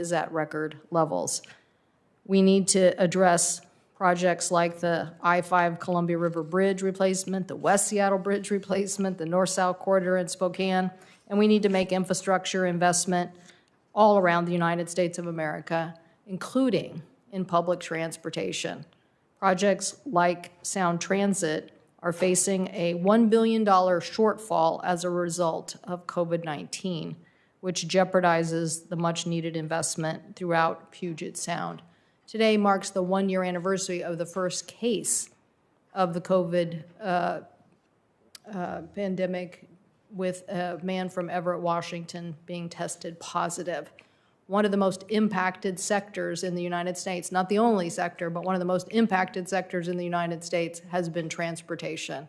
is at record levels. We need to address projects like the I-5 Columbia River Bridge replacement, the West Seattle Bridge replacement, the North-South Corridor in Spokane, and we need to make infrastructure investment all around the United States of America, including in public transportation. Projects like Sound Transit are facing a $1 billion shortfall as a result of COVID-19, which jeopardizes the much-needed investment throughout Puget Sound. Today marks the one-year anniversary of the first case of the COVID pandemic, with a man from Everett, Washington being tested positive. One of the most impacted sectors in the United States, not the only sector, but one of the most impacted sectors in the United States has been transportation.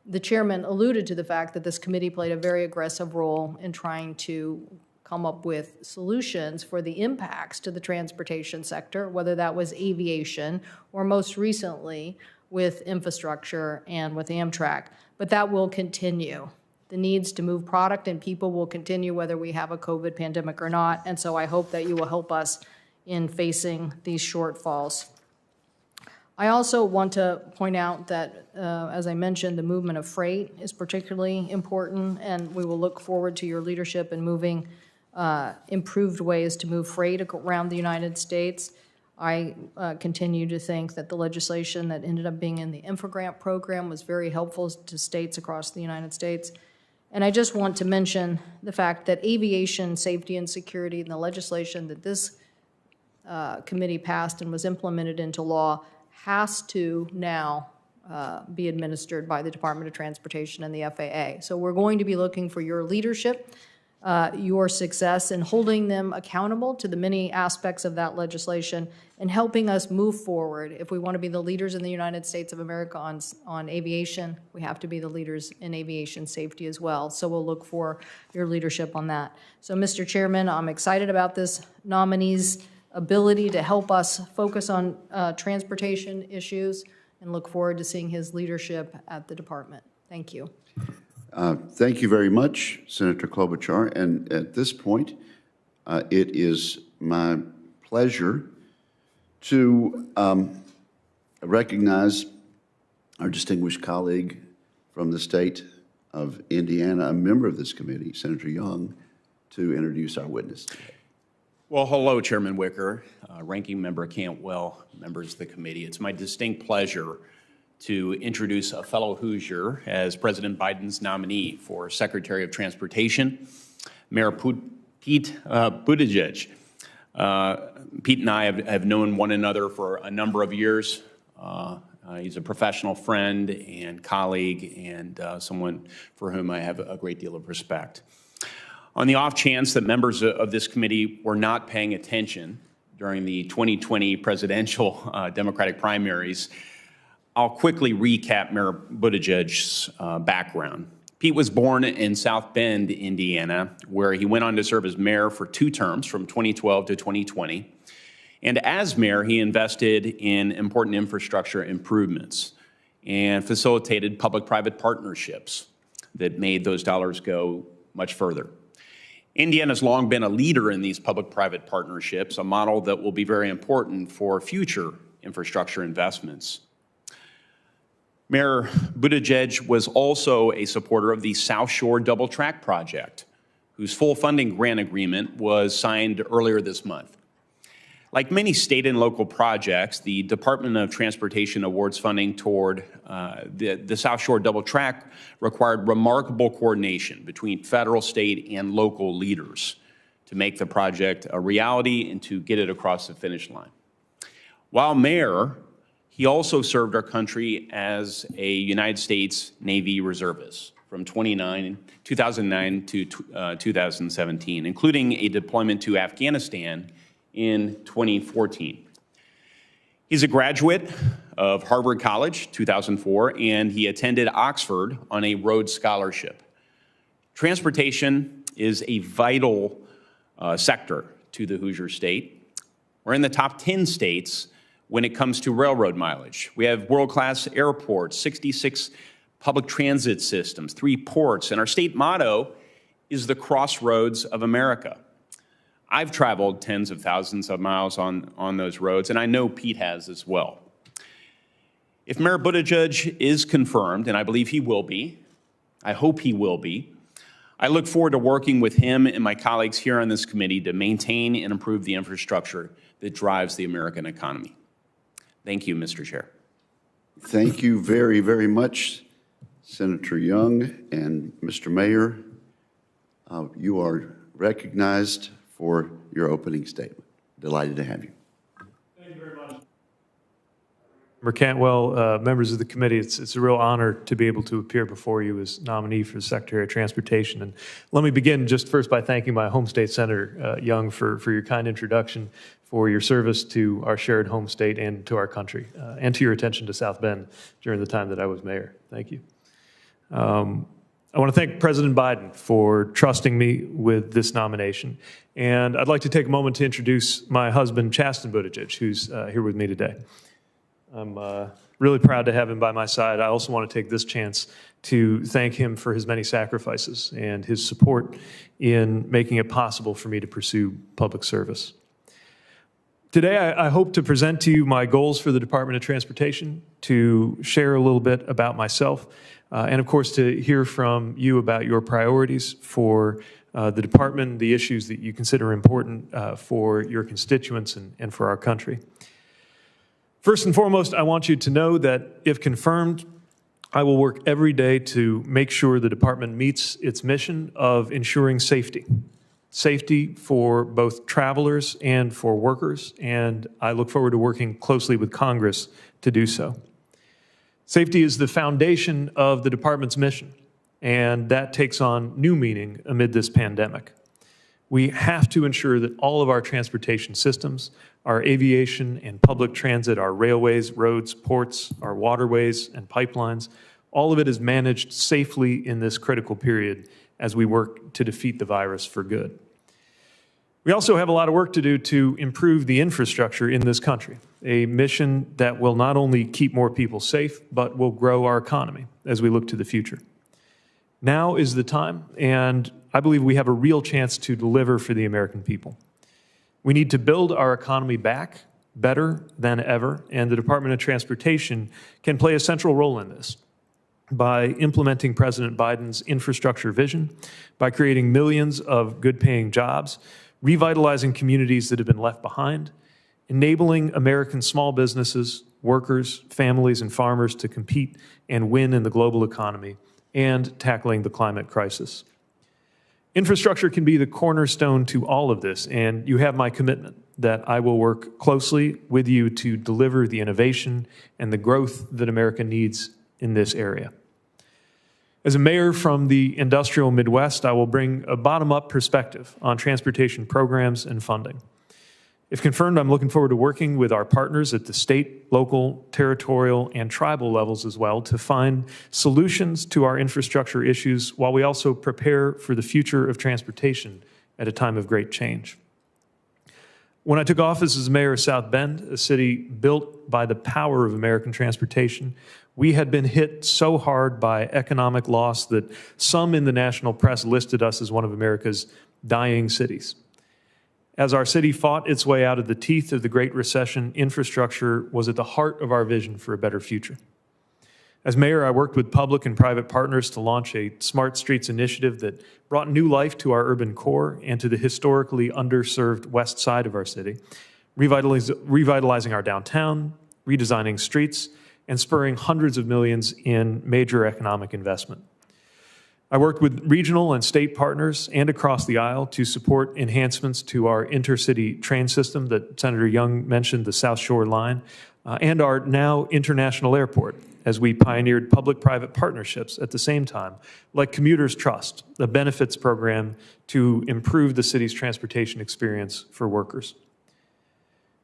The chairman alluded to the fact that this committee played a very aggressive role in trying to come up with solutions for the impacts to the transportation sector, whether that was aviation or most recently with infrastructure and with Amtrak. But that will continue. The needs to move product and people will continue whether we have a COVID pandemic or not, and so I hope that you will help us in facing these shortfalls. I also want to point out that, as I mentioned, the movement of freight is particularly important, and we will look forward to your leadership in moving improved ways to move freight around the United States. I continue to think that the legislation that ended up being in the InfraGrant program was very helpful to states across the United States. And I just want to mention the fact that aviation safety and security and the legislation that this committee passed and was implemented into law has to now be administered by the Department of Transportation and the FAA. So we're going to be looking for your leadership, your success in holding them accountable to the many aspects of that legislation and helping us move forward. If we want to be the leaders in the United States of America on aviation, we have to be the leaders in aviation safety as well. So we'll look for your leadership on that. So, Mr. Chairman, I'm excited about this nominee's ability to help us focus on transportation issues and look forward to seeing his leadership at the department. Thank you. Thank you very much, Senator Klobuchar. And at this point, it is my pleasure to recognize our distinguished colleague from the state of Indiana, a member of this committee, Senator Young, to introduce our witness today. Well, hello, Chairman Wicker, Ranking Member Cantwell, members of the committee. It's my distinct pleasure to introduce a fellow Hoosier as President Biden's nominee for Secretary of Transportation, Mayor Pete Buttigieg. Pete and I have known one another for a number of years. He's a professional friend and colleague and someone for whom I have a great deal of respect. On the off chance that members of this committee were not paying attention during the 2020 presidential Democratic primaries, I'll quickly recap Mayor Buttigieg's background. Pete was born in South Bend, Indiana, where he went on to serve as mayor for 2 terms from 2012 to 2020. And as mayor, he invested in important infrastructure improvements and facilitated public-private partnerships that made those dollars go much further. Indiana's long been a leader in these public-private partnerships, a model that will be very important for future infrastructure investments. Mayor Buttigieg was also a supporter of the South Shore Double Track project, whose full funding grant agreement was signed earlier this month. Like many state and local projects, the Department of Transportation awards funding toward the South Shore Double Track required remarkable coordination between federal, state, and local leaders to make the project a reality and to get it across the finish line. While mayor, he also served our country as a United States Navy reservist from 2009 to 2017, including a deployment to Afghanistan in 2014. He's a graduate of Harvard College, 2004, and he attended Oxford on a Rhodes Scholarship. Transportation is a vital sector to the Hoosier State. We're in the top 10 states when it comes to railroad mileage. We have world-class airports, 66 public transit systems, 3 ports, and our state motto is the crossroads of America. I've traveled tens of thousands of miles on those roads, and I know Pete has as well. If Mayor Buttigieg is confirmed, and I believe he will be, I hope he will be, I look forward to working with him and my colleagues here on this committee to maintain and improve the infrastructure that drives the American economy. Thank you, Mr. Chair. Thank you very, very much, Senator Young and Mr. Mayor. You are recognized for your opening statement. Delighted to have you. Thank you very much. Member Cantwell, members of the committee, it's a real honor to be able to appear before you as nominee for the Secretary of Transportation. And let me begin just first by thanking my home state Senator Young for your kind introduction, for your service to our shared home state and to our country, and to your attention to South Bend during the time that I was mayor. Thank you. I want to thank President Biden for trusting me with this nomination. And I'd like to take a moment to introduce my husband, Chasten Buttigieg, who's here with me today. I'm really proud to have him by my side. I also want to take this chance to thank him for his many sacrifices and his support in making it possible for me to pursue public service. Today, I hope to present to you my goals for the Department of Transportation, to share a little bit about myself, and of course, to hear from you about your priorities for the department, the issues that you consider important for your constituents and for our country. First and foremost, I want you to know that if confirmed, I will work every day to make sure the department meets its mission of ensuring safety. Safety for both travelers and for workers, and I look forward to working closely with Congress to do so. Safety is the foundation of the department's mission, and that takes on new meaning amid this pandemic. We have to ensure that all of our transportation systems, our aviation and public transit, our railways, roads, ports, our waterways and pipelines, all of it is managed safely in this critical period as we work to defeat the virus for good. We also have a lot of work to do to improve the infrastructure in this country, a mission that will not only keep more people safe, but will grow our economy as we look to the future. Now is the time, and I believe we have a real chance to deliver for the American people. We need to build our economy back better than ever, and the Department of Transportation can play a central role in this by implementing President Biden's infrastructure vision, by creating millions of good-paying jobs, revitalizing communities that have been left behind, enabling American small businesses, workers, families, and farmers to compete and win in the global economy, and tackling the climate crisis. Infrastructure can be the cornerstone to all of this, and you have my commitment that I will work closely with you to deliver the innovation and the growth that America needs in this area. As a mayor from the industrial Midwest, I will bring a bottom-up perspective on transportation programs and funding. If confirmed, I'm looking forward to working with our partners at the state, local, territorial, and tribal levels as well to find solutions to our infrastructure issues while we also prepare for the future of transportation at a time of great change. When I took office as mayor of South Bend, a city built by the power of American transportation, we had been hit so hard by economic loss that some in the national press listed us as one of America's dying cities. As our city fought its way out of the teeth of the Great Recession, infrastructure was at the heart of our vision for a better future. As mayor, I worked with public and private partners to launch a Smart Streets initiative that brought new life to our urban core and to the historically underserved west side of our city, revitalizing our downtown, redesigning streets, and spurring hundreds of millions in major economic investment. I worked with regional and state partners and across the aisle to support enhancements to our intercity train system that Senator Young mentioned, the South Shore Line, and our now international airport, as we pioneered public-private partnerships at the same time, like Commuters Trust, a benefits program to improve the city's transportation experience for workers.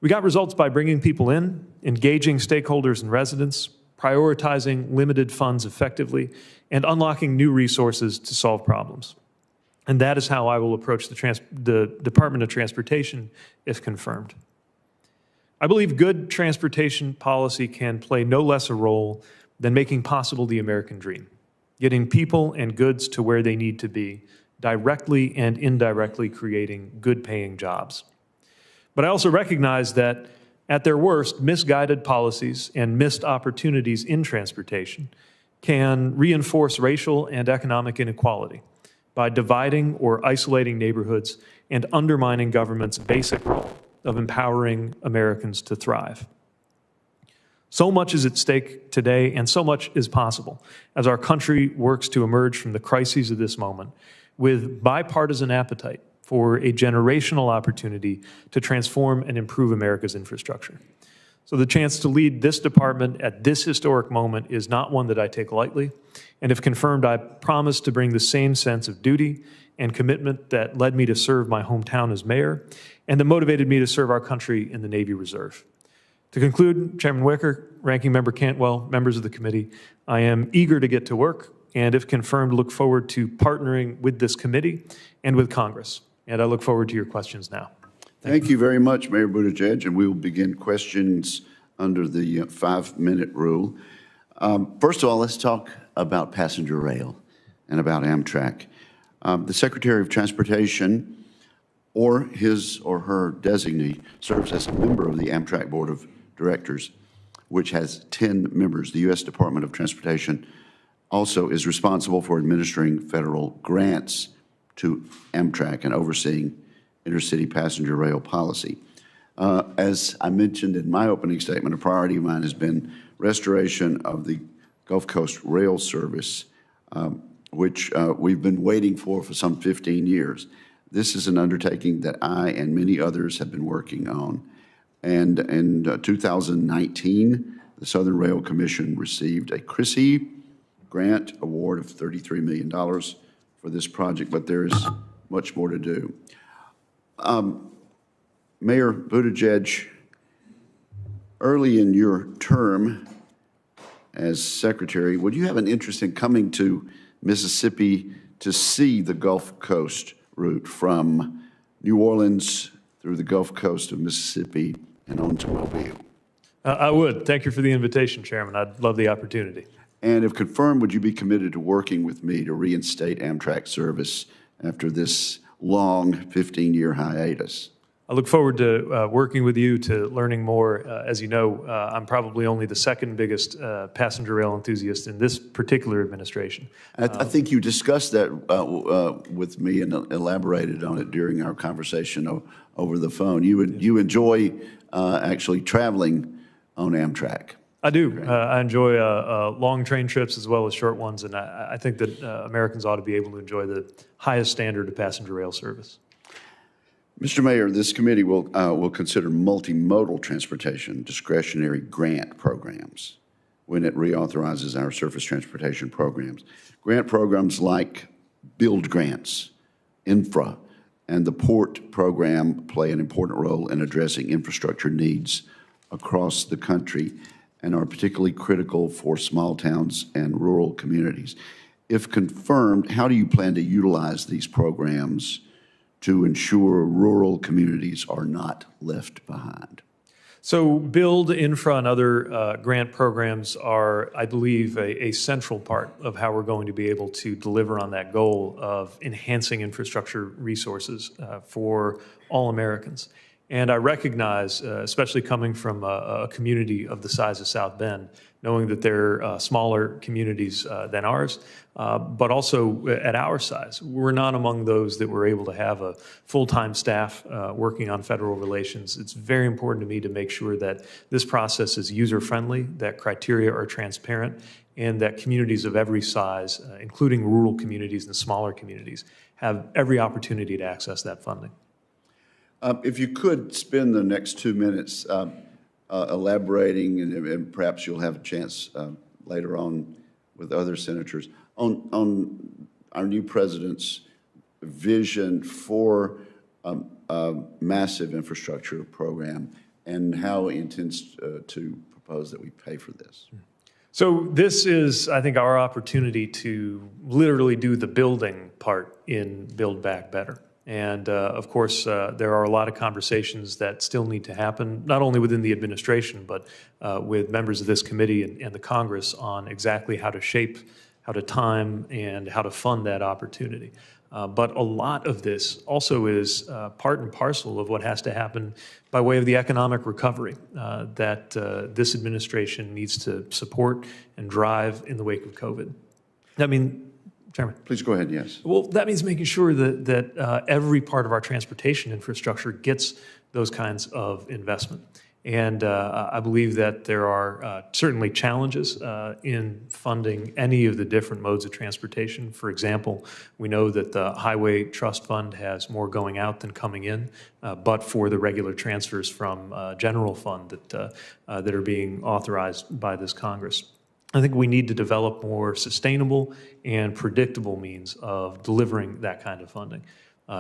We got results by bringing people in, engaging stakeholders and residents, prioritizing limited funds effectively, and unlocking new resources to solve problems. And that is how I will approach the Department of Transportation if confirmed. I believe good transportation policy can play no less a role than making possible the American dream, getting people and goods to where they need to be directly and indirectly creating good-paying jobs. But I also recognize that at their worst, misguided policies and missed opportunities in transportation can reinforce racial and economic inequality by dividing or isolating neighborhoods and undermining government's basic role of empowering Americans to thrive. So much is at stake today, and so much is possible as our country works to emerge from the crises of this moment with bipartisan appetite for a generational opportunity to transform and improve America's infrastructure. So the chance to lead this department at this historic moment is not one that I take lightly, and if confirmed, I promise to bring the same sense of duty and commitment that led me to serve my hometown as mayor and that motivated me to serve our country in the Navy Reserve. To conclude, Chairman Wicker, Ranking Member Cantwell, members of the committee, I am eager to get to work, and if confirmed, look forward to partnering with this committee and with Congress. And I look forward to your questions now. Thank you very much, Mayor Buttigieg, and we will begin questions under the 5-minute rule. First of all, let's talk about passenger rail and about Amtrak. The Secretary of Transportation or his or her designee serves as a member of the Amtrak Board of Directors, which has 10 members. The U.S. Department of Transportation also is responsible for administering federal grants to Amtrak and overseeing intercity passenger rail policy. As I mentioned in my opening statement, a priority of mine has been restoration of the Gulf Coast Rail Service, which we've been waiting for some 15 years. This is an undertaking that I and many others have been working on. And in 2019, the Southern Rail Commission received a CRISI grant award of $33 million for this project, but there's much more to do. Mayor Buttigieg, early in your term as secretary, would you have an interest in coming to Mississippi to see the Gulf Coast route from New Orleans through the Gulf Coast of Mississippi and on to Mobile? I would. Thank you for the invitation, Chairman. I'd love the opportunity. And if confirmed, would you be committed to working with me to reinstate Amtrak service after this long 15-year hiatus? I look forward to working with you, to learning more. As you know, I'm probably only the second biggest passenger rail enthusiast in this particular administration. I think you discussed that with me and elaborated on it during our conversation over the phone. You enjoy actually traveling on Amtrak. I do. I enjoy long train trips as well as short ones, and I think that Americans ought to be able to enjoy the highest standard of passenger rail service. Mr. Mayor, this committee will consider multimodal transportation discretionary grant programs when it reauthorizes our surface transportation programs. Grant programs like build grants, infra, and the port program play an important role in addressing infrastructure needs across the country and are particularly critical for small towns and rural communities. If confirmed, how do you plan to utilize these programs to ensure rural communities are not left behind? So build, infra, and other grant programs are, I believe, a central part of how we're going to be able to deliver on that goal of enhancing infrastructure resources for all Americans. And I recognize, especially coming from a community of the size of South Bend, knowing that they're smaller communities than ours, but also at our size. We're not among those that were able to have a full-time staff working on federal relations. It's very important to me to make sure that this process is user-friendly, that criteria are transparent, and that communities of every size, including rural communities and smaller communities, have every opportunity to access that funding. If you could spend the next 2 minutes elaborating, and perhaps you'll have a chance later on with other senators, on our new president's vision for a massive infrastructure program and how he intends to propose that we pay for this. So this is, I think, our opportunity to literally do the building part in Build Back Better. And of course, there are a lot of conversations that still need to happen, not only within the administration, but with members of this committee and the Congress on exactly how to shape, how to time, and how to fund that opportunity. But a lot of this also is part and parcel of what has to happen by way of the economic recovery that this administration needs to support and drive in the wake of COVID. I mean, Chairman. Please go ahead, yes. Well, that means making sure that every part of our transportation infrastructure gets those kinds of investment. And I believe that there are certainly challenges in funding any of the different modes of transportation. For example, we know that the Highway Trust Fund has more going out than coming in, but for the regular transfers from general fund that are being authorized by this Congress. I think we need to develop more sustainable and predictable means of delivering that kind of funding.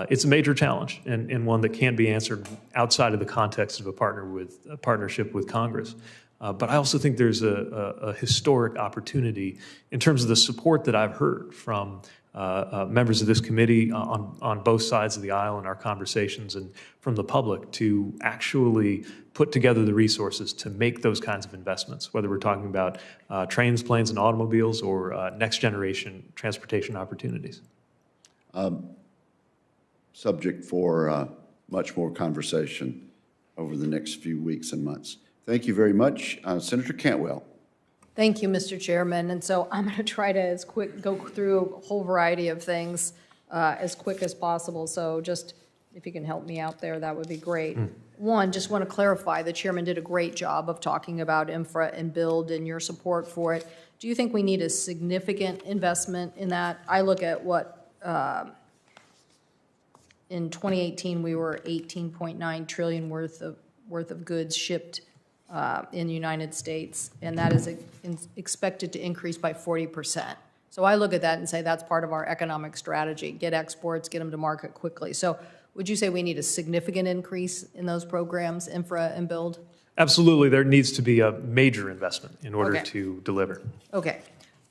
It's a major challenge and one that can't be answered outside of the context of a partnership with Congress. But I also think there's a historic opportunity in terms of the support that I've heard from members of this committee on both sides of the aisle in our conversations and from the public to actually put together the resources to make those kinds of investments, whether we're talking about trains, planes, and automobiles or next generation transportation opportunities. Subject for much more conversation over the next few weeks and months. Thank you very much. Senator Cantwell. Thank you, Mr. Chairman. And so I'm going to try to go through a whole variety of things as quick as possible. So just if you can help me out there, that would be great. One, just want to clarify, the chairman did a great job of talking about infra and build and your support for it. Do you think we need a significant investment in that? I look at what in 2018 we were 18.9 trillion worth of goods shipped in the United States, and that is expected to increase by 40%. So I look at that and say that's part of our economic strategy, get exports, get them to market quickly. So would you say we need a significant increase in those programs, infra and build? Absolutely, there needs to be a major investment in order Okay. to deliver. Okay.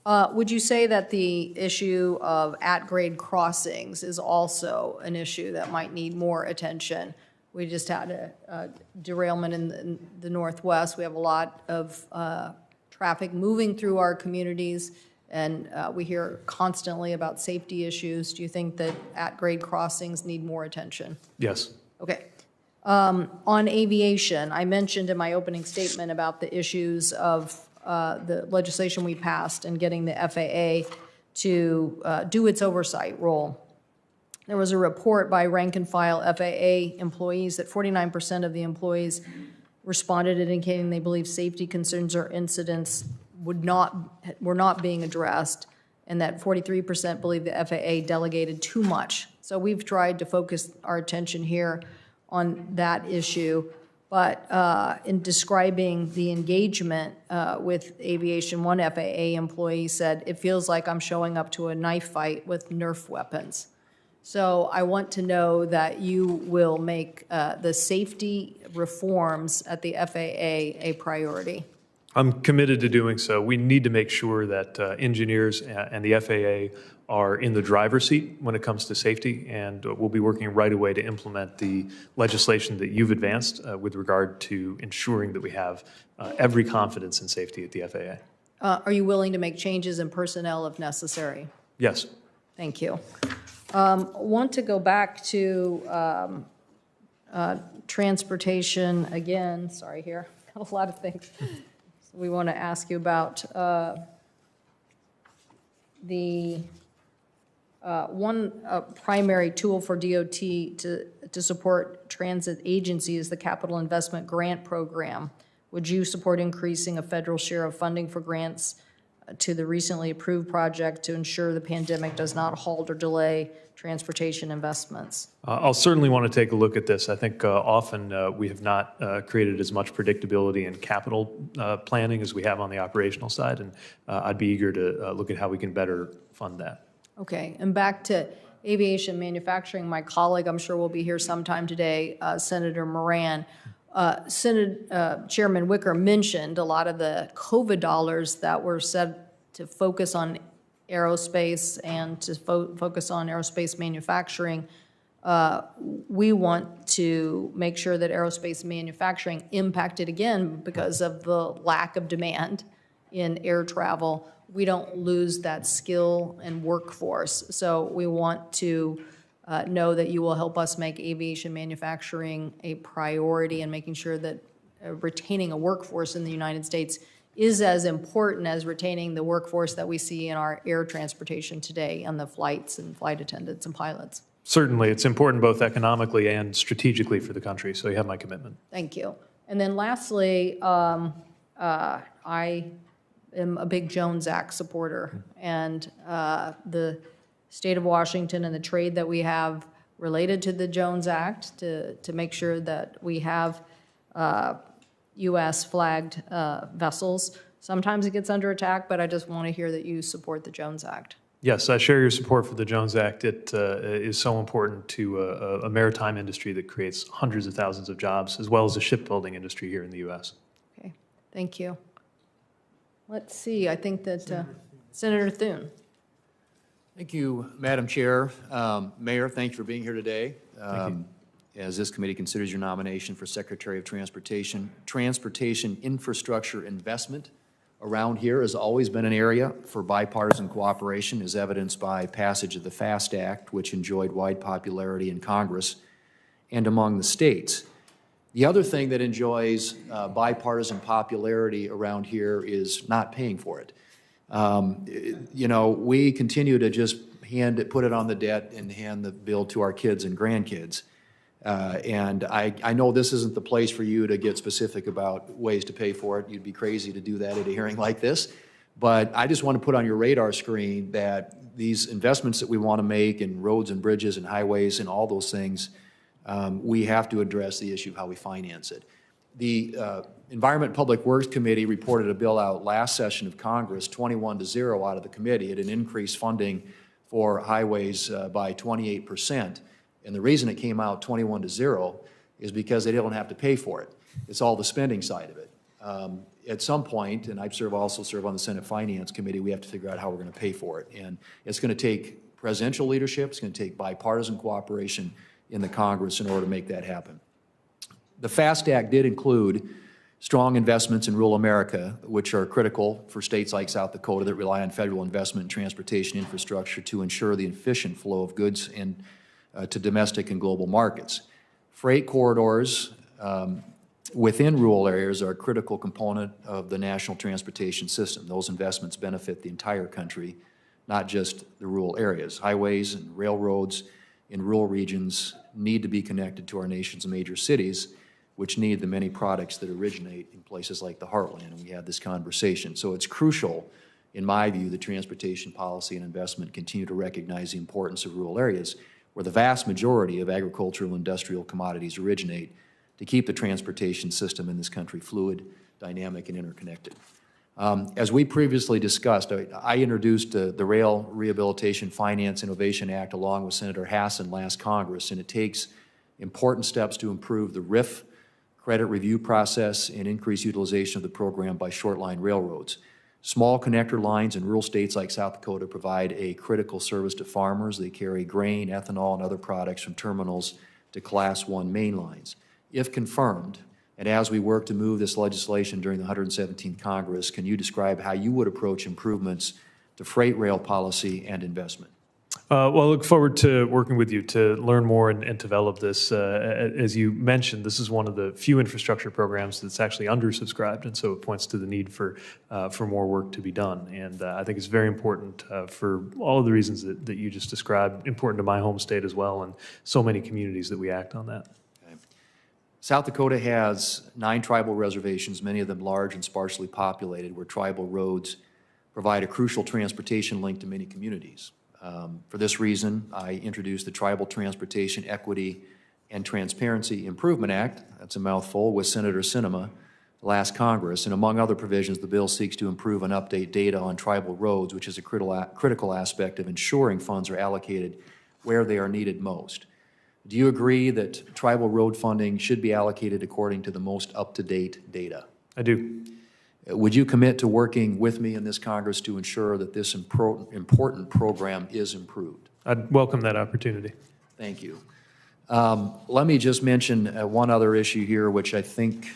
Would you say that the issue of at-grade crossings is also an issue that might need more attention? We just had a derailment in the Northwest. We have a lot of traffic moving through our communities, and we hear constantly about safety issues. Do you think that at-grade crossings need more attention? Yes. Okay. On aviation, I mentioned in my opening statement about the issues of the legislation we passed and getting the FAA to do its oversight role. There was a report by rank and file FAA employees that 49% of the employees responded indicating they believe safety concerns or incidents were not being addressed, and that 43% believe the FAA delegated too much. So we've tried to focus our attention here on that issue. But in describing the engagement with aviation, one FAA employee said, "It feels like I'm showing up to a knife fight with Nerf weapons." So I want to know that you will make the safety reforms at the FAA a priority. I'm committed to doing so. We need to make sure that engineers and the FAA are in the driver's seat when it comes to safety, and we'll be working right away to implement the legislation that you've advanced with regard to ensuring that we have every confidence in safety at the FAA. Are you willing to make changes in personnel if necessary? Yes. Thank you. Want to go back to transportation again. Sorry here, got a lot of things. We want to ask you about the one primary tool for DOT to support transit agencies, the Capital Investment Grant Program. Would you support increasing a federal share of funding for grants to the recently approved project to ensure the pandemic does not halt or delay transportation investments? I'll certainly want to take a look at this. I think often we have not created as much predictability in capital planning as we have on the operational side, and I'd be eager to look at how we can better fund that. Okay, and back to aviation manufacturing, my colleague, I'm sure will be here sometime today, Senator Moran. Chairman Wicker mentioned a lot of the COVID dollars that were set to focus on aerospace and to focus on aerospace manufacturing. We want to make sure that aerospace manufacturing impacted again because of the lack of demand in air travel, we don't lose that skill and workforce. So we want to know that you will help us make aviation manufacturing a priority and making sure that retaining a workforce in the United States is as important as retaining the workforce that we see in our air transportation today on the flights and flight attendants and pilots. Certainly, it's important both economically and strategically for the country, so you have my commitment. Thank you. And then lastly, I am a big Jones Act supporter, and the state of Washington and the trade that we have related to the Jones Act to make sure that we have U.S. flagged vessels. Sometimes it gets under attack, but I just want to hear that you support the Jones Act. Yes, I share your support for the Jones Act. It is so important to a maritime industry that creates hundreds of thousands of jobs, as well as the shipbuilding industry here in the U.S. Okay, thank you. Let's see, I think that Senator Thune. Thank you, Madam Chair. Mayor, thank you for being here today. As this committee considers your nomination for Secretary of Transportation, transportation infrastructure investment around here has always been an area for bipartisan cooperation, as evidenced by passage of the FAST Act, which enjoyed wide popularity in Congress and among the states. The other thing that enjoys bipartisan popularity around here is not paying for it. You know, we continue to just put it on the debt and hand the bill to our kids and grandkids. And I know this isn't the place for you to get specific about ways to pay for it. You'd be crazy to do that at a hearing like this. But I just want to put on your radar screen that these investments that we want to make in roads and bridges and highways and all those things, we have to address the issue of how we finance it. The Environment and Public Works Committee reported a bill out last session of Congress, 21-0 out of the committee. It had increased funding for highways by 28%. And the reason it came out 21-0 is because they don't have to pay for it. It's all the spending side of it. At some point, and I also serve on the Senate Finance Committee, we have to figure out how we're going to pay for it. And it's going to take presidential leadership, it's going to take bipartisan cooperation in the Congress in order to make that happen. The FAST Act did include strong investments in rural America, which are critical for states like South Dakota that rely on federal investment in transportation infrastructure to ensure the efficient flow of goods and to domestic and global markets. Freight corridors within rural areas are a critical component of the national transportation system. Those investments benefit the entire country, not just the rural areas. Highways and railroads in rural regions need to be connected to our nation's major cities, which need the many products that originate in places like the heartland, and we had this conversation. So it's crucial, in my view, that transportation policy and investment continue to recognize the importance of rural areas, where the vast majority of agricultural and industrial commodities originate, to keep the transportation system in this country fluid, dynamic, and interconnected. As we previously discussed, I introduced the Rail Rehabilitation Finance Innovation Act along with Senator Hassan last Congress, and it takes important steps to improve the RIF credit review process and increase utilization of the program by short-line railroads. Small connector lines in rural states like South Dakota provide a critical service to farmers. They carry grain, ethanol, and other products from terminals to Class 1 main lines. If confirmed, and as we work to move this legislation during the 117th Congress, can you describe how you would approach improvements to freight rail policy and investment? Well, I look forward to working with you to learn more and develop this. As you mentioned, this is one of the few infrastructure programs that's actually undersubscribed, and so it points to the need for more work to be done. And I think it's very important for all of the reasons that you just described, important to my home state as well, and so many communities that we act on that. Okay. South Dakota has 9 tribal reservations, many of them large and sparsely populated, where tribal roads provide a crucial transportation link to many communities. For this reason, I introduced the Tribal Transportation Equity and Transparency Improvement Act, that's a mouthful, with Senator Sinema last Congress. And among other provisions, the bill seeks to improve and update data on tribal roads, which is a critical aspect of ensuring funds are allocated where they are needed most. Do you agree that tribal road funding should be allocated according to the most up-to-date data? I do. Would you commit to working with me in this Congress to ensure that this important program is improved? I'd welcome that opportunity. Thank you. Let me just mention one other issue here, which I think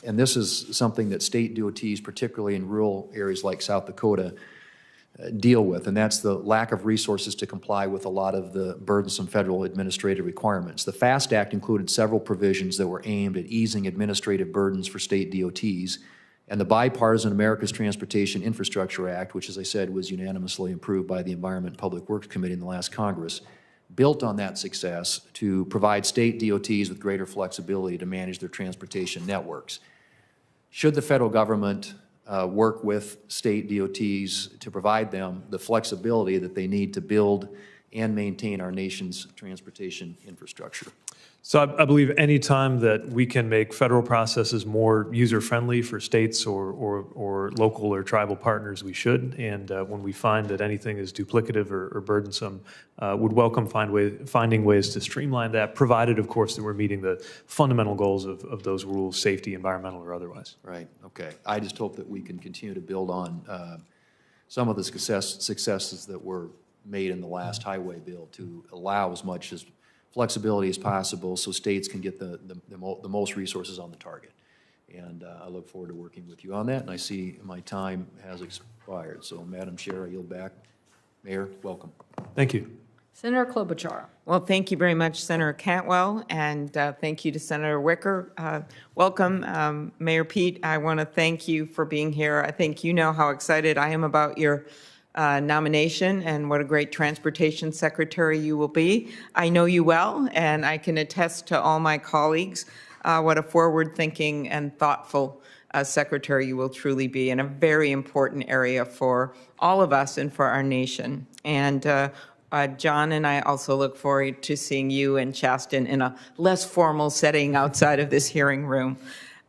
And this is something that state DOTs, particularly in rural areas like South Dakota, deal with, and that's the lack of resources to comply with a lot of the burdensome federal administrative requirements. The FAST Act included several provisions that were aimed at easing administrative burdens for state DOTs, and the bipartisan America's Transportation Infrastructure Act, which, as I said, was unanimously approved by the Environment and Public Works Committee in the last Congress, built on that success to provide state DOTs with greater flexibility to manage their transportation networks. Should the federal government work with state DOTs to provide them the flexibility that they need to build and maintain our nation's transportation infrastructure? So I believe any time that we can make federal processes more user-friendly for states or local or tribal partners, we should. And when we find that anything is duplicative or burdensome, would welcome finding ways to streamline that, provided, of course, that we're meeting the fundamental goals of those rules, safety, environmental, or otherwise. Right, okay. I just hope that we can continue to build on some of the successes that were made in the last highway bill to allow as much as flexibility as possible so states can get the most resources on the target. And I look forward to working with you on that, and I see my time has expired. So, Madam Chair, I yield back. Mayor, welcome. Thank you. Senator Klobuchar. Well, thank you very much, Senator Cantwell, and thank you to Senator Wicker. Welcome, Mayor Pete. I want to thank you for being here. I think you know how excited I am about your nomination and what a great transportation secretary you will be. I know you well, and I can attest to all my colleagues what a forward-thinking and thoughtful secretary you will truly be in a very important area for all of us and for our nation. And John and I also look forward to seeing you and Chasten in a less formal setting outside of this hearing room.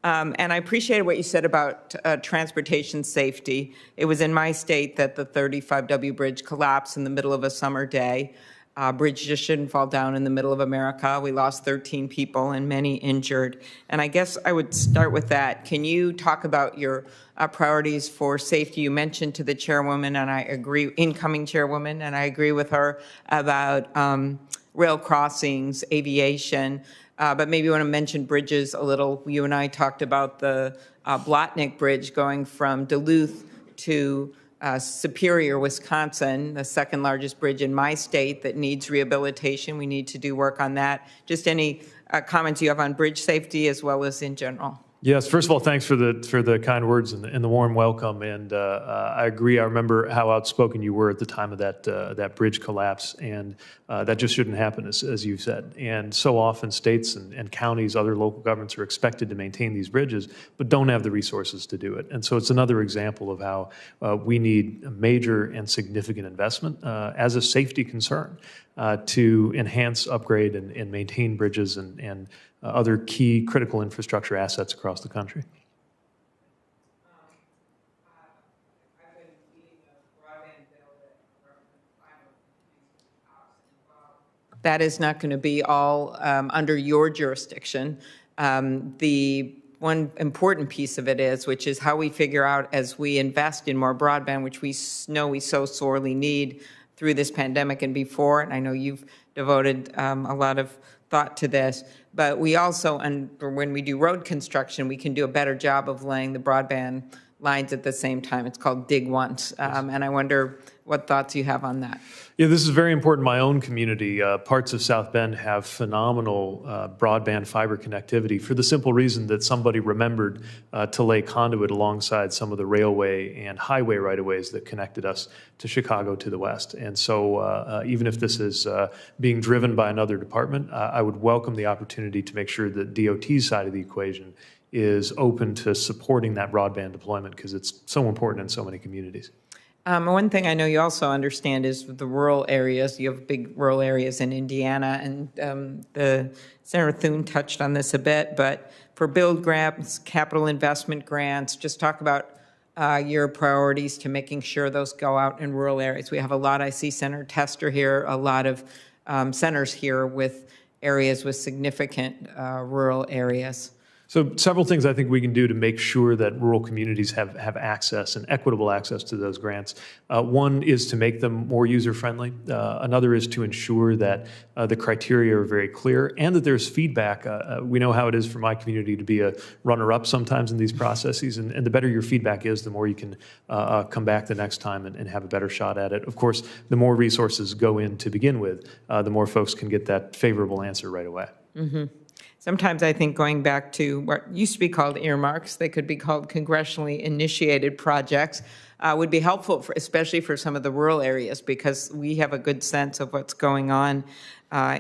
And I appreciated what you said about transportation safety. It was in my state that the 35W bridge collapsed in the middle of a summer day. Bridge just shouldn't fall down in the middle of America. We lost 13 people and many injured. And I guess I would start with that. Can you talk about your priorities for safety? You mentioned to the chairwoman, and I agree, incoming chairwoman, and I agree with her about rail crossings, aviation. But maybe you want to mention bridges a little. You and I talked about the Blotnick Bridge going from Duluth to Superior, Wisconsin, the second largest bridge in my state that needs rehabilitation. We need to do work on that. Just any comments you have on bridge safety as well as in general. Yes, first of all, thanks for the kind words and the warm welcome. And I agree. I remember how outspoken you were at the time of that bridge collapse, and that just shouldn't happen, as you've said. And so often states and counties, other local governments are expected to maintain these bridges, but don't have the resources to do it. And so it's another example of how we need a major and significant investment as a safety concern to enhance, upgrade, and maintain bridges and other key critical infrastructure assets across the country. That is not going to be all under your jurisdiction. The one important piece of it is, which is how we figure out as we invest in more broadband, which we know we so sorely need through this pandemic and before, and I know you've devoted a lot of thought to this, but we also, when we do road construction, we can do a better job of laying the broadband lines at the same time. It's called dig once, and I wonder what thoughts you have on that. Yeah, this is very important in my own community. Parts of South Bend have phenomenal broadband fiber connectivity for the simple reason that somebody remembered to lay conduit alongside some of the railway and highway right-of-ways that connected us to Chicago to the west. And so even if this is being driven by another department, I would welcome the opportunity to make sure that DOT's side of the equation is open to supporting that broadband deployment because it's so important in so many communities. One thing I know you also understand is the rural areas. You have big rural areas in Indiana, and Senator Thune touched on this a bit, but for build grants, capital investment grants, just talk about your priorities to making sure those go out in rural areas. We have a lot, I see Senator Tester here, a lot of senators here with areas with significant rural areas. So several things I think we can do to make sure that rural communities have access and equitable access to those grants. One is to make them more user-friendly. Another is to ensure that the criteria are very clear and that there's feedback. We know how it is for my community to be a runner-up sometimes in these processes, and the better your feedback is, the more you can come back the next time and have a better shot at it. Of course, the more resources go in to begin with, the more folks can get that favorable answer right away. Mm-hmm. Sometimes I think going back to what used to be called earmarks, they could be called congressionally initiated projects, would be helpful, especially for some of the rural areas, because we have a good sense of what's going on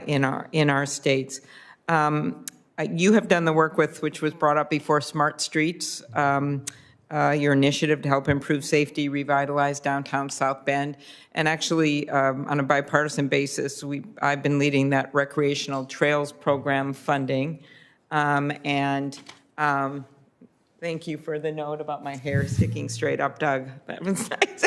in our states. You have done the work with, which was brought up before, Smart Streets, your initiative to help improve safety, revitalize downtown South Bend. And actually, on a bipartisan basis, I've been leading that recreational trails program funding. Thank you for the note about my hair sticking straight up, Doug. That was nice.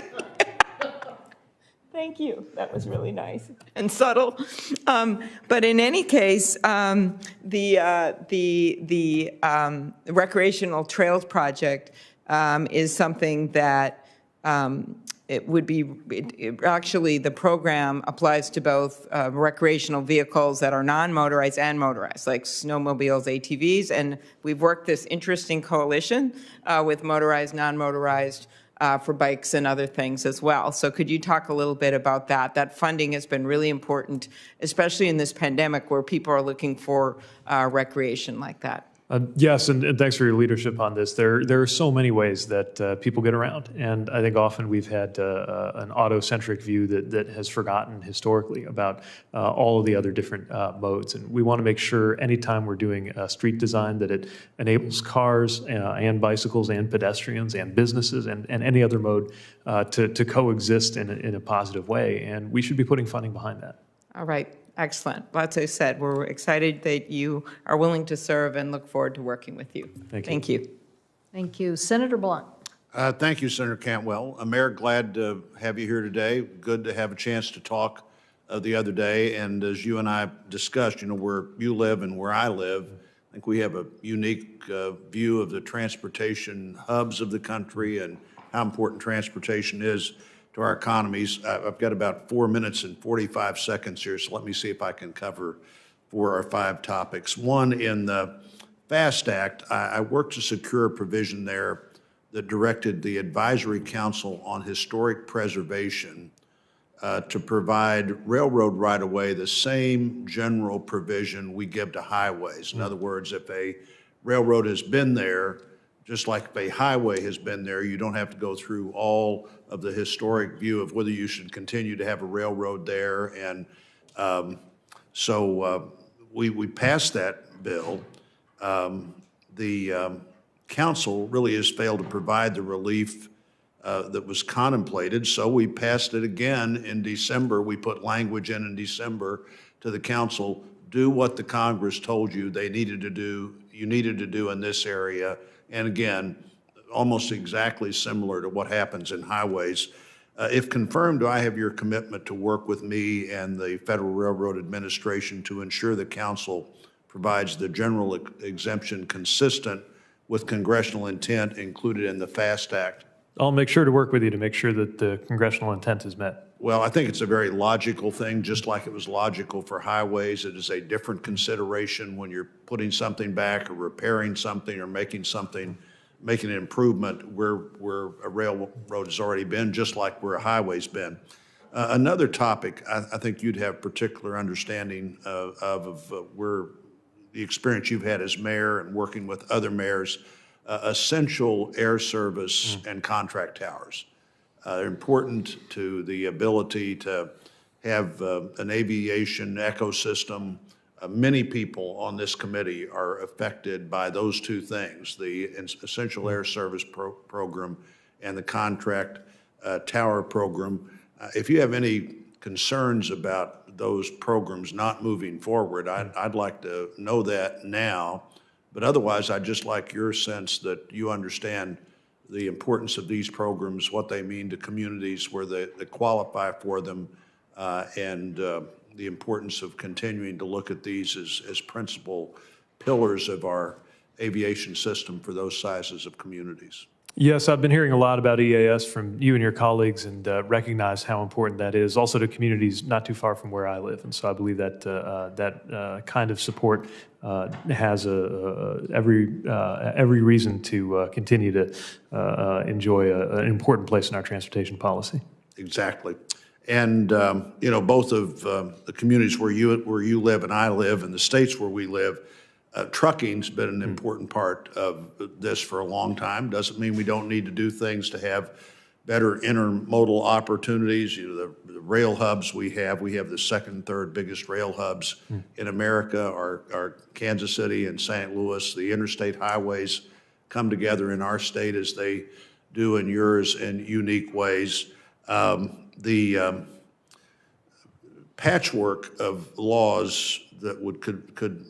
Thank you. That was really nice and subtle. But in any case, the recreational trails project is something that it would be, actually the program applies to both recreational vehicles that are non-motorized and motorized, like snowmobiles, ATVs, and we've worked this interesting coalition with motorized, non-motorized, for bikes and other things as well. So could you talk a little bit about that? That funding has been really important, especially in this pandemic where people are looking for recreation like that. Yes, and thanks for your leadership on this. There are so many ways that people get around, and I think often we've had an auto-centric view that has forgotten historically about all of the other different modes. And we want to make sure anytime we're doing street design that it enables cars and bicycles and pedestrians and businesses and any other mode to coexist in a positive way, and we should be putting funding behind that. All right. Excellent. As I said, we're excited that you are willing to serve and look forward to working with you. Thank you. Thank you. Thank you. Senator Blunt. Thank you, Senator Cantwell. Mayor, glad to have you here today. Good to have a chance to talk the other day. And as you and I discussed, where you live and where I live, I think we have a unique view of the transportation hubs of the country and how important transportation is to our economies. I've got about 4 minutes and 45 seconds here, so let me see if I can cover 4 or 5 topics. One, in the FAST Act, I worked to secure a provision there that directed the Advisory Council on Historic Preservation to provide railroad right-of-way the same general provision we give to highways. In other words, if a railroad has been there, just like if a highway has been there, you don't have to go through all of the historic view of whether you should continue to have a railroad there. And so we passed that bill. The council really has failed to provide the relief that was contemplated, so we passed it again in December. We put language in December to the council, do what the Congress told you they needed to do, you needed to do in this area. And again, almost exactly similar to what happens in highways. If confirmed, do I have your commitment to work with me and the Federal Railroad Administration to ensure the council provides the general exemption consistent with congressional intent included in the FAST Act? I'll make sure to work with you to make sure that the congressional intent is met. Well, I think it's a very logical thing, just like it was logical for highways. It is a different consideration when you're putting something back or repairing something or making an improvement where a railroad has already been, just like where a highway's been. Another topic I think you'd have particular understanding of where the experience you've had as mayor and working with other mayors, essential air service and contract towers. They're important to the ability to have an aviation ecosystem. Many people on this committee are affected by those two things, the Essential Air Service program and the contract tower program. If you have any concerns about those programs not moving forward, I'd like to know that now. But otherwise, I'd just like your sense that you understand the importance of these programs, what they mean to communities where they qualify for them, and the importance of continuing to look at these as principal pillars of our aviation system for those sizes of communities. Yes, I've been hearing a lot about EAS from you and your colleagues, and recognize how important that is, also to communities not too far from where I live. And so I believe that that kind of support has every reason to continue to enjoy an important place in our transportation policy. Exactly. And, both of the communities where you live and I live and the states where we live, trucking's been an important part of this for a long time. Doesn't mean we don't need to do things to have better intermodal opportunities. The rail hubs we have the second and third biggest rail hubs in America are Kansas City and St. Louis. The interstate highways come together in our state as they do in yours in unique ways. The patchwork of laws that could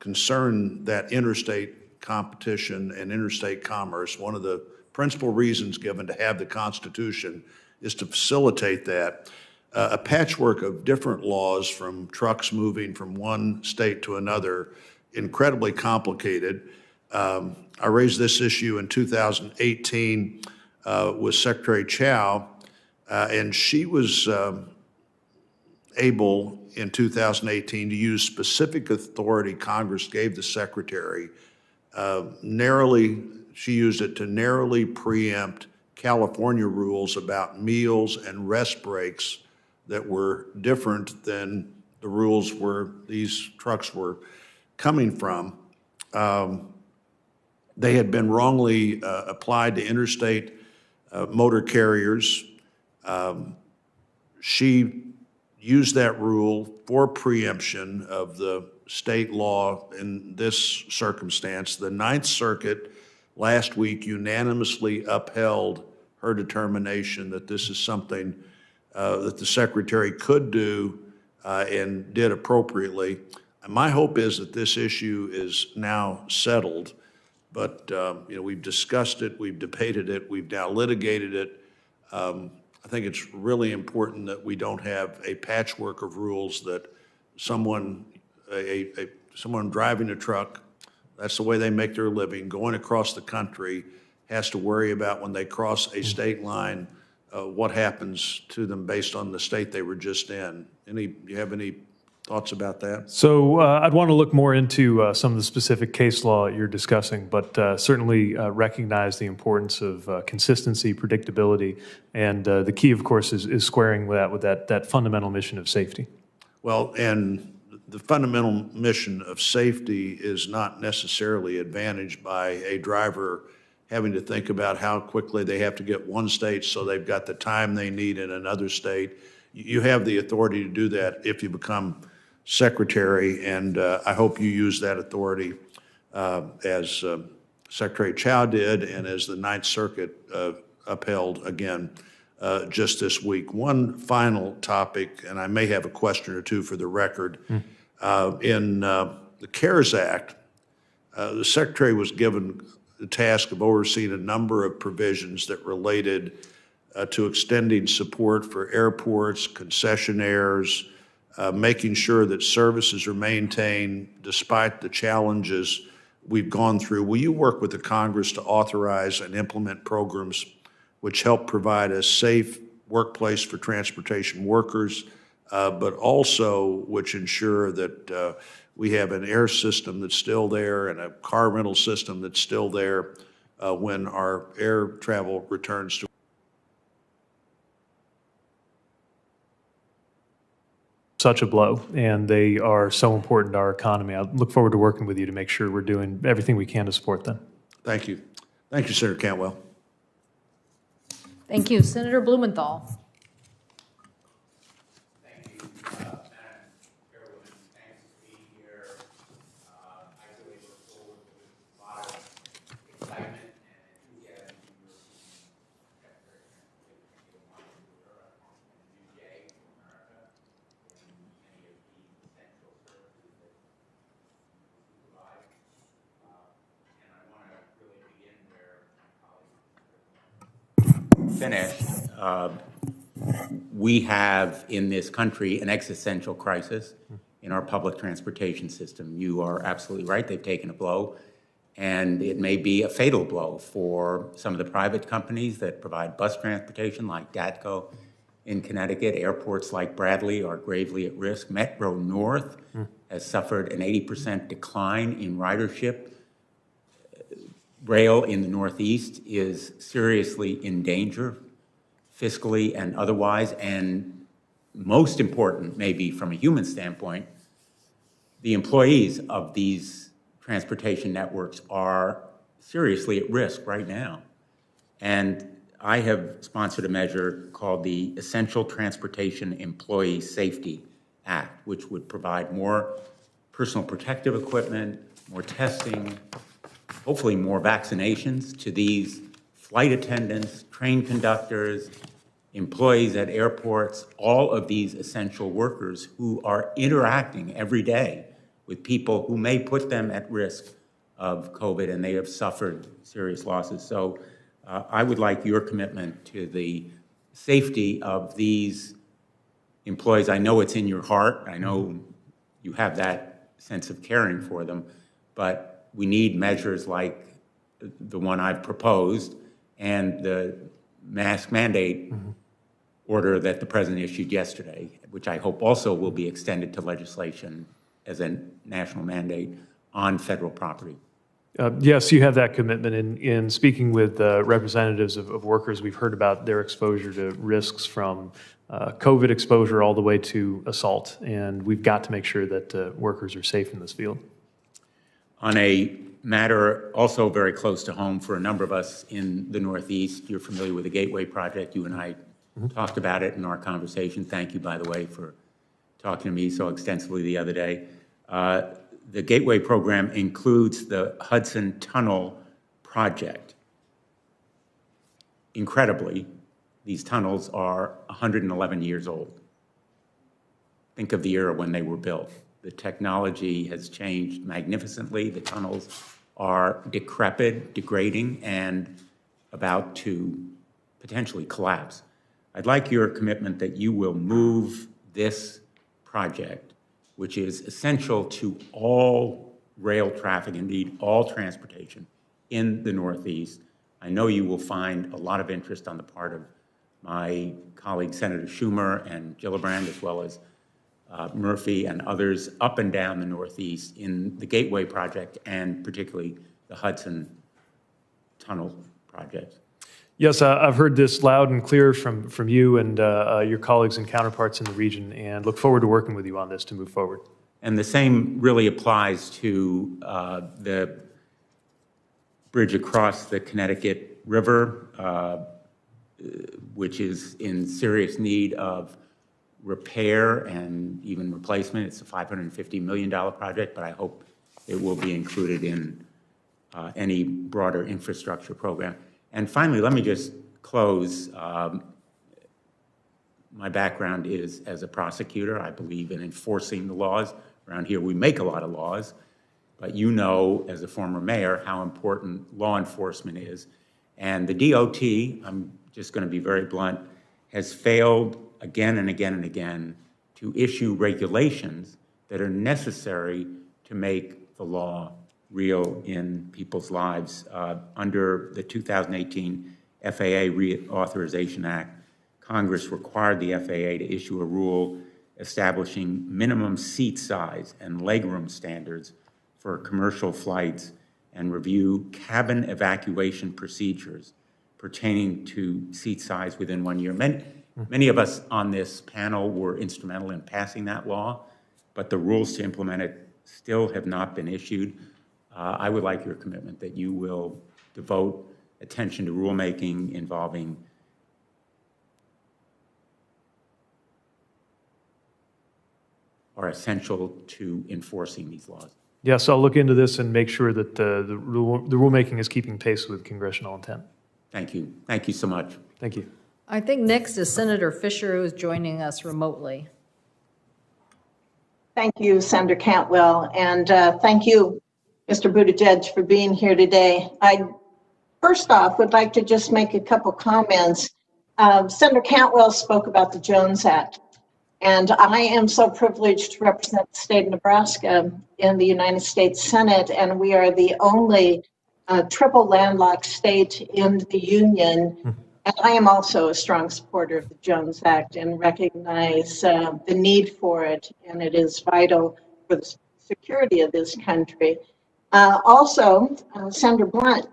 concern that interstate competition and interstate commerce. One of the principal reasons given to have the Constitution is to facilitate that. A patchwork of different laws from trucks moving from one state to another, incredibly complicated. I raised this issue in 2018 with Secretary Chow, and she was able in 2018 to use specific authority Congress gave the Secretary. She used it to narrowly preempt California rules about meals and rest breaks that were different than the rules where these trucks were coming from. They had been wrongly applied to interstate motor carriers. She used that rule for preemption of the state law in this circumstance. The Ninth Circuit last week unanimously upheld her determination that this is something that the Secretary could do and did appropriately. And my hope is that this issue is now settled, but we've discussed it, we've debated it, we've now litigated it. I think it's really important that we don't have a patchwork of rules that someone driving a truck, that's the way they make their living, going across the country, has to worry about when they cross a state line, what happens to them based on the state they were just in. You have any thoughts about that? So I'd want to look more into some of the specific case law you're discussing, but certainly recognize the importance of consistency, predictability, and the key, of course, is squaring with that fundamental mission of safety. Well, and the fundamental mission of safety is not necessarily advantaged by a driver having to think about how quickly they have to get one state so they've got the time they need in another state. You have the authority to do that if you become Secretary, and I hope you use that authority as Secretary Chow did and as the Ninth Circuit upheld again just this week. One final topic, and I may have a question or two for the record. In the CARES Act, the Secretary was given the task of overseeing a number of provisions that related to extending support for airports, concessionaires, making sure that services are maintained despite the challenges we've gone through. Will you work with the Congress to authorize and implement programs which help provide a safe workplace for transportation workers, but also which ensure that we have an air system that's still there and a car rental system that's still there when our air travel returns to such a blow, and they are so important to our economy. I look forward to working with you to make sure we're doing everything we can to support them. Thank you. Thank you, Senator Cantwell. Thank you. Senator Blumenthal. Thank you, Madam Chairwoman. Thanks for being here. I really look forward to a lot of excitement and enthusiasm from your Secretary of Transportation, and UJ for America, and many of the essential services that you provide. And I want to really begin where my colleague finished. We have in this country an existential crisis in our public transportation system. You are absolutely right. They've taken a blow. And it may be a fatal blow for some of the private companies that provide bus transportation, like DATCO in Connecticut. Airports like Bradley are gravely at risk. Metro North has suffered an 80% decline in ridership. Rail in the Northeast is seriously in danger, fiscally and otherwise. And most important, maybe from a human standpoint, the employees of these transportation networks are seriously at risk right now. And I have sponsored a measure called the Essential Transportation Employee Safety Act, which would provide more personal protective equipment, more testing, hopefully more vaccinations to these flight attendants, train conductors, employees at airports, all of these essential workers who are interacting every day with people who may put them at risk of COVID, and they have suffered serious losses. So I would like your commitment to the safety of these employees. I know it's in your heart. I know you have that sense of caring for them, but we need measures like the one I've proposed and the mask mandate order that the president issued yesterday, which I hope also will be extended to legislation as a national mandate on federal property. Yes, you have that commitment. In speaking with representatives of workers, we've heard about their exposure to risks from COVID exposure all the way to assault, and we've got to make sure that workers are safe in this field. On a matter also very close to home for a number of us in the Northeast, you're familiar with the Gateway Project. You and I talked about it in our conversation. Thank you, by the way, for talking to me so extensively the other day. The Gateway program includes the Hudson Tunnel project. Incredibly, these tunnels are 111 years old. Think of the era when they were built. The technology has changed magnificently. The tunnels are decrepit, degrading, and about to potentially collapse. I'd like your commitment that you will move this project, which is essential to all rail traffic, indeed all transportation in the Northeast. I know you will find a lot of interest on the part of my colleague Senator Schumer and Gillibrand, as well as Murphy and others up and down the Northeast in the Gateway project and particularly the Hudson Tunnel project. Yes, I've heard this loud and clear from you and your colleagues and counterparts in the region, and look forward to working with you on this to move forward. And the same really applies to the bridge across the Connecticut River, which is in serious need of repair and even replacement. It's a $550 million project, but I hope it will be included in any broader infrastructure program. And finally, let me just close. My background is as a prosecutor. I believe in enforcing the laws. Around here, we make a lot of laws, but you know, as a former mayor, how important law enforcement is. And the DOT, I'm just going to be very blunt, has failed again and again and again to issue regulations that are necessary to make the law real in people's lives. Under the 2018 FAA Reauthorization Act, Congress required the FAA to issue a rule establishing minimum seat size and legroom standards for commercial flights and review cabin evacuation procedures pertaining to seat size within 1 year. Many of us on this panel were instrumental in passing that law, but the rules to implement it still have not been issued. I would like your commitment that you will devote attention to rulemaking involving are essential to enforcing these laws. Yes, I'll look into this and make sure that the rulemaking is keeping pace with congressional intent. Thank you. Thank you so much. Thank you. I think next is Senator Fisher, who is joining us remotely. Thank you, Senator Cantwell, and thank you, Mr. Buttigieg, for being here today. I, first off, would like to just make a couple comments. Senator Cantwell spoke about the Jones Act. And I am so privileged to represent the state of Nebraska in the United States Senate, and we are the only triple landlocked state in the Union. And I am also a strong supporter of the Jones Act and recognize the need for it, and it is vital for the security of this country. Also, Senator Blunt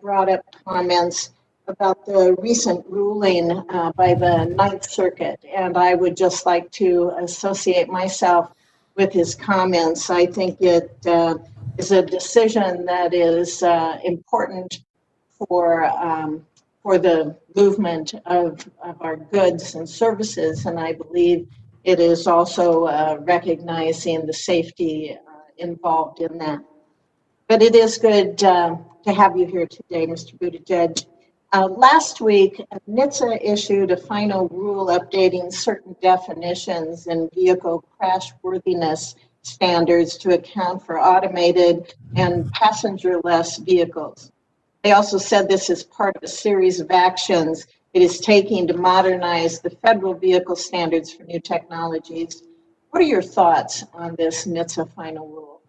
brought up comments about the recent ruling by the Ninth Circuit, and I would just like to associate myself with his comments. I think it is a decision that is important for the movement of our goods and services, and I believe it is also recognizing the safety involved in that. But it is good to have you here today, Mr. Buttigieg. Last week, NHTSA issued a final rule updating certain definitions in vehicle crashworthiness standards to account for automated and passenger-less vehicles. They also said this is part of a series of actions it is taking to modernize the federal vehicle standards for new technologies. What are your thoughts on this NHTSA final rule?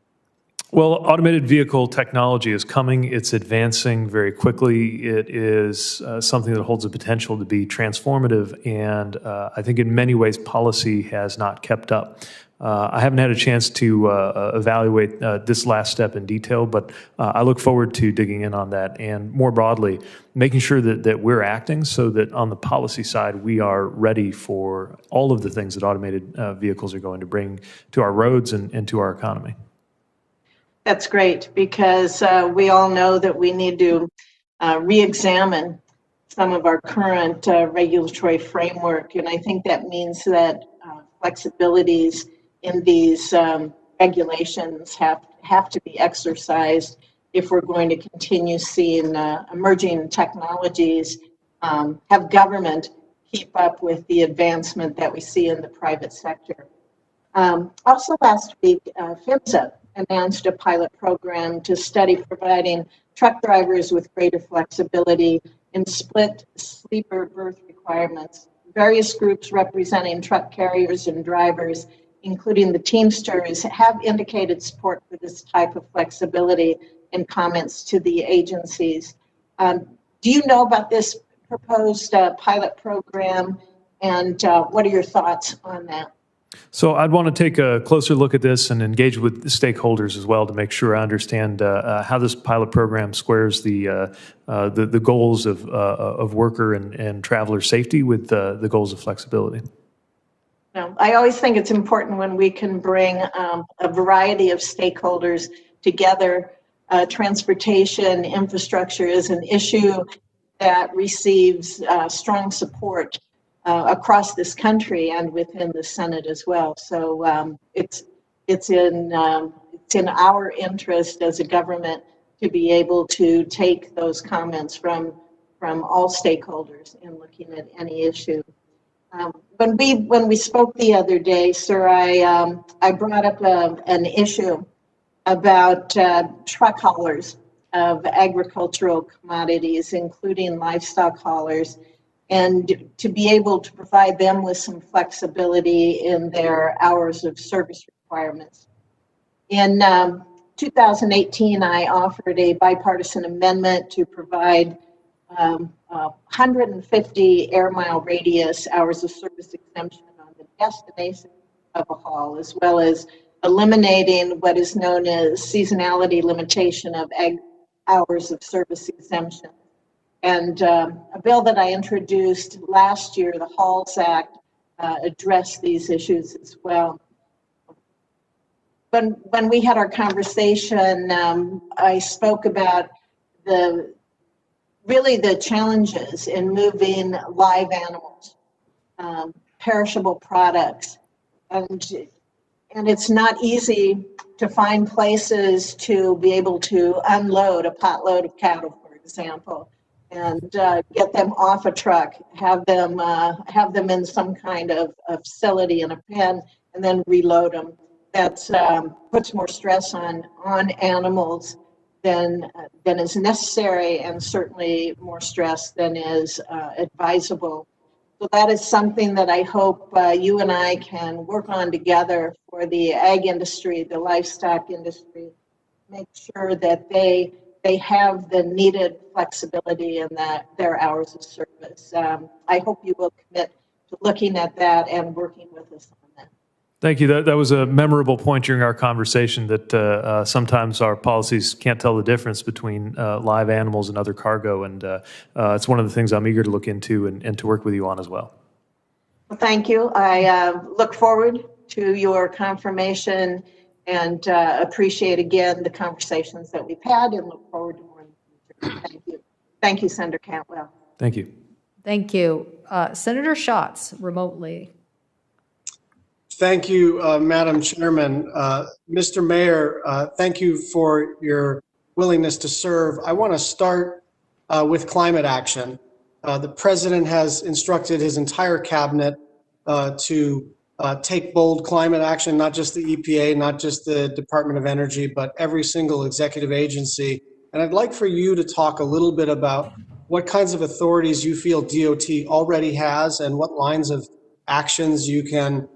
Well, automated vehicle technology is coming. It's advancing very quickly. It is something that holds the potential to be transformative, and I think in many ways policy has not kept up. I haven't had a chance to evaluate this last step in detail, but I look forward to digging in on that and more broadly, making sure that we're acting so that on the policy side, we are ready for all of the things that automated vehicles are going to bring to our roads and to our economy. That's great, because we all know that we need to re-examine some of our current regulatory framework, and I think that means that flexibilities in these regulations have to be exercised if we're going to continue seeing emerging technologies have government keep up with the advancement that we see in the private sector. Also last week, PHMSA announced a pilot program to study providing truck drivers with greater flexibility in split sleeper berth requirements. Various groups representing truck carriers and drivers, including the Teamsters, have indicated support for this type of flexibility in comments to the agencies. Do you know about this proposed pilot program, and what are your thoughts on that? So I'd want to take a closer look at this and engage with the stakeholders as well to make sure I understand how this pilot program squares the goals of worker and traveler safety with the goals of flexibility. No, I always think it's important when we can bring a variety of stakeholders together. Transportation infrastructure is an issue that receives strong support across this country and within the Senate as well. So it's in our interest as a government to be able to take those comments from all stakeholders in looking at any issue. When we spoke the other day, sir, I brought up an issue about truck haulers of agricultural commodities, including livestock haulers, and to be able to provide them with some flexibility in their hours of service requirements. In 2018, I offered a bipartisan amendment to provide 150 air mile radius hours of service exemption on the destination of a haul, as well as eliminating what is known as seasonality limitation of hours of service exemption. And a bill that I introduced last year, the Halls Act, addressed these issues as well. When we had our conversation, I spoke about the challenges in moving live animals, perishable products, and it's not easy to find places to be able to unload a potload of cattle, for example, and get them off a truck, have them in some kind of facility in a pen, and then reload them. That puts more stress on animals than is necessary, and certainly more stress than is advisable. So that is something that I hope you and I can work on together for the ag industry, the livestock industry, make sure that they have the needed flexibility in that their hours of service. I hope you will commit to looking at that and working with us on that. Thank you. That was a memorable point during our conversation that sometimes our policies can't tell the difference between live animals and other cargo, and it's one of the things I'm eager to look into and to work with you on as well. Well, thank you. I look forward to your confirmation and appreciate again the conversations that we've had and look forward to more in the future. Thank you. Thank you, Senator Cantwell. Thank you. Thank you. Senator Schatz, remotely. Thank you, Madam Chairman. Mr. Mayor, thank you for your willingness to serve. I want to start with climate action. The President has instructed his entire cabinet to take bold climate action, not just the EPA, not just the Department of Energy, but every single executive agency. And I'd like for you to talk a little bit about what kinds of authorities you feel DOT already has and what lines of actions you can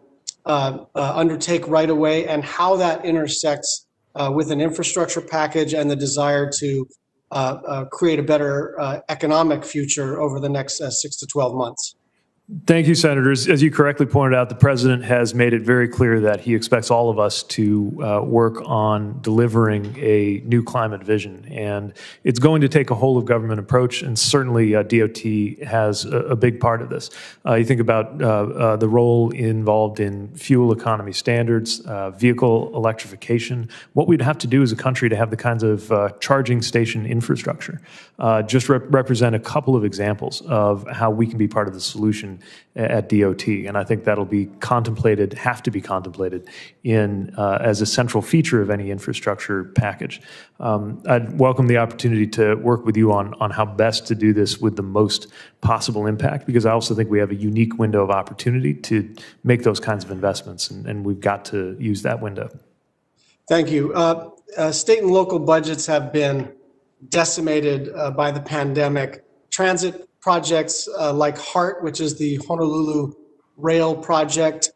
undertake right away, and how that intersects with an infrastructure package and the desire to create a better economic future over the next 6 to 12 months. Thank you, Senators. As you correctly pointed out, the President has made it very clear that he expects all of us to work on delivering a new climate vision. And it's going to take a whole of government approach, and certainly DOT has a big part of this. You think about the role involved in fuel economy standards, vehicle electrification, what we'd have to do as a country to have the kinds of charging station infrastructure. Just represent a couple of examples of how we can be part of the solution at DOT, and I think that'll be contemplated, have to be contemplated in as a central feature of any infrastructure package. I'd welcome the opportunity to work with you on how best to do this with the most possible impact, because I also think we have a unique window of opportunity to make those kinds of investments, and we've got to use that window. Thank you. State and local budgets have been decimated by the pandemic. Transit projects like HART, which is the Honolulu Rail Project,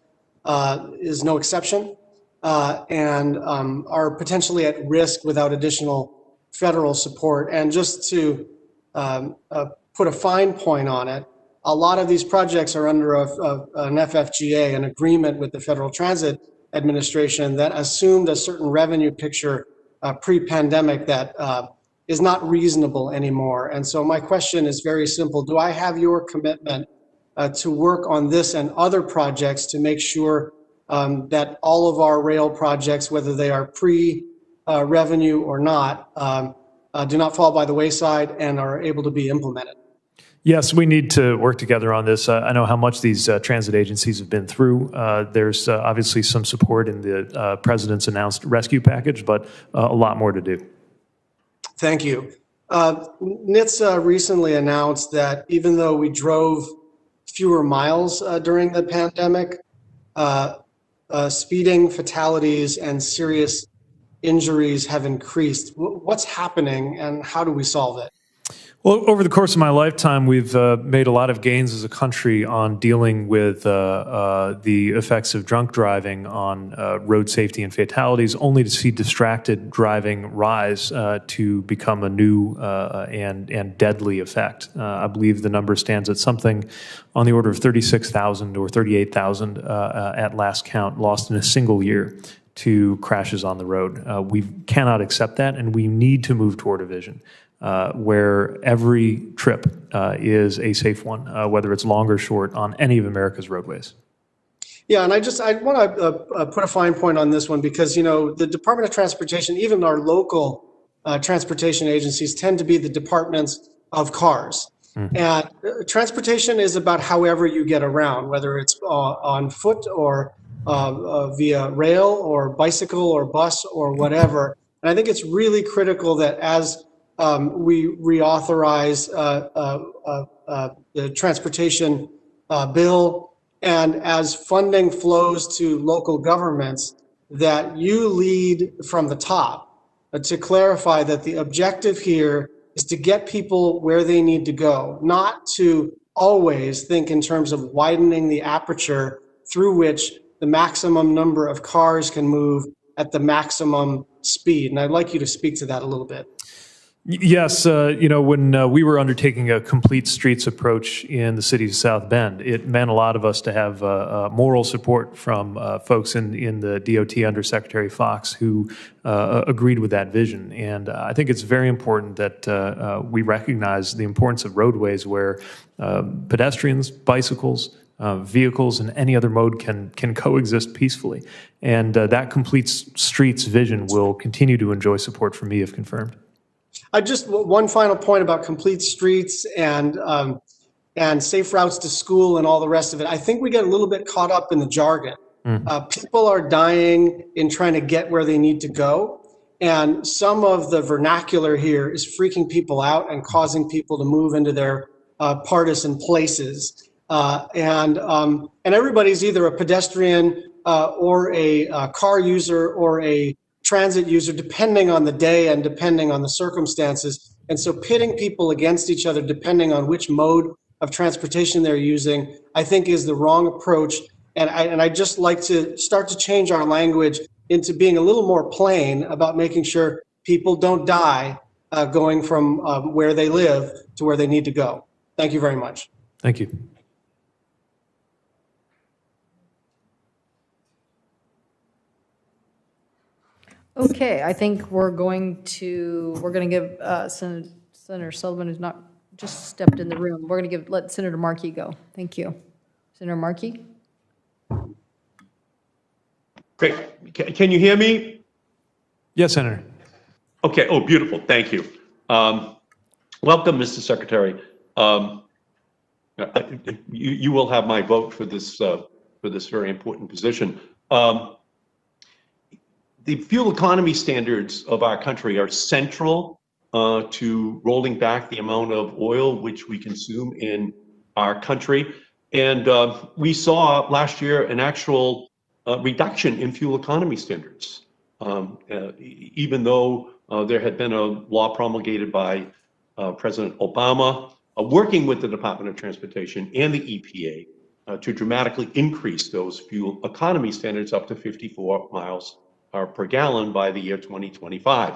is no exception, and are potentially at risk without additional federal support. And just to put a fine point on it, a lot of these projects are under an FFGA, an agreement with the Federal Transit Administration that assumed a certain revenue picture pre-pandemic that is not reasonable anymore. And so my question is very simple. Do I have your commitment to work on this and other projects to make sure that all of our rail projects, whether they are pre-revenue or not, do not fall by the wayside and are able to be implemented? Yes, we need to work together on this. I know how much these transit agencies have been through. There's obviously some support in the President's announced rescue package, but a lot more to do. Thank you. NHTSA recently announced that even though we drove fewer miles during the pandemic, speeding, fatalities, and serious injuries have increased. What's happening and how do we solve it? Well, over the course of my lifetime, we've made a lot of gains as a country on dealing with the effects of drunk driving on road safety and fatalities, only to see distracted driving rise to become a new and deadly effect. I believe the number stands at something on the order of 36,000 or 38,000 at last count lost in a single year to crashes on the road. We cannot accept that, and we need to move toward a vision where every trip is a safe one, whether it's long or short, on any of America's roadways. Yeah, and I want to put a fine point on this one because, you know, the Department of Transportation, even our local transportation agencies, tend to be the departments of cars. Mm-hmm. And transportation is about however you get around, whether it's on foot or via rail or bicycle or bus or whatever. And I think it's really critical that as we reauthorize the transportation bill, and as funding flows to local governments, that you lead from the top to clarify that the objective here is to get people where they need to go, not to always think in terms of widening the aperture through which the maximum number of cars can move at the maximum speed. And I'd like you to speak to that a little bit. Yes, when we were undertaking a complete streets approach in the city of South Bend, it meant a lot of us to have moral support from folks in the DOT under Secretary Fox who agreed with that vision. And I think it's very important that we recognize the importance of roadways where pedestrians, bicycles, vehicles, and any other mode can coexist peacefully. And that complete streets vision will continue to enjoy support from me if confirmed. Just one final point about complete streets and safe routes to school and all the rest of it. I think we get a little bit caught up in the jargon. People are dying in trying to get where they need to go. And some of the vernacular here is freaking people out and causing people to move into their partisan places. And everybody's either a pedestrian or a car user or a transit user, depending on the day and depending on the circumstances. And so pitting people against each other, depending on which mode of transportation they're using, I think is the wrong approach. And I'd just like to start to change our language into being a little more plain about making sure people don't die going from where they live to where they need to go. Thank you very much. Thank you. Okay, I think we're going to give Senator Sullivan, who's not just stepped in the room, we're going to let Senator Markey go. Thank you. Senator Markey? Great. Can you hear me? Yes, Senator. Okay. Oh, beautiful. Thank you. Welcome, Mr. Secretary. You will have my vote for this very important position. The fuel economy standards of our country are central to rolling back the amount of oil which we consume in our country. And we saw last year an actual reduction in fuel economy standards, even though there had been a law promulgated by President Obama, working with the Department of Transportation and the EPA to dramatically increase those fuel economy standards up to 54 miles per gallon by the year 2025.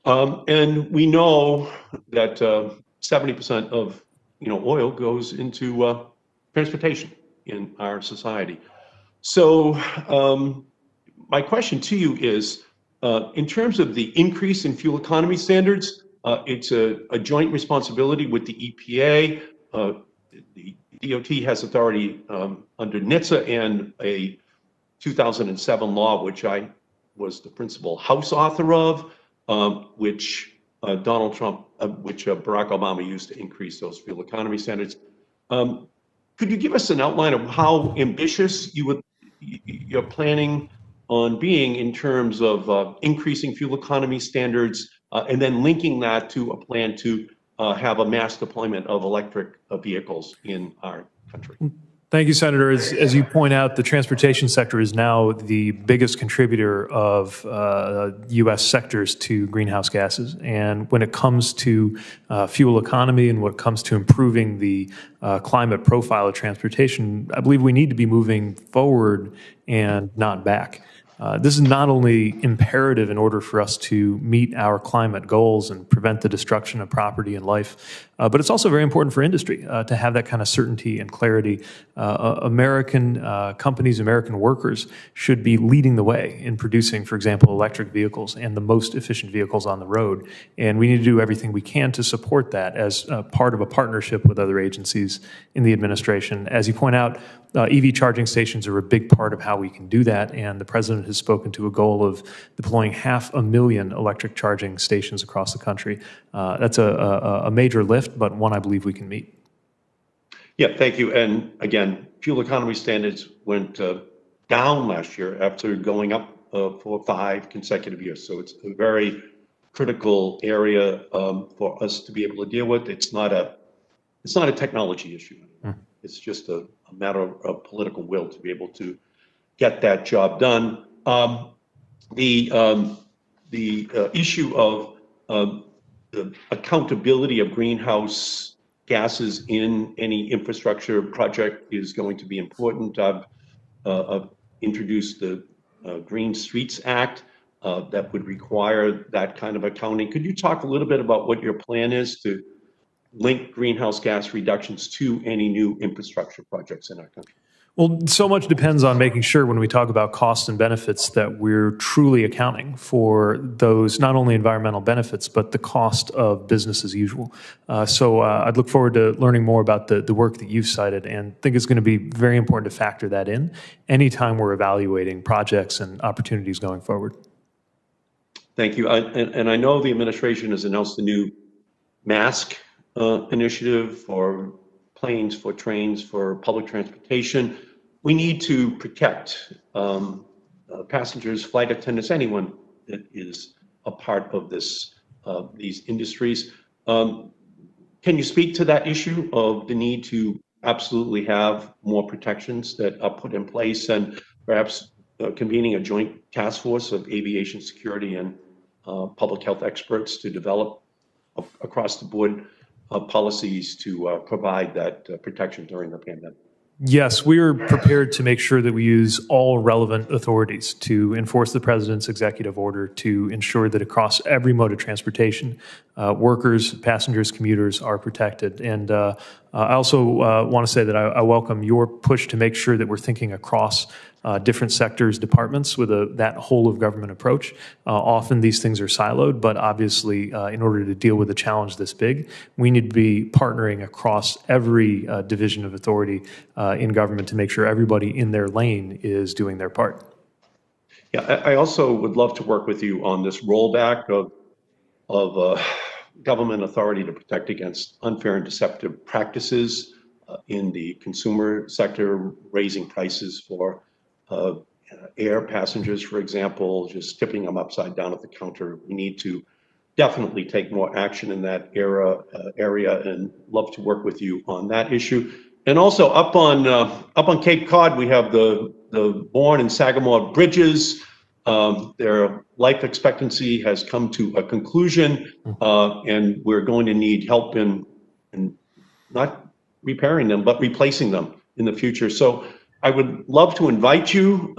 And we know that 70% of oil goes into transportation in our society. So my question to you is, in terms of the increase in fuel economy standards, it's a joint responsibility with the EPA. The DOT has authority under NHTSA and a 2007 law, which I was the principal House author of, which Donald Trump, which Barack Obama used to increase those fuel economy standards. Could you give us an outline of how ambitious you're planning on being in terms of increasing fuel economy standards, and then linking that to a plan to have a mass deployment of electric vehicles in our country? Thank you, Senator. As you point out, the transportation sector is now the biggest contributor of U.S. sectors to greenhouse gases. And when it comes to fuel economy and when it comes to improving the climate profile of transportation, I believe we need to be moving forward and not back. This is not only imperative in order for us to meet our climate goals and prevent the destruction of property and life, but it's also very important for industry to have that kind of certainty and clarity. American companies, American workers should be leading the way in producing, for example, electric vehicles and the most efficient vehicles on the road. And we need to do everything we can to support that as part of a partnership with other agencies in the administration. As you point out, EV charging stations are a big part of how we can do that, and the President has spoken to a goal of deploying 500,000 electric charging stations across the country. That's a major lift, but one I believe we can meet. Yeah, thank you. And again, fuel economy standards went down last year after going up for 5 consecutive years. So it's a very critical area for us to be able to deal with. It's not a technology issue. It's just a matter of political will to be able to get that job done. The issue of the accountability of greenhouse gases in any infrastructure project is going to be important. I've introduced the Green Streets Act that would require that kind of accounting. Could you talk a little bit about what your plan is to link greenhouse gas reductions to any new infrastructure projects in our country? Well, so much depends on making sure when we talk about costs and benefits that we're truly accounting for those not only environmental benefits, but the cost of business as usual. So I'd look forward to learning more about the work that you've cited and think it's going to be very important to factor that in anytime we're evaluating projects and opportunities going forward. Thank you. And I know the administration has announced a new mask initiative for planes, for trains, for public transportation. We need to protect passengers, flight attendants, anyone that is a part of this, these industries. Can you speak to that issue of the need to absolutely have more protections that are put in place, and perhaps convening a joint task force of aviation security and public health experts to develop across the board policies to provide that protection during the pandemic? Yes, we are prepared to make sure that we use all relevant authorities to enforce the president's executive order to ensure that across every mode of transportation, workers, passengers, commuters are protected. And I also want to say that I welcome your push to make sure that we're thinking across different sectors, departments with that whole of government approach. Often these things are siloed, but obviously in order to deal with a challenge this big, we need to be partnering across every division of authority in government to make sure everybody in their lane is doing their part. Yeah, I also would love to work with you on this rollback of government authority to protect against unfair and deceptive practices in the consumer sector, raising prices for air passengers, for example, just tipping them upside down at the counter. We need to definitely take more action in that area, and love to work with you on that issue. And also up on Cape Cod, we have the Bourne and Sagamore bridges. Their life expectancy has come to a conclusion, and we're going to need help in not repairing them, but replacing them in the future. So I would love to invite you,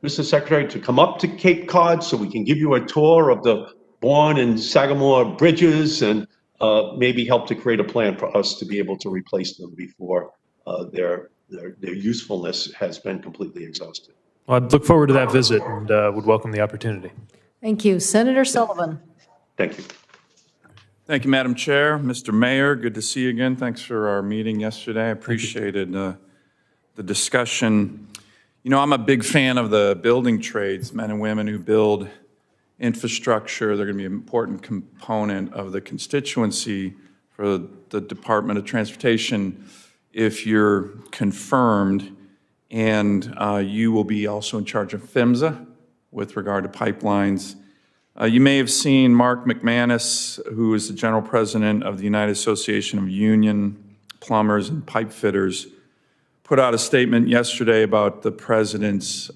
Mr. Secretary, to come up to Cape Cod so we can give you a tour of the Bourne and Sagamore bridges, and maybe help to create a plan for us to be able to replace them before their usefulness has been completely exhausted. Well, I'd look forward to that visit and would welcome the opportunity. Thank you. Senator Sullivan. Thank you. Thank you, Madam Chair. Mr. Mayor, good to see you again. Thanks for our meeting yesterday. I appreciated the discussion. You know, I'm a big fan of the building trades, men and women who build infrastructure. They're going to be an important component of the constituency for the Department of Transportation if you're confirmed. And you will be also in charge of PHMSA with regard to pipelines. You may have seen Mark McManus, who is the General President of the United Association of Union Plumbers and Pipe Fitters, put out a statement yesterday about the President's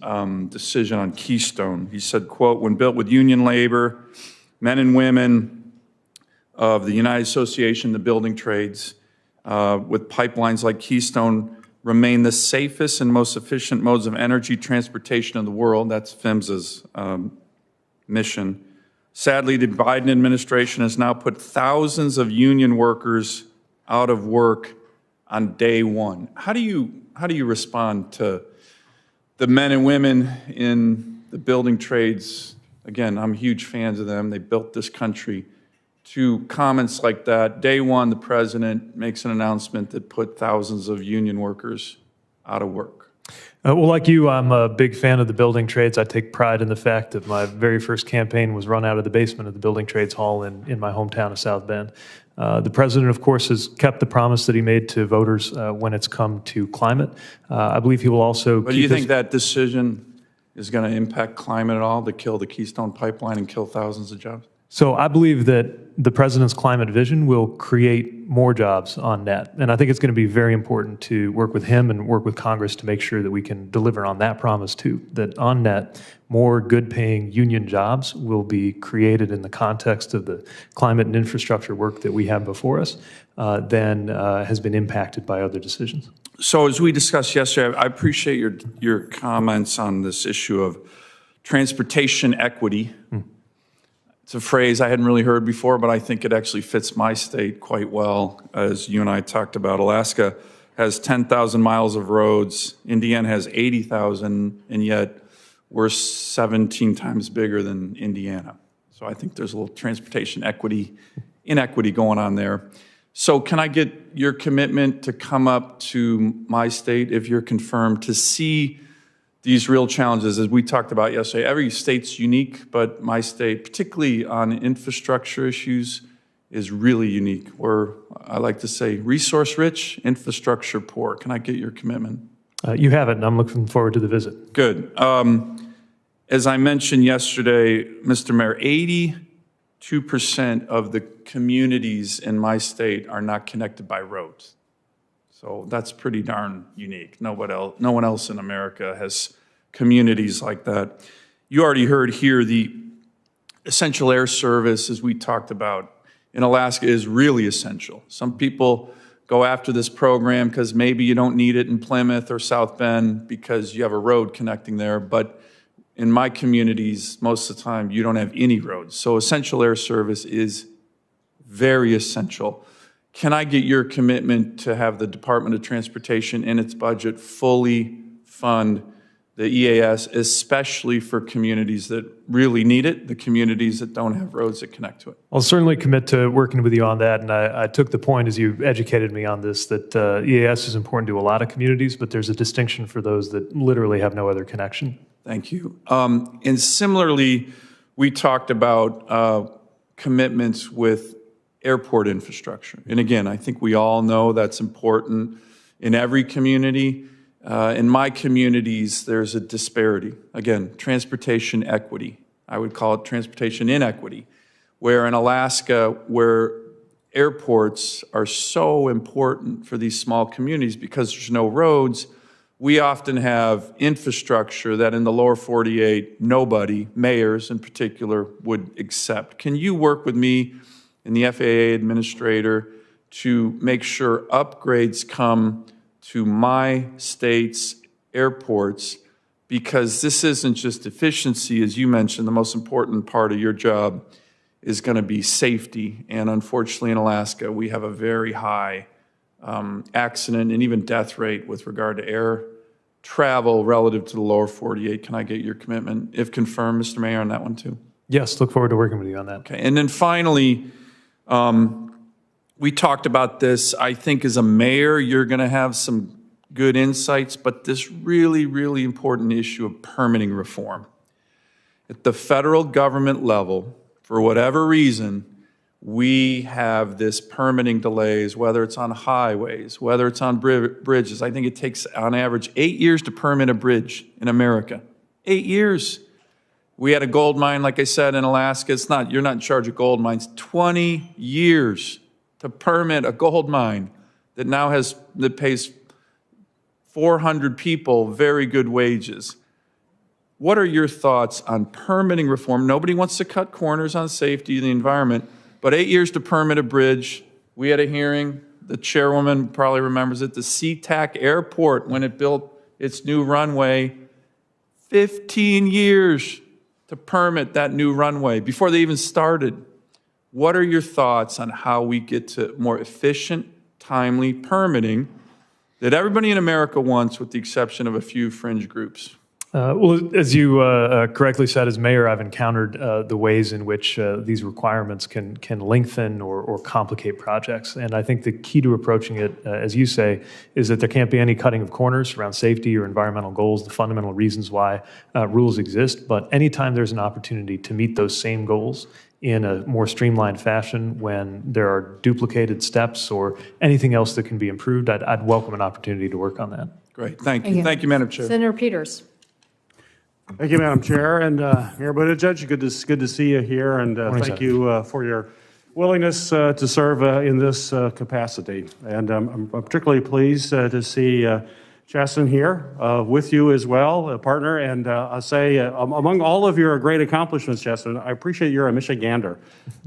decision on Keystone. He said, quote, "When built with union labor, men and women of the United Association, the building trades, with pipelines like Keystone, remain the safest and most efficient modes of energy transportation in the world." That's PHMSA's mission. Sadly, the Biden administration has now put thousands of union workers out of work on day one. How do you respond to the men and women in the building trades? Again, I'm huge fans of them. They built this country. To comments like that, day one, the president makes an announcement that put thousands of union workers out of work. Well, like you, I'm a big fan of the building trades. I take pride in the fact that my very first campaign was run out of the basement of the Building Trades Hall in my hometown of South Bend. The president, of course, has kept the promise that he made to voters when it's come to climate. I believe he will also But do you think that decision is going to impact climate at all, to kill the Keystone Pipeline and kill thousands of jobs? So I believe that the president's climate vision will create more jobs on net. And I think it's going to be very important to work with him and work with Congress to make sure that we can deliver on that promise too, that on net, more good-paying union jobs will be created in the context of the climate and infrastructure work that we have before us than has been impacted by other decisions. So as we discussed yesterday, I appreciate your comments on this issue of transportation equity. It's a phrase I hadn't really heard before, but I think it actually fits my state quite well. As you and I talked about, Alaska has 10,000 miles of roads. Indiana has 80,000, and yet we're 17 times bigger than Indiana. So I think there's a little transportation inequity going on there. So can I get your commitment to come up to my state, if you're confirmed, to see these real challenges? As we talked about yesterday, every state's unique, but my state, particularly on infrastructure issues, is really unique. We're, I like to say, resource-rich, infrastructure poor. Can I get your commitment? You have it, and I'm looking forward to the visit. Good. As I mentioned yesterday, Mr. Mayor, 82% of the communities in my state are not connected by roads. So that's pretty darn unique. No one else in America has communities like that. You already heard here the essential air service, as we talked about, in Alaska is really essential. Some people go after this program because maybe you don't need it in Plymouth or South Bend because you have a road connecting there, but in my communities, most of the time, you don't have any roads. So essential air service is very essential. Can I get your commitment to have the Department of Transportation in its budget fully fund the EAS, especially for communities that really need it, the communities that don't have roads that connect to it? I'll certainly commit to working with you on that, and I took the point as you educated me on this that EAS is important to a lot of communities, but there's a distinction for those that literally have no other connection. Thank you. And similarly, we talked about commitments with airport infrastructure. And again, I think we all know that's important in every community. In my communities, there's a disparity. Again, transportation equity. I would call it transportation inequity, where in Alaska, where airports are so important for these small communities because there's no roads, we often have infrastructure that in the lower 48, nobody, mayors in particular, would accept. Can you work with me and the FAA administrator to make sure upgrades come to my state's airports? Because this isn't just efficiency, as you mentioned, the most important part of your job is going to be safety. And unfortunately in Alaska, we have a very high accident and even death rate with regard to air travel relative to the lower 48. Can I get your commitment, if confirmed, Mr. Mayor, on that one too? Yes, look forward to working with you on that. Okay, and then finally, we talked about this. I think as a mayor, you're going to have some good insights, but this really, really important issue of permitting reform. At the federal government level, for whatever reason, we have this permitting delays, whether it's on highways, whether it's on bridges. I think it takes, on average, 8 years to permit a bridge in America. 8 years. We had a gold mine, like I said, in Alaska. It's not, you're not in charge of gold mines. 20 years to permit a gold mine that pays 400 people very good wages. What are your thoughts on permitting reform? Nobody wants to cut corners on safety and the environment, but 8 years to permit a bridge. We had a hearing, the chairwoman probably remembers it, the SeaTac Airport, when it built its new runway, 15 years to permit that new runway before they even started. What are your thoughts on how we get to more efficient, timely permitting that everybody in America wants, with the exception of a few fringe groups? Well, as you correctly said, as mayor, I've encountered the ways in which these requirements can lengthen or complicate projects. And I think the key to approaching it, as you say, is that there can't be any cutting of corners around safety or environmental goals, the fundamental reasons why rules exist. But anytime there's an opportunity to meet those same goals in a more streamlined fashion, when there are duplicated steps or anything else that can be improved, I'd welcome an opportunity to work on that. Great, thank you. Thank you, Madam Chair. Senator Peters. Thank you, Madam Chair, and Mayor Buttigieg, good to see you here, and thank you for your willingness to serve in this capacity. And I'm particularly pleased to see Chaston here with you as well, a partner. And I'll say, among all of your great accomplishments, Chaston, I appreciate you're a Michigander.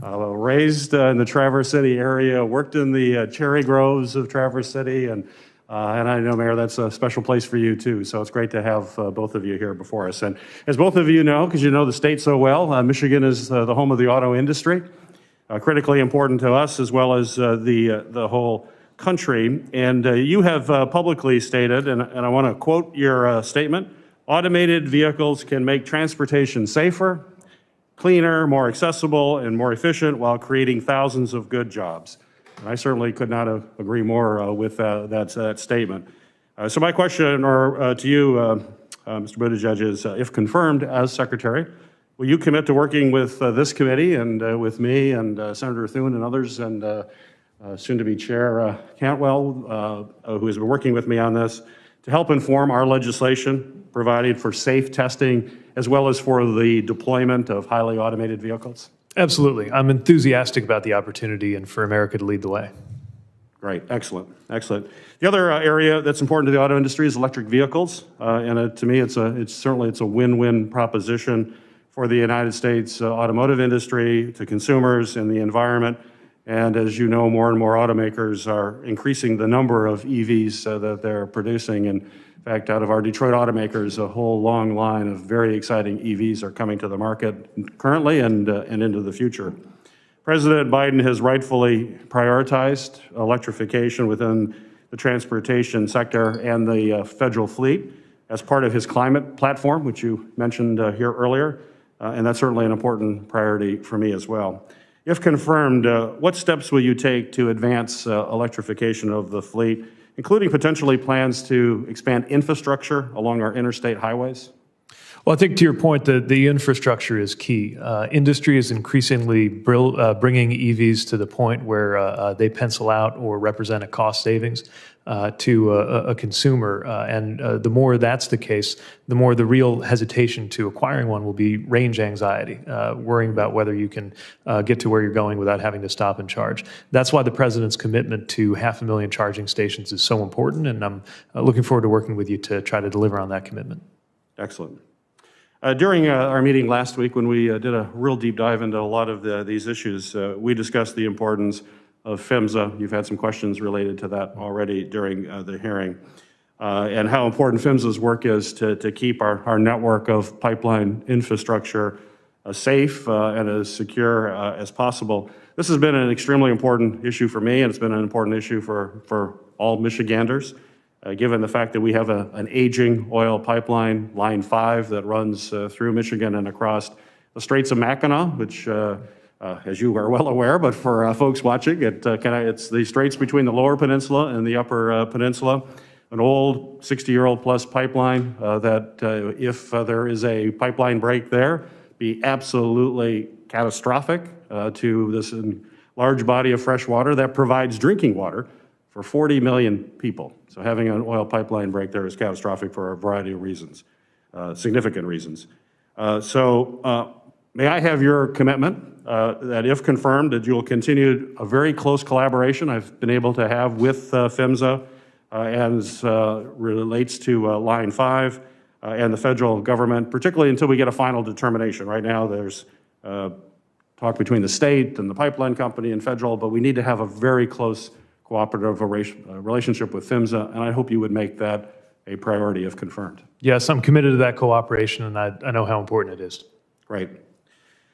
Raised in the Traverse City area, worked in the cherry groves of Traverse City, and I know, Mayor, that's a special place for you, too. So it's great to have both of you here before us. And as both of you know, because you know the state so well, Michigan is the home of the auto industry, critically important to us as well as the whole country. And you have publicly stated, and I want to quote your statement, automated vehicles can make transportation safer, cleaner, more accessible, and more efficient while creating thousands of good jobs. And I certainly could not agree more with that statement. So my question to you, Mr. Buttigieg, is if confirmed as Secretary, will you commit to working with this committee and with me and Senator Thune and others and soon-to-be Chair Cantwell, who has been working with me on this, to help inform our legislation, providing for safe testing as well as for the deployment of highly automated vehicles? Absolutely. I'm enthusiastic about the opportunity and for America to lead the way. Great. Excellent. Excellent. The other area that's important to the auto industry is electric vehicles. And to me, it's certainly a win-win proposition for the United States automotive industry, to consumers, and the environment. And as you know, more and more automakers are increasing the number of EVs that they're producing. And in fact, out of our Detroit automakers, a whole long line of very exciting EVs are coming to the market currently and into the future. President Biden has rightfully prioritized electrification within the transportation sector and the federal fleet as part of his climate platform, which you mentioned here earlier. And that's certainly an important priority for me as well. If confirmed, what steps will you take to advance electrification of the fleet, including potentially plans to expand infrastructure along our interstate highways? Well, I think to your point, the infrastructure is key. Industry is increasingly bringing EVs to the point where they pencil out or represent a cost savings to a consumer. And the more that's the case, the more the real hesitation to acquiring one will be range anxiety, worrying about whether you can get to where you're going without having to stop and charge. That's why the president's commitment to 500,000 charging stations is so important, and I'm looking forward to working with you to try to deliver on that commitment. Excellent. During our meeting last week, when we did a real deep dive into a lot of these issues, we discussed the importance of PHMSA. You've had some questions related to that already during the hearing, and how important PHMSA's work is to keep our network of pipeline infrastructure safe and as secure as possible. This has been an extremely important issue for me, and it's been an important issue for all Michiganders. Given the fact that we have an aging oil pipeline, Line 5, that runs through Michigan and across the Straits of Mackinac, which, as you are well aware, but for folks watching, it's the straits between the Lower Peninsula and the Upper Peninsula, an old 60-year-old plus pipeline that if there is a pipeline break there, be absolutely catastrophic to this large body of fresh water that provides drinking water for 40 million people. So having an oil pipeline break there is catastrophic for a variety of reasons, significant reasons. May I have your commitment that if confirmed, that you will continue a very close collaboration I've been able to have with PHMSA as relates to Line 5 and the federal government, particularly until we get a final determination. Right now there's talk between the state and the pipeline company and federal, but we need to have a very close cooperative relationship with PHMSA, and I hope you would make that a priority if confirmed. Yes, I'm committed to that cooperation, and I know how important it is. Great.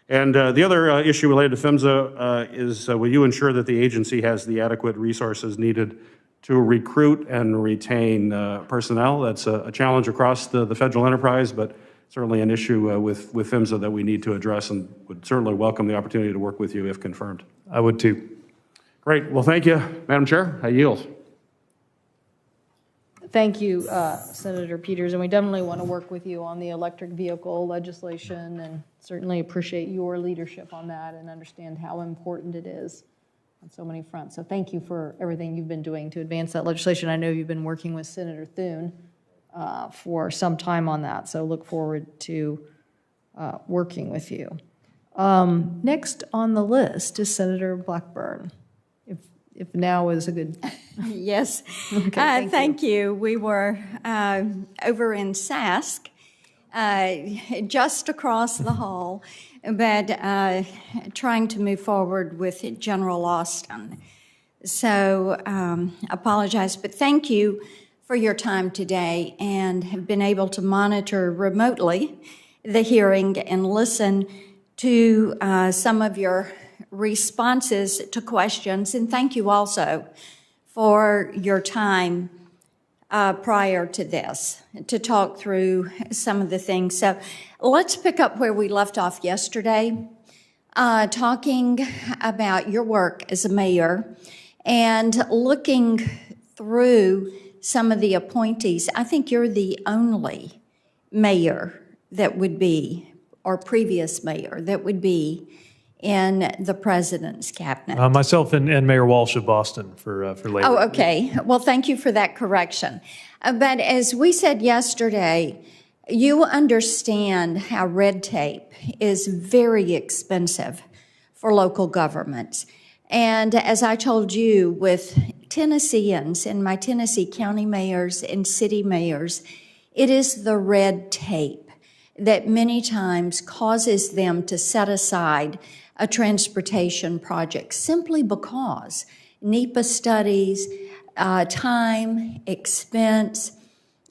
And the other issue related to PHMSA is will you ensure that the agency has the adequate resources needed to recruit and retain personnel? That's a challenge across the federal enterprise, but certainly an issue with PHMSA that we need to address, and would certainly welcome the opportunity to work with you if confirmed. I would too. Great. Well, thank you, Madam Chair. I yield. Thank you, Senator Peters, and we definitely want to work with you on the electric vehicle legislation, and certainly appreciate your leadership on that and understand how important it is on so many fronts. So thank you for everything you've been doing to advance that legislation. I know you've been working with Senator Thune for some time on that, so look forward to working with you. Next on the list is Senator Blackburn, if now is a good... Yes. Okay, thank you. We were over in Sask, just across the hall, but trying to move forward with General Austin. So apologize, but thank you for your time today, and have been able to monitor remotely the hearing and listen to some of your responses to questions. And thank you also for your time prior to this to talk through some of the things. So let's pick up where we left off yesterday, talking about your work as a mayor and looking through some of the appointees. I think you're the only mayor that would be, or previous mayor that would be, in the president's cabinet. Myself and Mayor Walsh of Boston for later. Oh, okay. Well, thank you for that correction. But as we said yesterday, you understand how red tape is very expensive for local governments. And as I told you, with Tennesseans and my Tennessee county mayors and city mayors, it is the red tape that many times causes them to set aside a transportation project simply because NEPA studies, time, expense,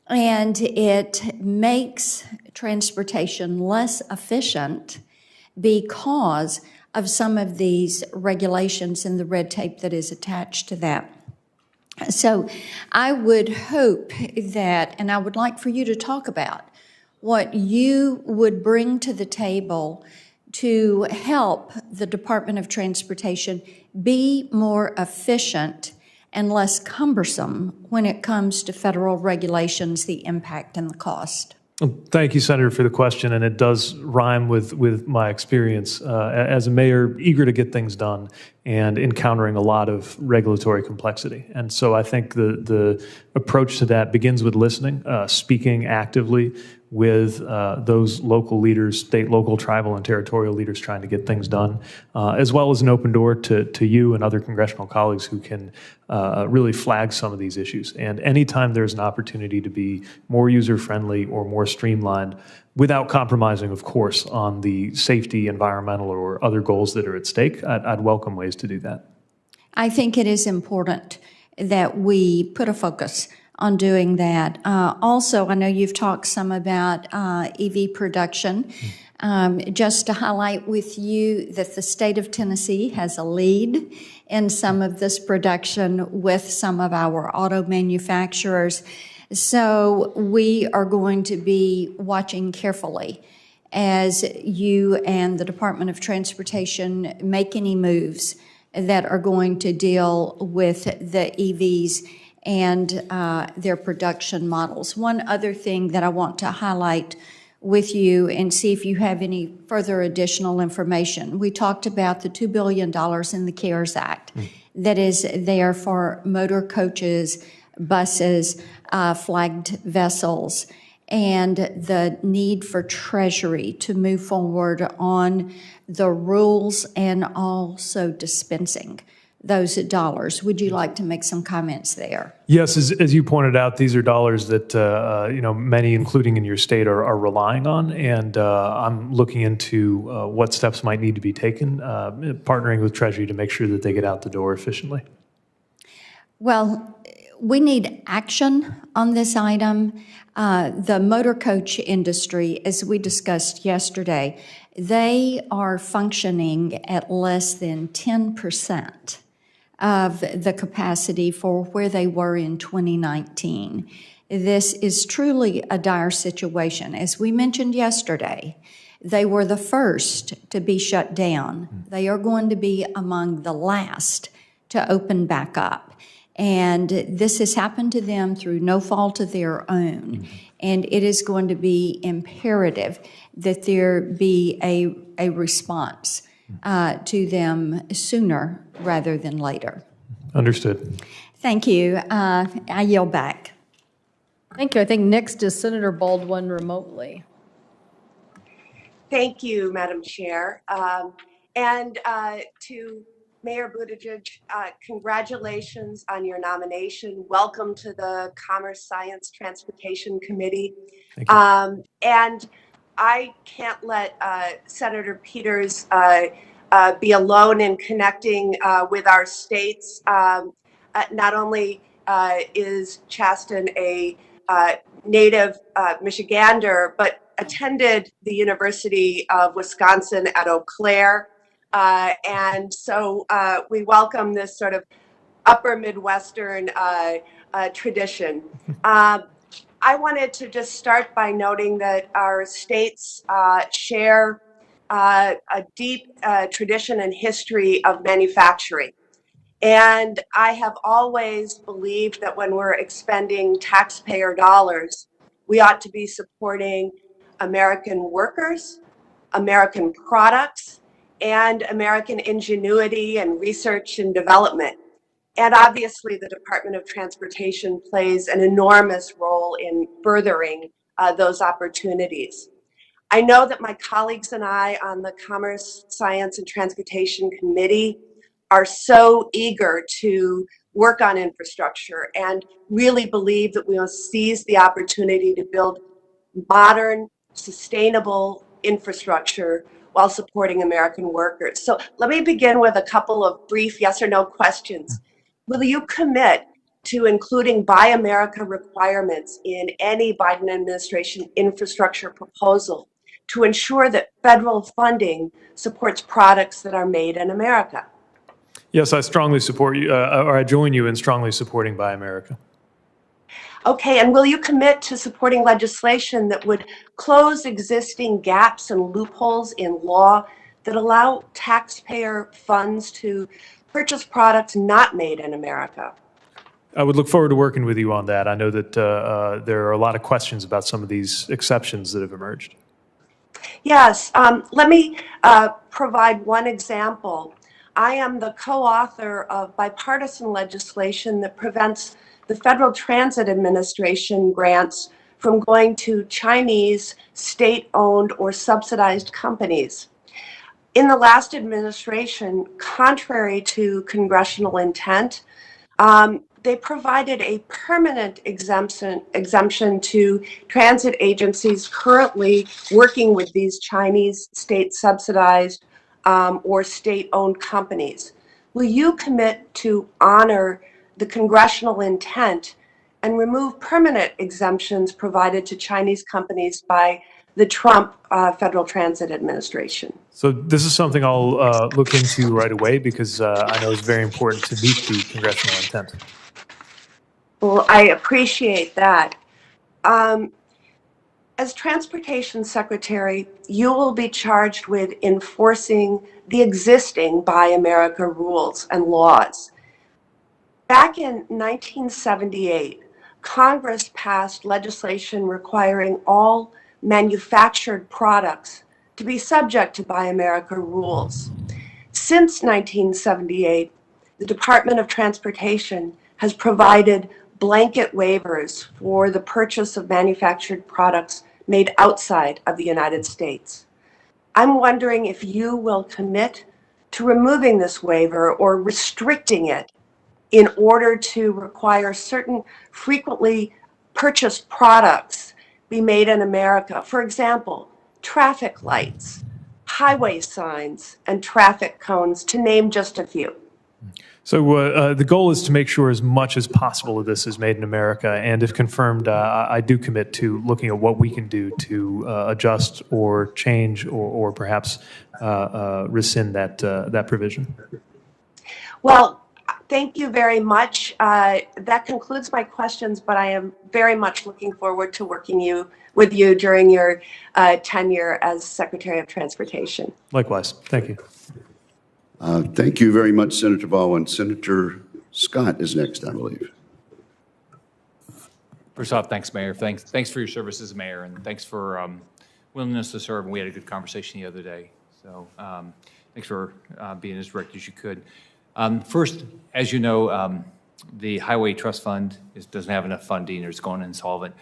and it makes transportation less efficient because of some of these regulations and the red tape that is attached to that. So I would hope that, and I would like for you to talk about what you would bring to the table to help the Department of Transportation be more efficient and less cumbersome when it comes to federal regulations, the impact and the cost. Thank you, Senator, for the question, and it does rhyme with my experience as a mayor, eager to get things done and encountering a lot of regulatory complexity. And so I think the approach to that begins with listening, speaking actively with those local leaders, state, local, tribal, and territorial leaders trying to get things done, as well as an open door to you and other congressional colleagues who can really flag some of these issues. And anytime there's an opportunity to be more user-friendly or more streamlined, without compromising, of course, on the safety, environmental, or other goals that are at stake, I'd welcome ways to do that. I think it is important that we put a focus on doing that. Also, I know you've talked some about EV production. Just to highlight with you that the state of Tennessee has a lead in some of this production with some of our auto manufacturers. So we are going to be watching carefully as you and the Department of Transportation make any moves that are going to deal with the EVs and their production models. One other thing that I want to highlight with you and see if you have any further additional information. We talked about the $2 billion in the CARES Act that is there for motor coaches, buses, flagged vessels, and the need for Treasury to move forward on the rules and also dispensing those dollars. Would you like to make some comments there? Yes, as you pointed out, these are dollars that many, including in your state, are relying on, and I'm looking into what steps might need to be taken, partnering with Treasury to make sure that they get out the door efficiently. Well, we need action on this item. The motor coach industry, as we discussed yesterday, they are functioning at less than 10% of the capacity for where they were in 2019. This is truly a dire situation. As we mentioned yesterday, they were the first to be shut down. They are going to be among the last to open back up. And this has happened to them through no fault of their own. And it is going to be imperative that there be a response to them sooner rather than later. Understood. Thank you. I yield back. Thank you. I think next is Senator Baldwin remotely. Thank you, Madam Chair. And to Mayor Buttigieg, congratulations on your nomination. Welcome to the Commerce, Science, Transportation Committee. And I can't let Senator Peters be alone in connecting with our states. Not only is Chasten a native Michigander, but attended the University of Wisconsin at Eau Claire. And so we welcome this sort of upper Midwestern tradition. I wanted to just start by noting that our states share a deep tradition and history of manufacturing. And I have always believed that when we're expending taxpayer dollars, we ought to be supporting American workers, American products, and American ingenuity and research and development. And obviously, the Department of Transportation plays an enormous role in furthering those opportunities. I know that my colleagues and I on the Commerce, Science, and Transportation Committee are so eager to work on infrastructure and really believe that we must seize the opportunity to build modern, sustainable infrastructure while supporting American workers. So let me begin with a couple of brief yes or no questions. Will you commit to including Buy America requirements in any Biden administration infrastructure proposal to ensure that federal funding supports products that are made in America? Yes, I strongly support you, or I join you in strongly supporting Buy America. Okay, and will you commit to supporting legislation that would close existing gaps and loopholes in law that allow taxpayer funds to purchase products not made in America? I would look forward to working with you on that. I know that there are a lot of questions about some of these exceptions that have emerged. Yes, let me provide one example. I am the co-author of bipartisan legislation that prevents the Federal Transit Administration grants from going to Chinese state-owned or subsidized companies. In the last administration, contrary to congressional intent, they provided a permanent exemption to transit agencies currently working with these Chinese state-subsidized or state-owned companies. Will you commit to honor the congressional intent and remove permanent exemptions provided to Chinese companies by the Trump Federal Transit Administration? So this is something I'll look into right away because I know it's very important to meet the congressional intent. Well, I appreciate that. As Transportation Secretary, you will be charged with enforcing the existing Buy America rules and laws. Back in 1978, Congress passed legislation requiring all manufactured products to be subject to Buy America rules. Since 1978, the Department of Transportation has provided blanket waivers for the purchase of manufactured products made outside of the United States. I'm wondering if you will commit to removing this waiver or restricting it in order to require certain frequently purchased products be made in America. For example, traffic lights, highway signs, and traffic cones, to name just a few. So the goal is to make sure as much as possible of this is made in America, and if confirmed, I do commit to looking at what we can do to adjust or change or perhaps rescind that provision. Well, thank you very much. That concludes my questions, but I am very much looking forward to working with you during your tenure as Secretary of Transportation. Likewise. Thank you. Thank you very much, Senator Baldwin. Senator Scott is next, I believe. First off, thanks, Mayor. Thanks for your service as mayor, and thanks for willingness to serve. And we had a good conversation the other day, so thanks for being as direct as you could. First, as you know, the Highway Trust Fund doesn't have enough funding or it's going insolvent.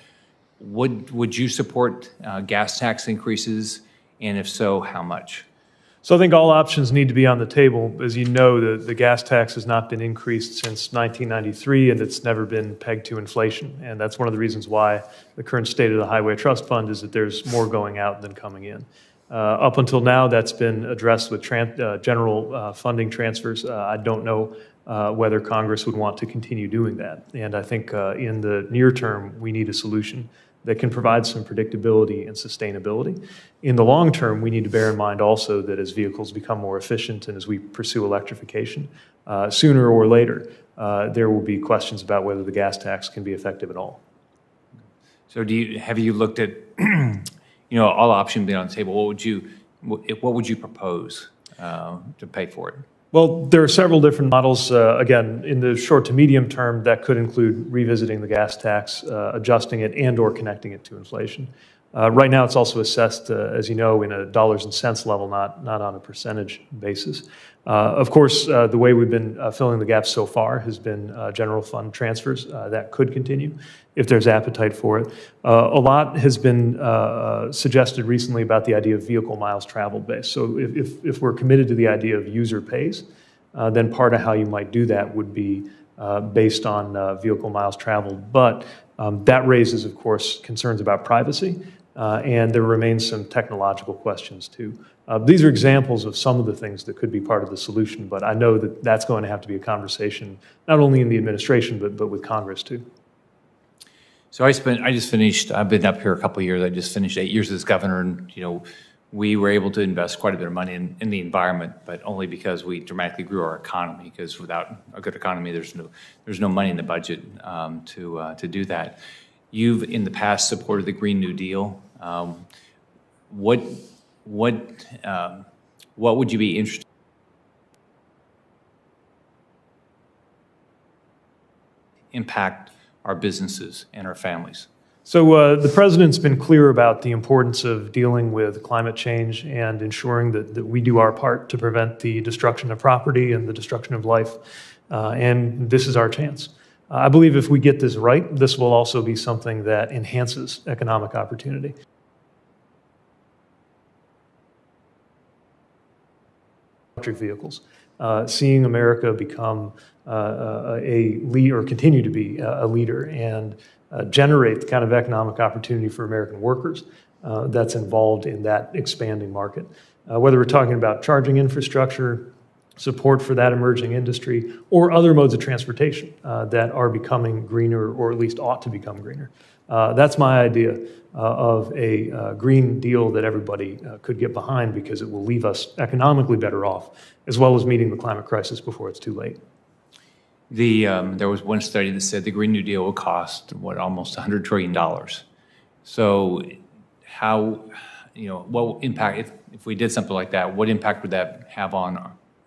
Would you support gas tax increases? And if so, how much? So I think all options need to be on the table. As you know, the gas tax has not been increased since 1993, and it's never been pegged to inflation. And that's one of the reasons why the current state of the Highway Trust Fund is that there's more going out than coming in. Up until now, that's been addressed with general funding transfers. I don't know whether Congress would want to continue doing that. And I think in the near term, we need a solution that can provide some predictability and sustainability. In the long term, we need to bear in mind also that as vehicles become more efficient and as we pursue electrification, sooner or later, there will be questions about whether the gas tax can be effective at all. So have you looked at, all options being on the table? What would you propose to pay for it? Well, there are several different models. Again, in the short to medium term, that could include revisiting the gas tax, adjusting it, and or connecting it to inflation. Right now, it's also assessed, as you know, in a dollars and cents level, not on a percentage basis. Of course, the way we've been filling the gaps so far has been general fund transfers. That could continue if there's appetite for it. A lot has been suggested recently about the idea of vehicle miles traveled based. So if we're committed to the idea of user pays, then part of how you might do that would be based on vehicle miles traveled. But that raises, of course, concerns about privacy, and there remains some technological questions too. These are examples of some of the things that could be part of the solution, but I know that that's going to have to be a conversation, not only in the administration, but with Congress too. So I've been up here a couple of years. I just finished 8 years as governor, and we were able to invest quite a bit of money in the environment, but only because we dramatically grew our economy. Because without a good economy, there's no money in the budget to do that. You've in the past supported the Green New Deal. What would you be interested in impact our businesses and our families? So the president's been clear about the importance of dealing with climate change and ensuring that we do our part to prevent the destruction of property and the destruction of life. And this is our chance. I believe if we get this right, this will also be something that enhances economic opportunity. Electric vehicles. Seeing America become a lead or continue to be a leader and generate the kind of economic opportunity for American workers that's involved in that expanding market. Whether we're talking about charging infrastructure, support for that emerging industry, or other modes of transportation that are becoming greener or at least ought to become greener. That's my idea of a Green Deal that everybody could get behind because it will leave us economically better off, as well as meeting the climate crisis before it's too late. There was one study that said the Green New Deal will cost, almost $100 trillion. So what impact, if we did something like that, what impact would that have on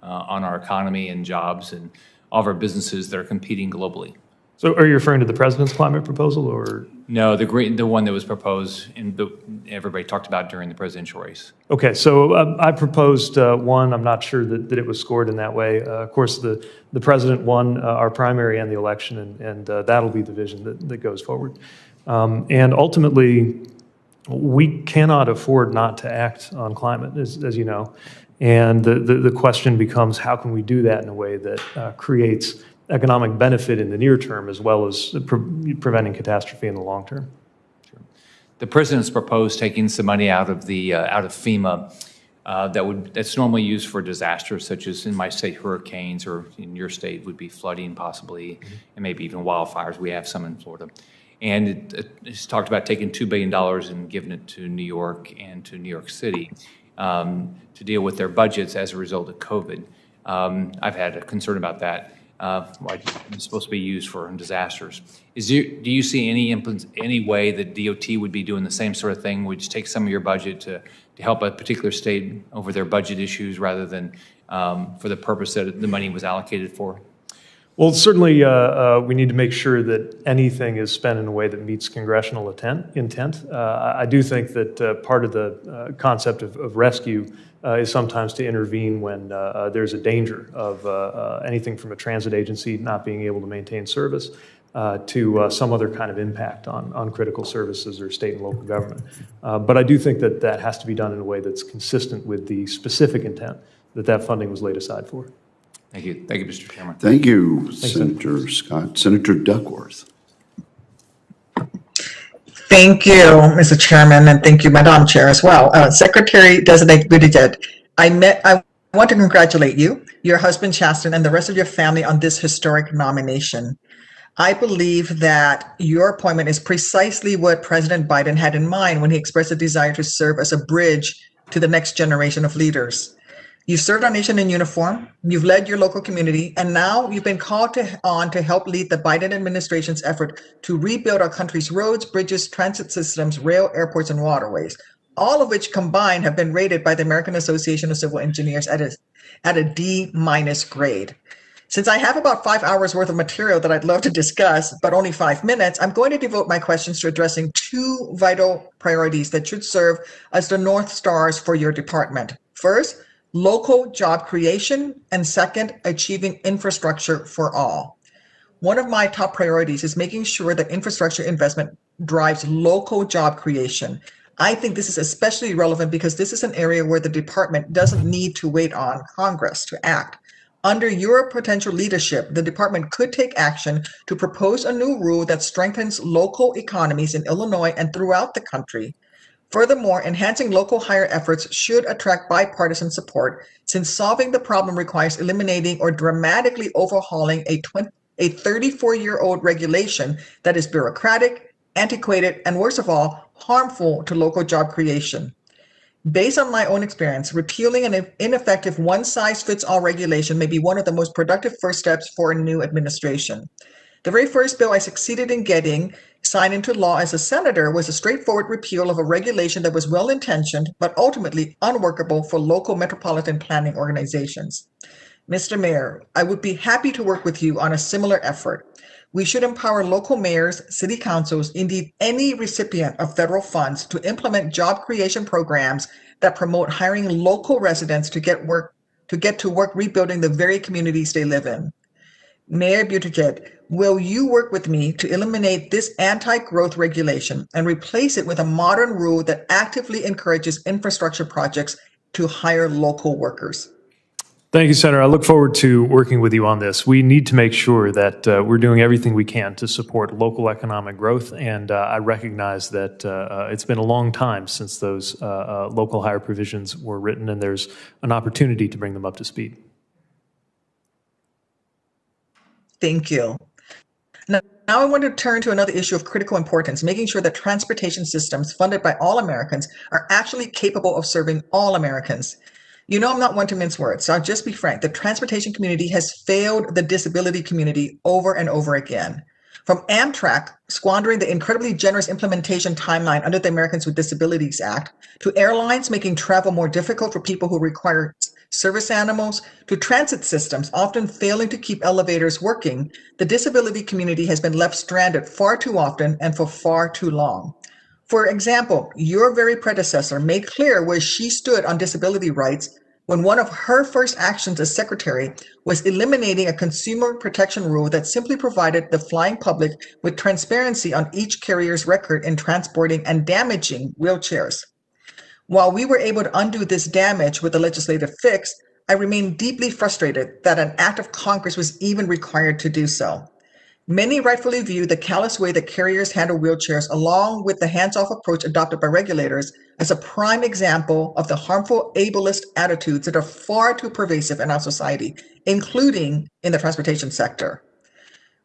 our economy and jobs and all of our businesses that are competing globally? So are you referring to the president's climate proposal or? No, the one that was proposed and everybody talked about during the presidential race. Okay, so I proposed one. I'm not sure that it was scored in that way. Of course, the president won our primary and the election, and that'll be the vision that goes forward. And ultimately, we cannot afford not to act on climate, as you know. And the question becomes, how can we do that in a way that creates economic benefit in the near term as well as preventing catastrophe in the long term? Sure. The president's proposed taking some money out of FEMA that's normally used for disasters such as in my state hurricanes, or in your state would be flooding possibly, and maybe even wildfires. We have some in Florida. And it's talked about taking $2 billion and giving it to New York and to New York City to deal with their budgets as a result of COVID. I've had a concern about that. It's supposed to be used for disasters. Do you see any way that DOT would be doing the same sort of thing? Would you take some of your budget to help a particular state over their budget issues rather than for the purpose that the money was allocated for? Well, certainly we need to make sure that anything is spent in a way that meets congressional intent. I do think that part of the concept of rescue is sometimes to intervene when there's a danger of anything from a transit agency not being able to maintain service to some other kind of impact on critical services or state and local government. But I do think that that has to be done in a way that's consistent with the specific intent that that funding was laid aside for. Thank you. Thank you, Mr. Chairman. Thank you, Senator Scott. Senator Duckworth. Thank you, Mr. Chairman, and thank you, Madam Chair, as well. Secretary-designate Buttigieg, I want to congratulate you, your husband, Chasten, and the rest of your family on this historic nomination. I believe that your appointment is precisely what President Biden had in mind when he expressed a desire to serve as a bridge to the next generation of leaders. You've served our nation in uniform, you've led your local community, and now you've been called on to help lead the Biden administration's effort to rebuild our country's roads, bridges, transit systems, rail, airports, and waterways, all of which combined have been rated by the American Association of Civil Engineers at a D- grade. Since I have about 5 hours worth of material that I'd love to discuss, but only 5 minutes, I'm going to devote my questions to addressing two vital priorities that should serve as the North Stars for your department. First, local job creation, and second, achieving infrastructure for all. One of my top priorities is making sure that infrastructure investment drives local job creation. I think this is especially relevant because this is an area where the department doesn't need to wait on Congress to act. Under your potential leadership, the department could take action to propose a new rule that strengthens local economies in Illinois and throughout the country. Furthermore, enhancing local hire efforts should attract bipartisan support, since solving the problem requires eliminating or dramatically overhauling a 34-year-old regulation that is bureaucratic, antiquated, and worst of all, harmful to local job creation. Based on my own experience, repealing an ineffective one-size-fits-all regulation may be one of the most productive first steps for a new administration. The very first bill I succeeded in getting signed into law as a senator was a straightforward repeal of a regulation that was well-intentioned, but ultimately unworkable for local metropolitan planning organizations. Mr. Mayor, I would be happy to work with you on a similar effort. We should empower local mayors, city councils, indeed any recipient of federal funds to implement job creation programs that promote hiring local residents to get to work rebuilding the very communities they live in. Mayor Buttigieg, will you work with me to eliminate this anti-growth regulation and replace it with a modern rule that actively encourages infrastructure projects to hire local workers? Thank you, Senator. I look forward to working with you on this. We need to make sure that we're doing everything we can to support local economic growth, and I recognize that it's been a long time since those local hire provisions were written, and there's an opportunity to bring them up to speed. Thank you. Now I want to turn to another issue of critical importance, making sure that transportation systems funded by all Americans are actually capable of serving all Americans. You know I'm not one to mince words, so I'll just be frank. The transportation community has failed the disability community over and over again. From Amtrak squandering the incredibly generous implementation timeline under the Americans with Disabilities Act, to airlines making travel more difficult for people who require service animals, to transit systems often failing to keep elevators working, the disability community has been left stranded far too often and for far too long. For example, your very predecessor made clear where she stood on disability rights when one of her first actions as secretary was eliminating a consumer protection rule that simply provided the flying public with transparency on each carrier's record in transporting and damaging wheelchairs. While we were able to undo this damage with the legislative fix, I remain deeply frustrated that an act of Congress was even required to do so. Many rightfully view the callous way that carriers handle wheelchairs, along with the hands-off approach adopted by regulators, as a prime example of the harmful ableist attitudes that are far too pervasive in our society, including in the transportation sector.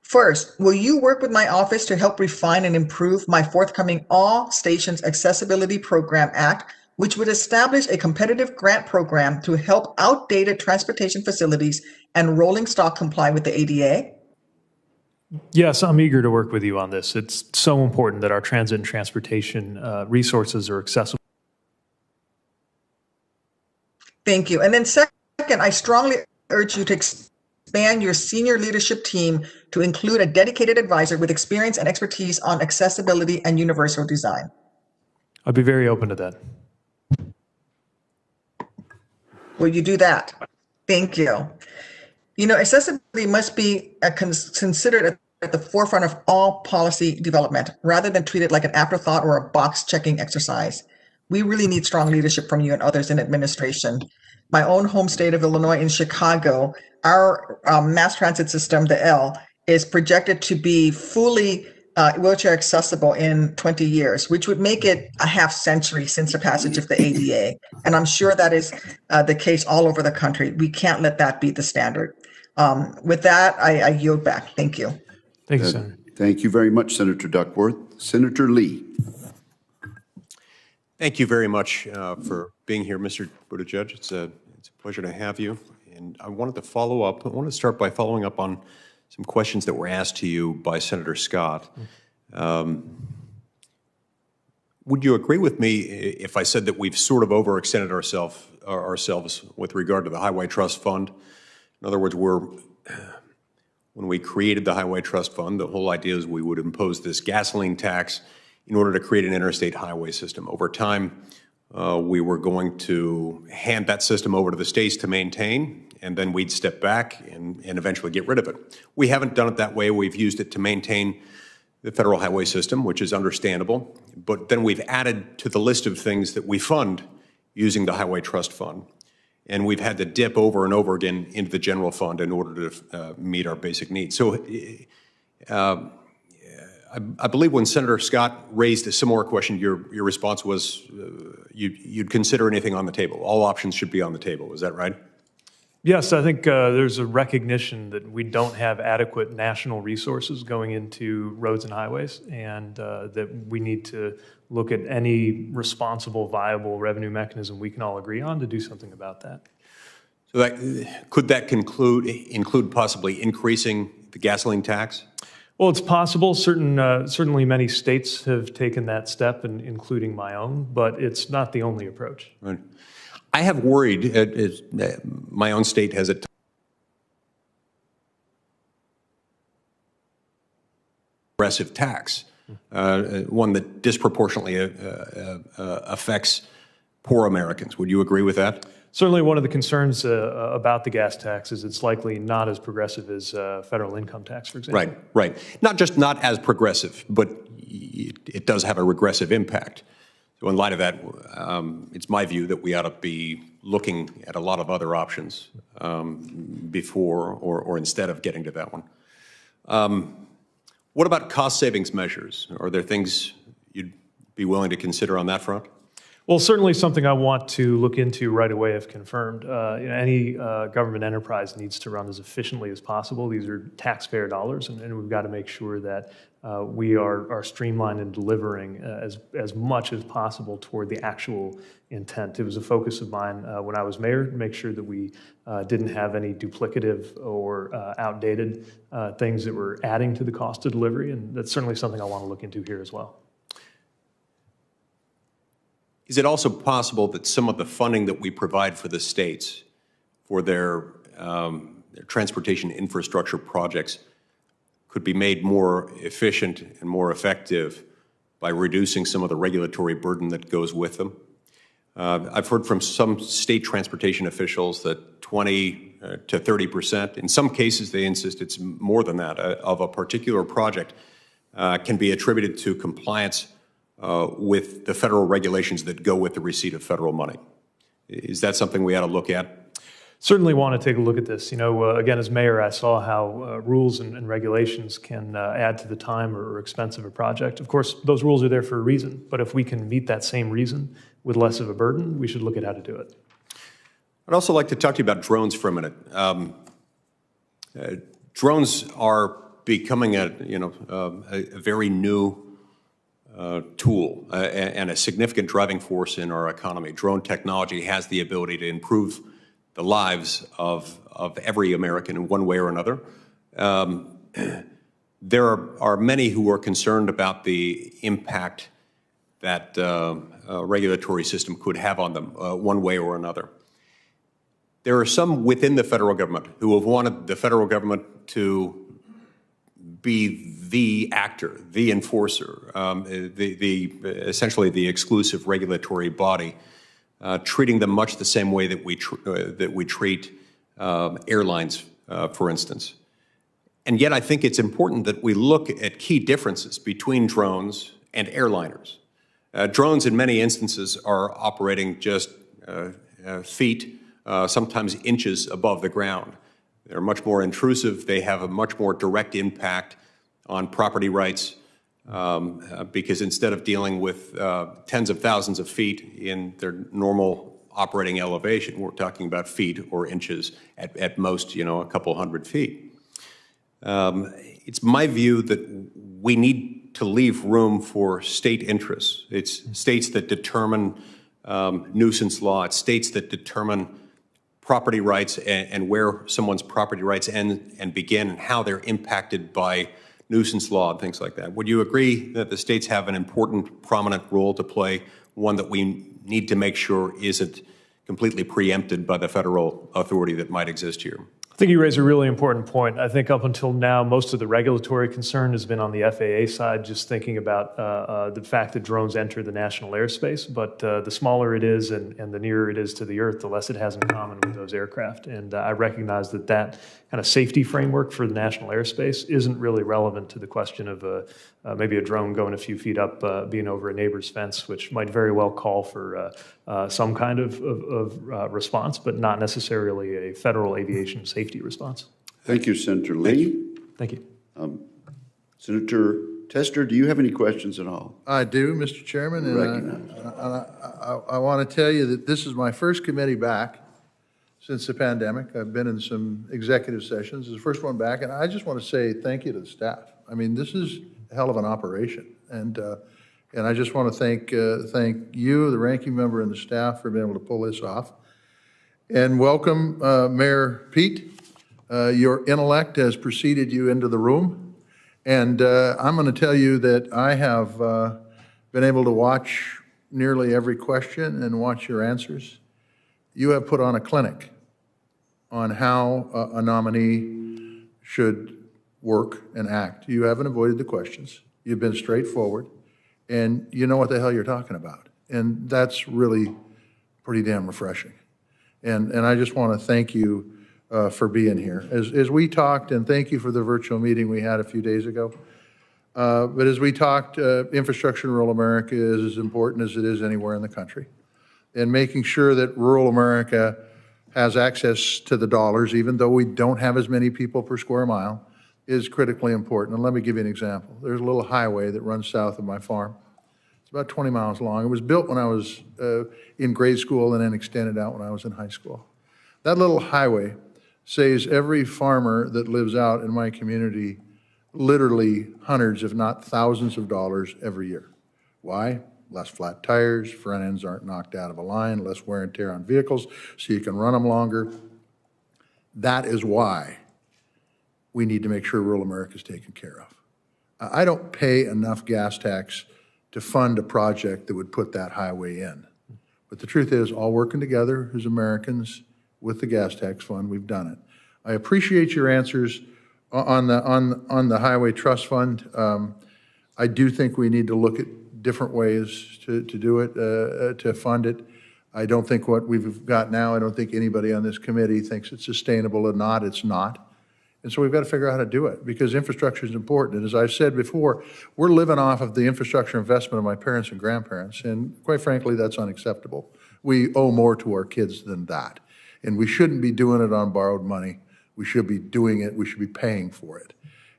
First, will you work with my office to help refine and improve my forthcoming All Stations Accessibility Program Act, which would establish a competitive grant program to help outdated transportation facilities and rolling stock comply with the ADA? Yes, I'm eager to work with you on this. It's so important that our transit and transportation resources are accessible. Thank you. And then second, I strongly urge you to expand your senior leadership team to include a dedicated advisor with experience and expertise on accessibility and universal design. I'd be very open to that. Will you do that? Thank you. You know, accessibility must be considered at the forefront of all policy development rather than treated like an afterthought or a box checking exercise. We really need strong leadership from you and others in administration. My own home state of Illinois in Chicago, our mass transit system, the L, is projected to be fully wheelchair accessible in 20 years, which would make it a half century since the passage of the ADA. And I'm sure that is the case all over the country. We can't let that be the standard. With that, I yield back. Thank you. Thank you, Senator. Thank you very much, Senator Duckworth. Senator Lee. Thank you very much for being here, Mr. Buttigieg. It's a pleasure to have you. And I wanted to follow up. I want to start by following up on some questions that were asked to you by Senator Scott. Would you agree with me if I said that we've sort of overextended ourselves with regard to the Highway Trust Fund? In other words, when we created the Highway Trust Fund, the whole idea is we would impose this gasoline tax in order to create an interstate highway system. Over time, we were going to hand that system over to the states to maintain, and then we'd step back and eventually get rid of it. We haven't done it that way. We've used it to maintain the federal highway system, which is understandable. But then we've added to the list of things that we fund using the Highway Trust Fund. And we've had to dip over and over again into the general fund in order to meet our basic needs. So I believe when Senator Scott raised a similar question, your response was you'd consider anything on the table. All options should be on the table. Is that right? Yes, I think there's a recognition that we don't have adequate national resources going into roads and highways, and that we need to look at any responsible, viable revenue mechanism we can all agree on to do something about that. So could that include possibly increasing the gasoline tax? Well, it's possible. Certainly many states have taken that step, including my own, but it's not the only approach. Right. I have worried, my own state has a progressive tax, one that disproportionately affects poor Americans. Would you agree with that? Certainly one of the concerns about the gas tax is it's likely not as progressive as federal income tax, for example. Right. Not just not as progressive, but it does have a regressive impact. So in light of that, it's my view that we ought to be looking at a lot of other options before or instead of getting to that one. What about cost savings measures? Are there things you'd be willing to consider on that front? Well, certainly something I want to look into right away if confirmed. Any government enterprise needs to run as efficiently as possible. These are taxpayer dollars, and we've got to make sure that we are streamlined in delivering as much as possible toward the actual intent. It was a focus of mine when I was mayor to make sure that we didn't have any duplicative or outdated things that were adding to the cost of delivery, and that's certainly something I want to look into here as well. Is it also possible that some of the funding that we provide for the states for their transportation infrastructure projects could be made more efficient and more effective by reducing some of the regulatory burden that goes with them? I've heard from some state transportation officials that 20 to 30%, in some cases they insist it's more than that, of a particular project can be attributed to compliance with the federal regulations that go with the receipt of federal money. Is that something we ought to look at? Certainly want to take a look at this. You know, again, as mayor, I saw how rules and regulations can add to the time or expense of a project. Of course, those rules are there for a reason, but if we can meet that same reason with less of a burden, we should look at how to do it. I'd also like to talk to you about drones for a minute. Drones are becoming a very new tool and a significant driving force in our economy. Drone technology has the ability to improve the lives of every American in one way or another. There are many who are concerned about the impact that a regulatory system could have on them one way or another. There are some within the federal government who have wanted the federal government to be the actor, the enforcer, essentially the exclusive regulatory body treating them much the same way that we treat airlines, for instance. And yet I think it's important that we look at key differences between drones and airliners. Drones in many instances are operating just feet, sometimes inches above the ground. They're much more intrusive. They have a much more direct impact on property rights because instead of dealing with tens of thousands of feet in their normal operating elevation, we're talking about feet or inches at most, a couple hundred feet. It's my view that we need to leave room for state interests. It's states that determine nuisance law. It's states that determine property rights and where someone's property rights end and begin and how they're impacted by nuisance law and things like that. Would you agree that the states have an important, prominent role to play, one that we need to make sure isn't completely preempted by the federal authority that might exist here? I think you raise a really important point. I think up until now, most of the regulatory concern has been on the FAA side, just thinking about the fact that drones enter the national airspace. But the smaller it is and the nearer it is to the Earth, the less it has in common with those aircraft. And I recognize that that kind of safety framework for the national airspace isn't really relevant to the question of maybe a drone going a few feet up, being over a neighbor's fence, which might very well call for some kind of response, but not necessarily a federal aviation safety response. Thank you, Senator Lee. Thank you. Senator Tester, do you have any questions at all? I do, Mr. Chairman, and I want to tell you that this is my first committee back since the pandemic. I've been in some executive sessions. It's the first one back, and I just want to say thank you to the staff. I mean, this is a hell of an operation, and I just want to thank you, the ranking member, and the staff for being able to pull this off. And welcome, Mayor Pete. Your intellect has preceded you into the room, and I'm going to tell you that I have been able to watch nearly every question and watch your answers. You have put on a clinic on how a nominee should work and act. You haven't avoided the questions. You've been straightforward, and you know what the hell you're talking about. And that's really pretty damn refreshing. And I just want to thank you for being here. As we talked, and thank you for the virtual meeting we had a few days ago, but as we talked, infrastructure in rural America is as important as it is anywhere in the country. And making sure that rural America has access to the dollars, even though we don't have as many people per square mile, is critically important. And let me give you an example. There's a little highway that runs south of my farm. It's about 20 miles long. It was built when I was in grade school and then extended out when I was in high school. That little highway saves every farmer that lives out in my community literally hundreds, if not thousands of dollars every year. Why? Less flat tires, front ends aren't knocked out of a line, less wear and tear on vehicles, so you can run them longer. That is why we need to make sure rural America is taken care of. I don't pay enough gas tax to fund a project that would put that highway in. But the truth is, all working together as Americans with the gas tax fund, we've done it. I appreciate your answers on the Highway Trust Fund. I do think we need to look at different ways to do it, to fund it. I don't think what we've got now, I don't think anybody on this committee thinks it's sustainable or not. It's not. And so we've got to figure out how to do it because infrastructure is important. And as I've said before, we're living off of the infrastructure investment of my parents and grandparents. And quite frankly, that's unacceptable. We owe more to our kids than that. And we shouldn't be doing it on borrowed money. We should be doing it. We should be paying for it.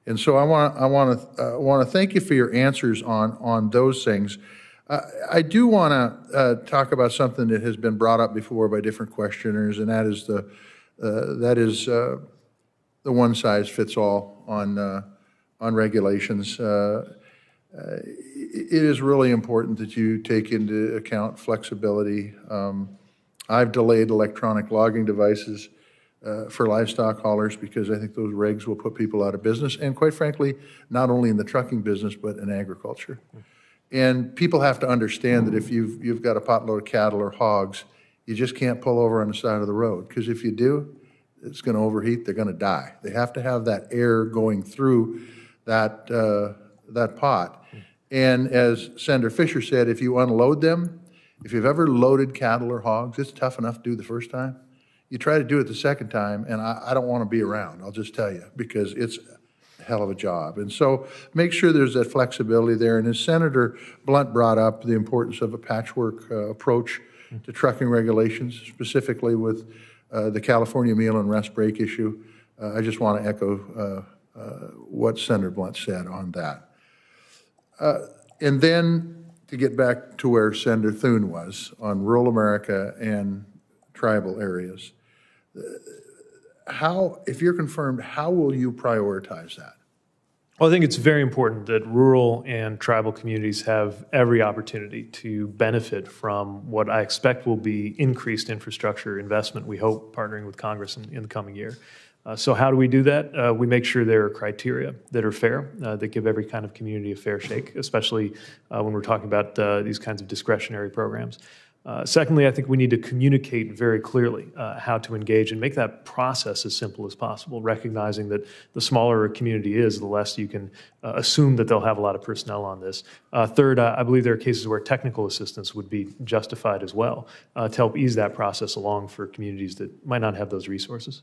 And so I want to thank you for your answers on those things. I do want to talk about something that has been brought up before by different questioners, and that is the one size fits all on regulations. It is really important that you take into account flexibility. I've delayed electronic logging devices for livestock haulers because I think those regs will put people out of business, and quite frankly, not only in the trucking business, but in agriculture. And people have to understand that if you've got a potload of cattle or hogs, you just can't pull over on the side of the road, because if you do, it's going to overheat, they're going to die. They have to have that air going through that pot. And as Senator Fisher said, if you unload them, If you've ever loaded cattle or hogs, it's tough enough to do the first time. You try to do it the second time, and I don't want to be around, I'll just tell you, because it's a hell of a job. And so make sure there's that flexibility there. And as Senator Blunt brought up, the importance of a patchwork approach to trucking regulations, specifically with the California meal and rest break issue. I just want to echo what Senator Blunt said on that. And then to get back to where Senator Thune was on rural America and tribal areas, how, if you're confirmed, how will you prioritize that? Well, I think it's very important that rural and tribal communities have every opportunity to benefit from what I expect will be increased infrastructure investment, we hope, partnering with Congress in the coming year. So how do we do that? We make sure there are criteria that are fair, that give every kind of community a fair shake, especially when we're talking about these kinds of discretionary programs. Secondly, I think we need to communicate very clearly how to engage and make that process as simple as possible, recognizing that the smaller a community is, the less you can assume that they'll have a lot of personnel on this. Third, I believe there are cases where technical assistance would be justified as well to help ease that process along for communities that might not have those resources.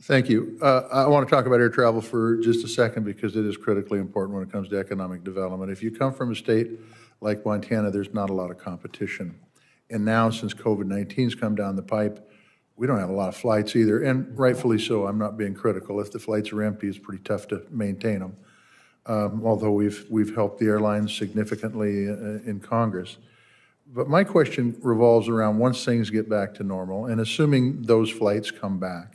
Thank you. I want to talk about air travel for just a second because it is critically important when it comes to economic development. If you come from a state like Montana, there's not a lot of competition. And now, since COVID-19's come down the pipe, we don't have a lot of flights either, and rightfully so. I'm not being critical. If the flights are empty, it's pretty tough to maintain them, although we've helped the airlines significantly in Congress. But my question revolves around once things get back to normal, and assuming those flights come back,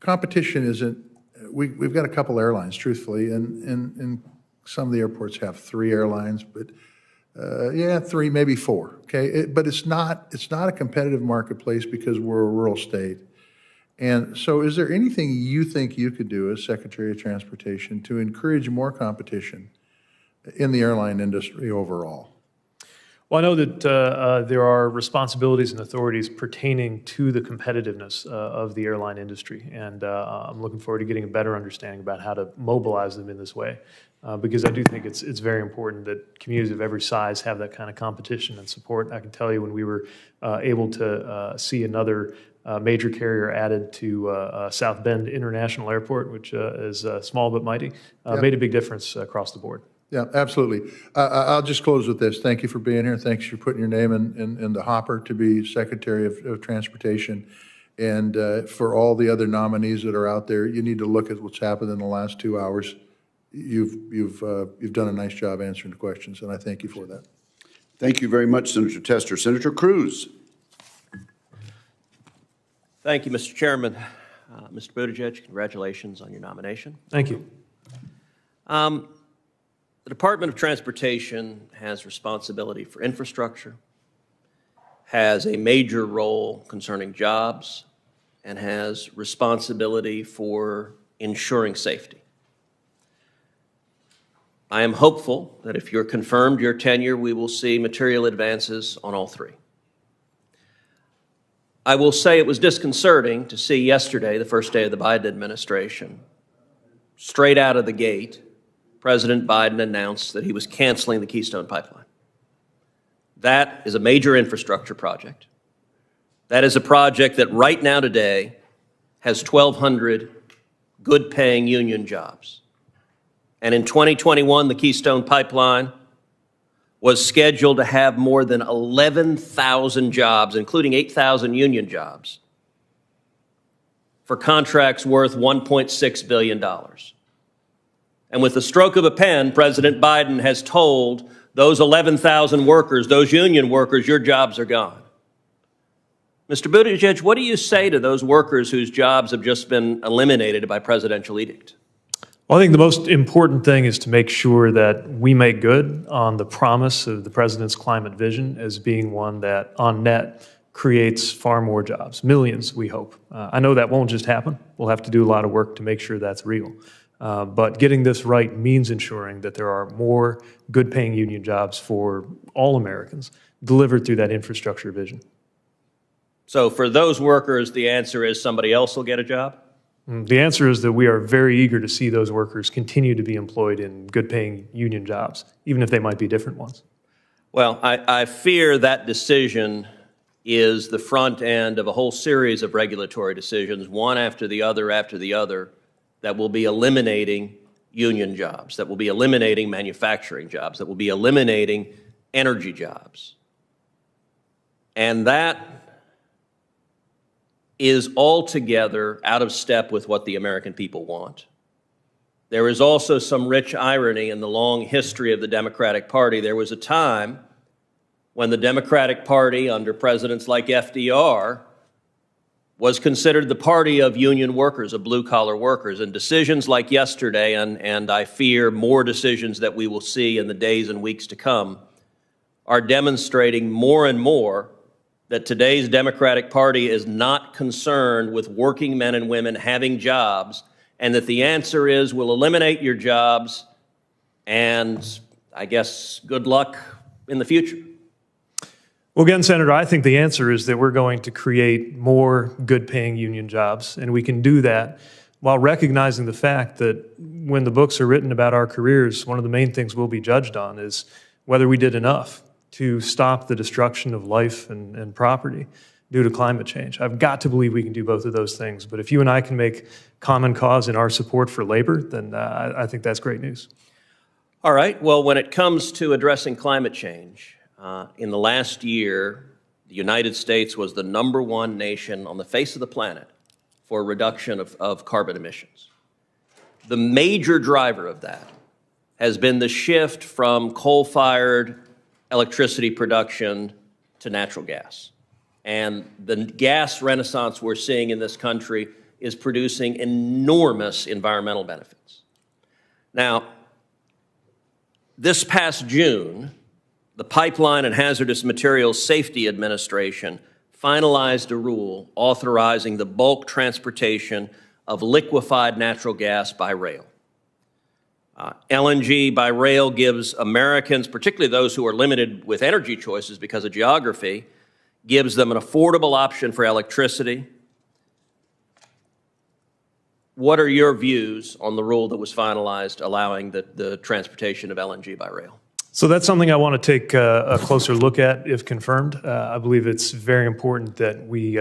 competition isn't, we've got a couple airlines, truthfully, and some of the airports have 3 airlines, but yeah, 3, maybe 4, okay? But it's not a competitive marketplace because we're a rural state. And so is there anything you think you could do as Secretary of Transportation to encourage more competition in the airline industry overall? Well, I know that there are responsibilities and authorities pertaining to the competitiveness of the airline industry, and I'm looking forward to getting a better understanding about how to mobilize them in this way, because I do think it's very important that communities of every size have that kind of competition and support. I can tell you when we were able to see another major carrier added to South Bend International Airport, which is small but mighty, made a big difference across the board. Yeah, absolutely. I'll just close with this. Thank you for being here. Thanks for putting your name in the hopper to be Secretary of Transportation. And for all the other nominees that are out there, you need to look at what's happened in the last 2 hours. You've done a nice job answering the questions, and I thank you for that. Thank you very much, Senator Tester. Senator Cruz. Thank you, Mr. Chairman. Mr. Buttigieg, congratulations on your nomination. Thank you. The Department of Transportation has responsibility for infrastructure, has a major role concerning jobs, and has responsibility for ensuring safety. I am hopeful that if you're confirmed your tenure, we will see material advances on all 3. I will say it was disconcerting to see yesterday, the first day of the Biden administration, straight out of the gate, President Biden announced that he was canceling the Keystone pipeline. That is a major infrastructure project. That is a project that right now today has 1,200 good-paying union jobs. And in 2021, the Keystone pipeline was scheduled to have more than 11,000 jobs, including 8,000 union jobs, for contracts worth $1.6 billion. And with the stroke of a pen, President Biden has told those 11,000 workers, those union workers, your jobs are gone. Mr. Buttigieg, what do you say to those workers whose jobs have just been eliminated by presidential edict? Well, I think the most important thing is to make sure that we make good on the promise of the president's climate vision as being one that, on net, creates far more jobs, millions, we hope. I know that won't just happen. We'll have to do a lot of work to make sure that's real. But getting this right means ensuring that there are more good-paying union jobs for all Americans delivered through that infrastructure vision. So for those workers, the answer is somebody else will get a job? The answer is that we are very eager to see those workers continue to be employed in good-paying union jobs, even if they might be different ones. Well, I fear that decision is the front end of a whole series of regulatory decisions, one after the other, that will be eliminating union jobs, that will be eliminating manufacturing jobs, that will be eliminating energy jobs. And that is altogether out of step with what the American people want. There is also some rich irony in the long history of the Democratic Party. There was a time when the Democratic Party, under presidents like FDR, was considered the party of union workers, of blue-collar workers. And decisions like yesterday, and I fear more decisions that we will see in the days and weeks to come, are demonstrating more and more that today's Democratic Party is not concerned with working men and women having jobs, and that the answer is we'll eliminate your jobs, and I guess good luck in the future. Well, again, Senator, I think the answer is that we're going to create more good-paying union jobs, and we can do that while recognizing the fact that when the books are written about our careers, one of the main things we'll be judged on is whether we did enough to stop the destruction of life and property due to climate change. I've got to believe we can do both of those things. But if you and I can make common cause in our support for labor, then I think that's great news. All right. Well, when it comes to addressing climate change, in the last year, the United States was the #1 nation on the face of the planet for reduction of carbon emissions. The major driver of that has been the shift from coal-fired electricity production to natural gas. And the gas renaissance we're seeing in this country is producing enormous environmental benefits. Now, this past June, the Pipeline and Hazardous Materials Safety Administration finalized a rule authorizing the bulk transportation of liquefied natural gas by rail. LNG by rail gives Americans, particularly those who are limited with energy choices because of geography, gives them an affordable option for electricity. What are your views on the rule that was finalized allowing the transportation of LNG by rail? So that's something I want to take a closer look at if confirmed. I believe it's very important that we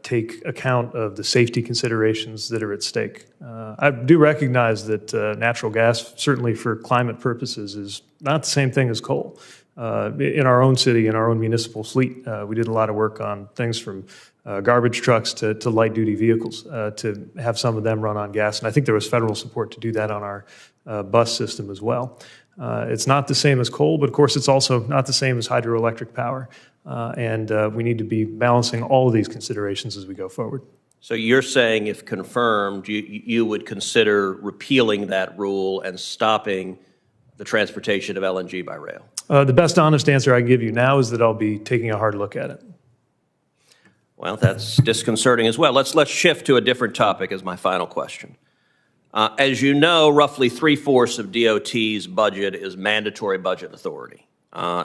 take account of the safety considerations that are at stake. I do recognize that natural gas, certainly for climate purposes, is not the same thing as coal. In our own city, in our own municipal fleet, we did a lot of work on things from garbage trucks to light-duty vehicles to have some of them run on gas. And I think there was federal support to do that on our bus system as well. It's not the same as coal, but of course it's also not the same as hydroelectric power. And we need to be balancing all of these considerations as we go forward. So you're saying, if confirmed, you would consider repealing that rule and stopping the transportation of LNG by rail? The best honest answer I can give you now is that I'll be taking a hard look at it. Well, that's disconcerting as well. Let's shift to a different topic as my final question. As you know, roughly 3/4 of DOT's budget is mandatory budget authority,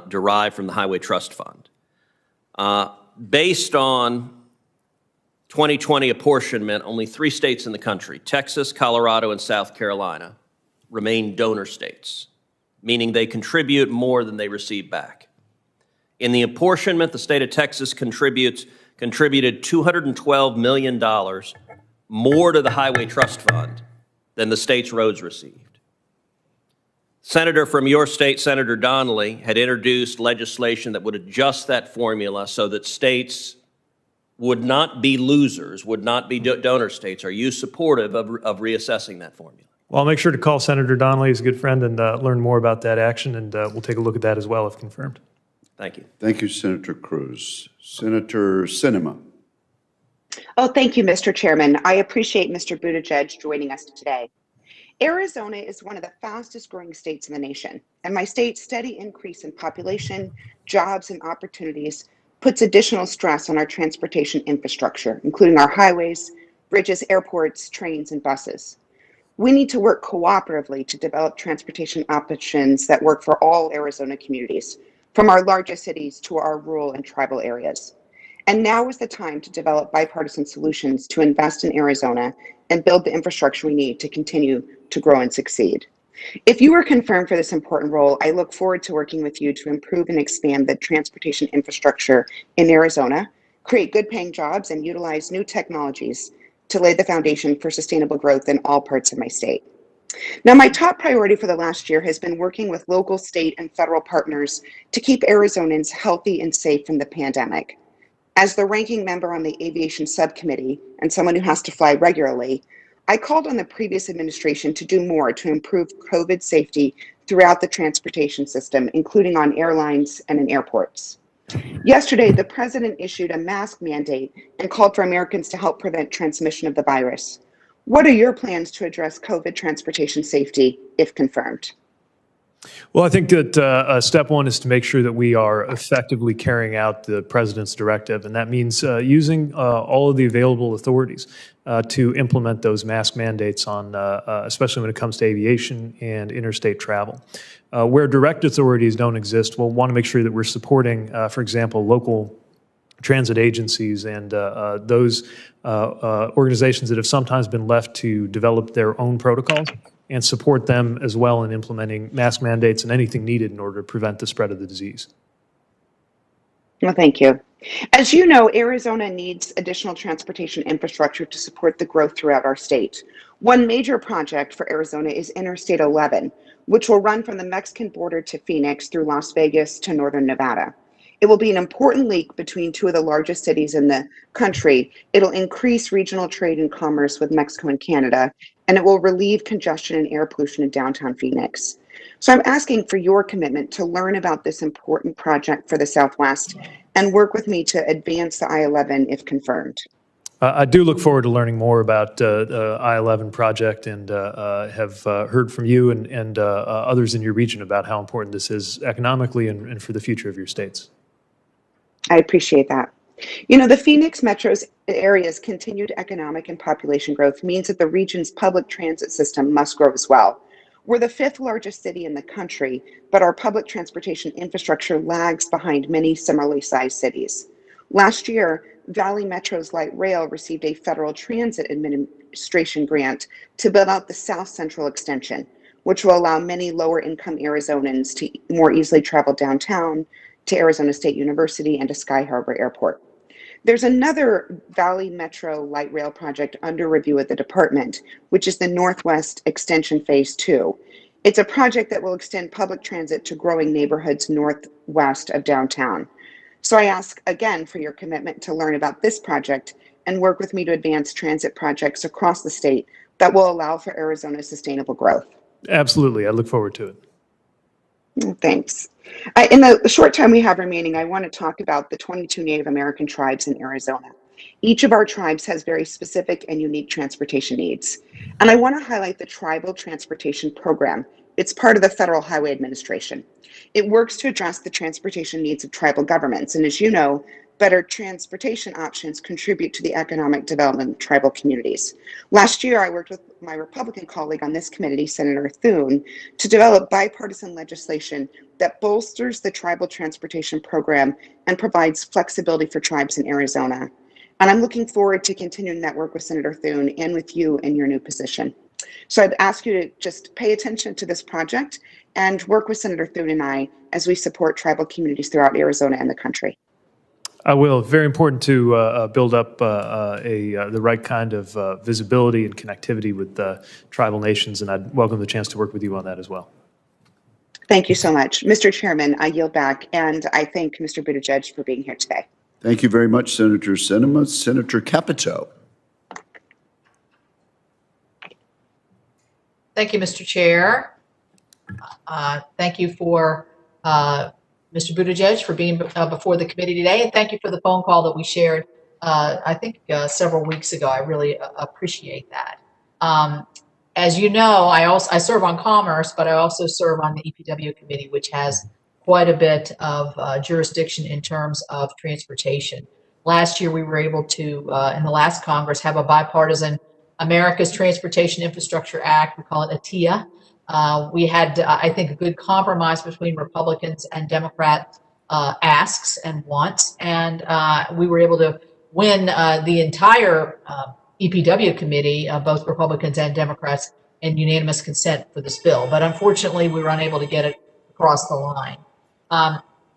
derived from the Highway Trust Fund. Based on 2020 apportionment, only 3 states in the country, Texas, Colorado, and South Carolina, remain donor states, meaning they contribute more than they receive back. In the apportionment, the state of Texas contributed $212 million more to the Highway Trust Fund than the state's roads received. Senator from your state, Senator Donnelly, had introduced legislation that would adjust that formula so that states would not be losers, would not be donor states. Are you supportive of reassessing that formula? Well, I'll make sure to call Senator Donnelly, he's a good friend, and learn more about that action, and we'll take a look at that as well if confirmed. Thank you. Thank you, Senator Cruz. Senator Sinema. Oh, thank you, Mr. Chairman. I appreciate Mr. Buttigieg joining us today. Arizona is one of the fastest growing states in the nation, and my state's steady increase in population, jobs, and opportunities puts additional stress on our transportation infrastructure, including our highways, bridges, airports, trains, and buses. We need to work cooperatively to develop transportation options that work for all Arizona communities, from our largest cities to our rural and tribal areas. And now is the time to develop bipartisan solutions to invest in Arizona and build the infrastructure we need to continue to grow and succeed. If you are confirmed for this important role, I look forward to working with you to improve and expand the transportation infrastructure in Arizona, create good paying jobs, and utilize new technologies to lay the foundation for sustainable growth in all parts of my state. Now, my top priority for the last year has been working with local, state, and federal partners to keep Arizonans healthy and safe from the pandemic. As the ranking member on the aviation subcommittee and someone who has to fly regularly, I called on the previous administration to do more to improve COVID safety throughout the transportation system, including on airlines and in airports. Yesterday, the president issued a mask mandate and called for Americans to help prevent transmission of the virus. What are your plans to address COVID transportation safety if confirmed? Well, I think that step one is to make sure that we are effectively carrying out the president's directive, and that means using all of the available authorities to implement those mask mandates on, especially when it comes to aviation and interstate travel. Where direct authorities don't exist, we'll want to make sure that we're supporting, for example, local transit agencies and those organizations that have sometimes been left to develop their own protocols, and support them as well in implementing mask mandates and anything needed in order to prevent the spread of the disease. Well, thank you. As you know, Arizona needs additional transportation infrastructure to support the growth throughout our state. One major project for Arizona is Interstate 11, which will run from the Mexican border to Phoenix through Las Vegas to northern Nevada. It will be an important link between two of the largest cities in the country. It'll increase regional trade and commerce with Mexico and Canada, and it will relieve congestion and air pollution in downtown Phoenix. So I'm asking for your commitment to learn about this important project for the Southwest and work with me to advance the I-11 if confirmed. I do look forward to learning more about the I-11 project and have heard from you and others in your region about how important this is economically and for the future of your states. I appreciate that. You know, the Phoenix metro's area's continued economic and population growth means that the region's public transit system must grow as well. We're the fifth largest city in the country, but our public transportation infrastructure lags behind many similarly sized cities. Last year, Valley Metro's light rail received a federal transit administration grant to build out the South Central extension, which will allow many lower income Arizonans to more easily travel downtown, to Arizona State University, and to Sky Harbor Airport. There's another Valley Metro light rail project under review at the department, which is the Northwest Extension Phase 2. It's a project that will extend public transit to growing neighborhoods northwest of downtown. So I ask again for your commitment to learn about this project and work with me to advance transit projects across the state that will allow for Arizona's sustainable growth. Absolutely. I look forward to it. Thanks. In the short time we have remaining, I want to talk about the 22 Native American tribes in Arizona. Each of our tribes has very specific and unique transportation needs. And I want to highlight the Tribal Transportation Program. It's part of the Federal Highway Administration. It works to address the transportation needs of tribal governments. And as you know, better transportation options contribute to the economic development of tribal communities. Last year, I worked with my Republican colleague on this committee, Senator Thune, to develop bipartisan legislation that bolsters the tribal transportation program and provides flexibility for tribes in Arizona. And I'm looking forward to continuing that work with Senator Thune and with you in your new position. So I'd ask you to just pay attention to this project and work with Senator Thune and I as we support tribal communities throughout Arizona and the country. I will. Very important to build up the right kind of visibility and connectivity with tribal nations, and I'd welcome the chance to work with you on that as well. Thank you so much. Mr. Chairman, I yield back, and I thank Mr. Buttigieg for being here today. Thank you very much, Senator Sinema. Senator Capito. Thank you, Mr. Chair. Thank you for Mr. Buttigieg for being before the committee today, and thank you for the phone call that we shared, I think several weeks ago. I really appreciate that. As you know, I serve on Commerce, but I also serve on the EPW committee, which has quite a bit of jurisdiction in terms of transportation. Last year, we were able to, in the last Congress, have a bipartisan America's Transportation Infrastructure Act. We call it ATIA. We had, I think, a good compromise between Republicans and Democrat asks and wants, and we were able to win the entire EPW committee, both Republicans and Democrats, and unanimous consent for this bill. But unfortunately, we were unable to get it across the line.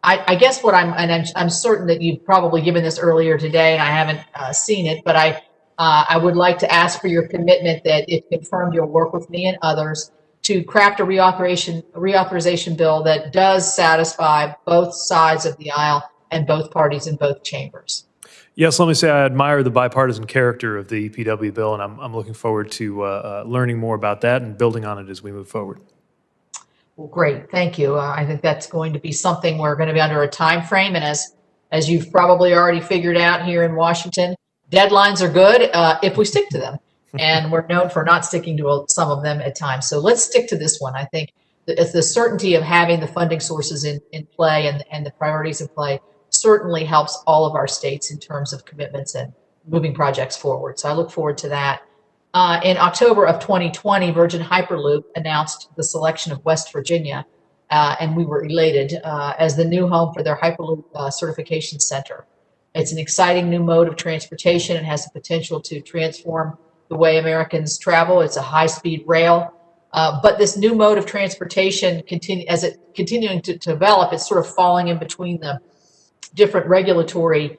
I guess what I'm certain that you've probably given this earlier today, and I haven't seen it, but I would like to ask for your commitment that, if confirmed, you'll work with me and others to craft a reauthorization bill that does satisfy both sides of the aisle and both parties in both chambers. Yes, let me say I admire the bipartisan character of the EPW bill, and I'm looking forward to learning more about that and building on it as we move forward. Well, great, thank you. I think that's going to be something we're going to be under a time frame, and as you've probably already figured out here in Washington, deadlines are good if we stick to them, and we're known for not sticking to some of them at times. So let's stick to this one. I think it's the certainty of having the funding sources in play and the priorities in play certainly helps all of our states in terms of commitments and moving projects forward. So I look forward to that. In October of 2020, Virgin Hyperloop announced the selection of West Virginia, and we were elated, as the new home for their Hyperloop certification center. It's an exciting new mode of transportation and has the potential to transform the way Americans travel. It's a high-speed rail, but this new mode of transportation, continuing to develop, it's sort of falling in between the different regulatory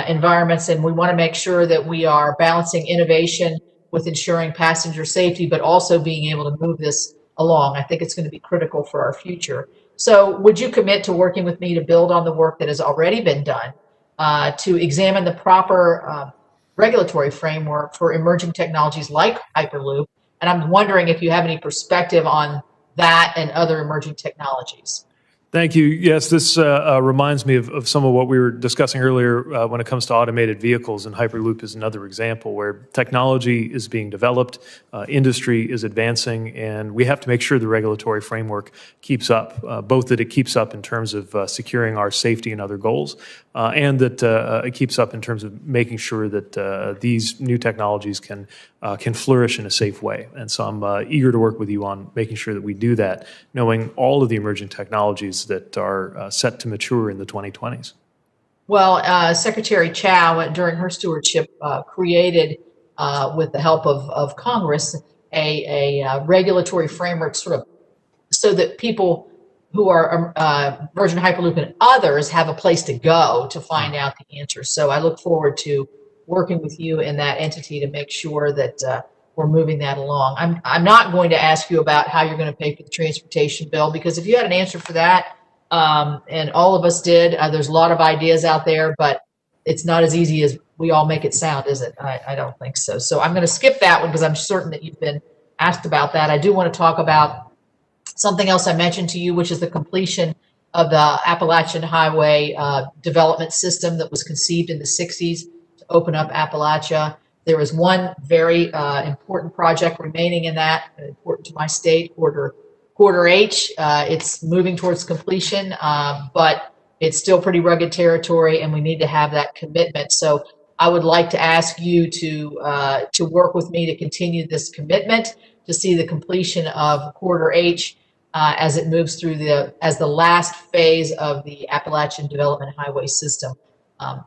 environments, and we want to make sure that we are balancing innovation with ensuring passenger safety, but also being able to move this along. I think it's going to be critical for our future. So would you commit to working with me to build on the work that has already been done to examine the proper regulatory framework for emerging technologies like Hyperloop? And I'm wondering if you have any perspective on that and other emerging technologies. Thank you. Yes, this reminds me of some of what we were discussing earlier when it comes to automated vehicles, and Hyperloop is another example where technology is being developed, industry is advancing, and we have to make sure the regulatory framework keeps up, both that it keeps up in terms of securing our safety and other goals, and that it keeps up in terms of making sure that these new technologies can flourish in a safe way. And so I'm eager to work with you on making sure that we do that, knowing all of the emerging technologies that are set to mature in the 2020s. Well, Secretary Chow, during her stewardship, created, with the help of Congress, a regulatory framework sort of so that people who are Virgin Hyperloop and others have a place to go to find out the answers. So I look forward to working with you and that entity to make sure that we're moving that along. I'm not going to ask you about how you're going to pay for the transportation bill, because if you had an answer for that, and all of us did, there's a lot of ideas out there, but it's not as easy as we all make it sound, is it? I don't think so. So I'm going to skip that one because I'm certain that you've been asked about that. I do want to talk about something else I mentioned to you, which is the completion of the Appalachian Highway development system that was conceived in the 60s to open up Appalachia. There is one very important project remaining in that, important to my state, Quarter H. It's moving towards completion, but it's still pretty rugged territory, and we need to have that commitment. So I would like to ask you to work with me to continue this commitment to see the completion of Quarter H as it moves through as the last phase of the Appalachian Development Highway System.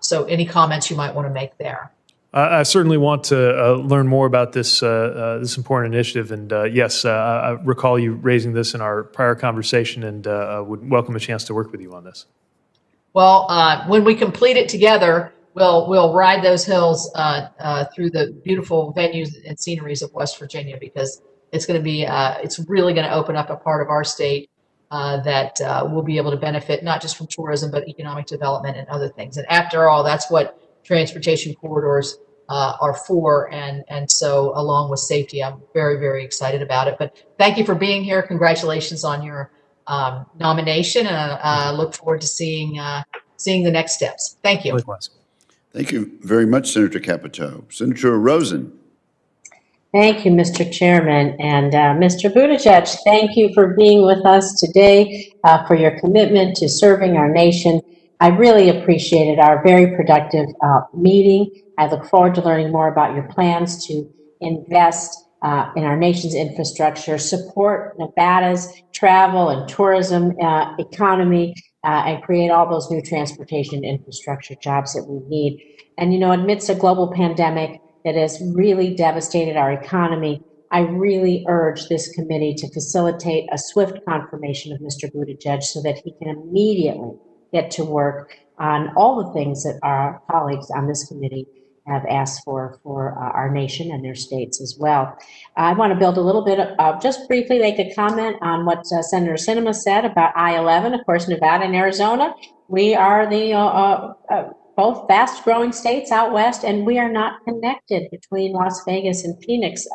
So any comments you might want to make there? I certainly want to learn more about this important initiative, and yes, I recall you raising this in our prior conversation, and would welcome a chance to work with you on this. Well, when we complete it together, we'll ride those hills through the beautiful venues and sceneries of West Virginia, because it's going to be it's really going to open up a part of our state that will be able to benefit not just from tourism but economic development and other things. And after all, that's what transportation corridors are for, and so along with safety, I'm very, very excited about it. But thank you for being here. Congratulations on your nomination, and I look forward to seeing the next steps. Thank you. Likewise. Thank you very much, Senator Capito. Senator Rosen. Thank you, Mr. Chairman. And Mr. Buttigieg, thank you for being with us today, for your commitment to serving our nation. I really appreciated our very productive meeting. I look forward to learning more about your plans to invest in our nation's infrastructure, support Nevada's travel and tourism economy, and create all those new transportation infrastructure jobs that we need. And, you know, amidst a global pandemic that has really devastated our economy, I really urge this committee to facilitate a swift confirmation of Mr. Buttigieg so that he can immediately get to work on all the things that our colleagues on this committee have asked for our nation and their states as well. I want to build a little bit of, just briefly make a comment on what Senator Sinema said about I-11. Of course, Nevada and Arizona, we are the both fast-growing states out west, and we are not connected between Las Vegas and Phoenix.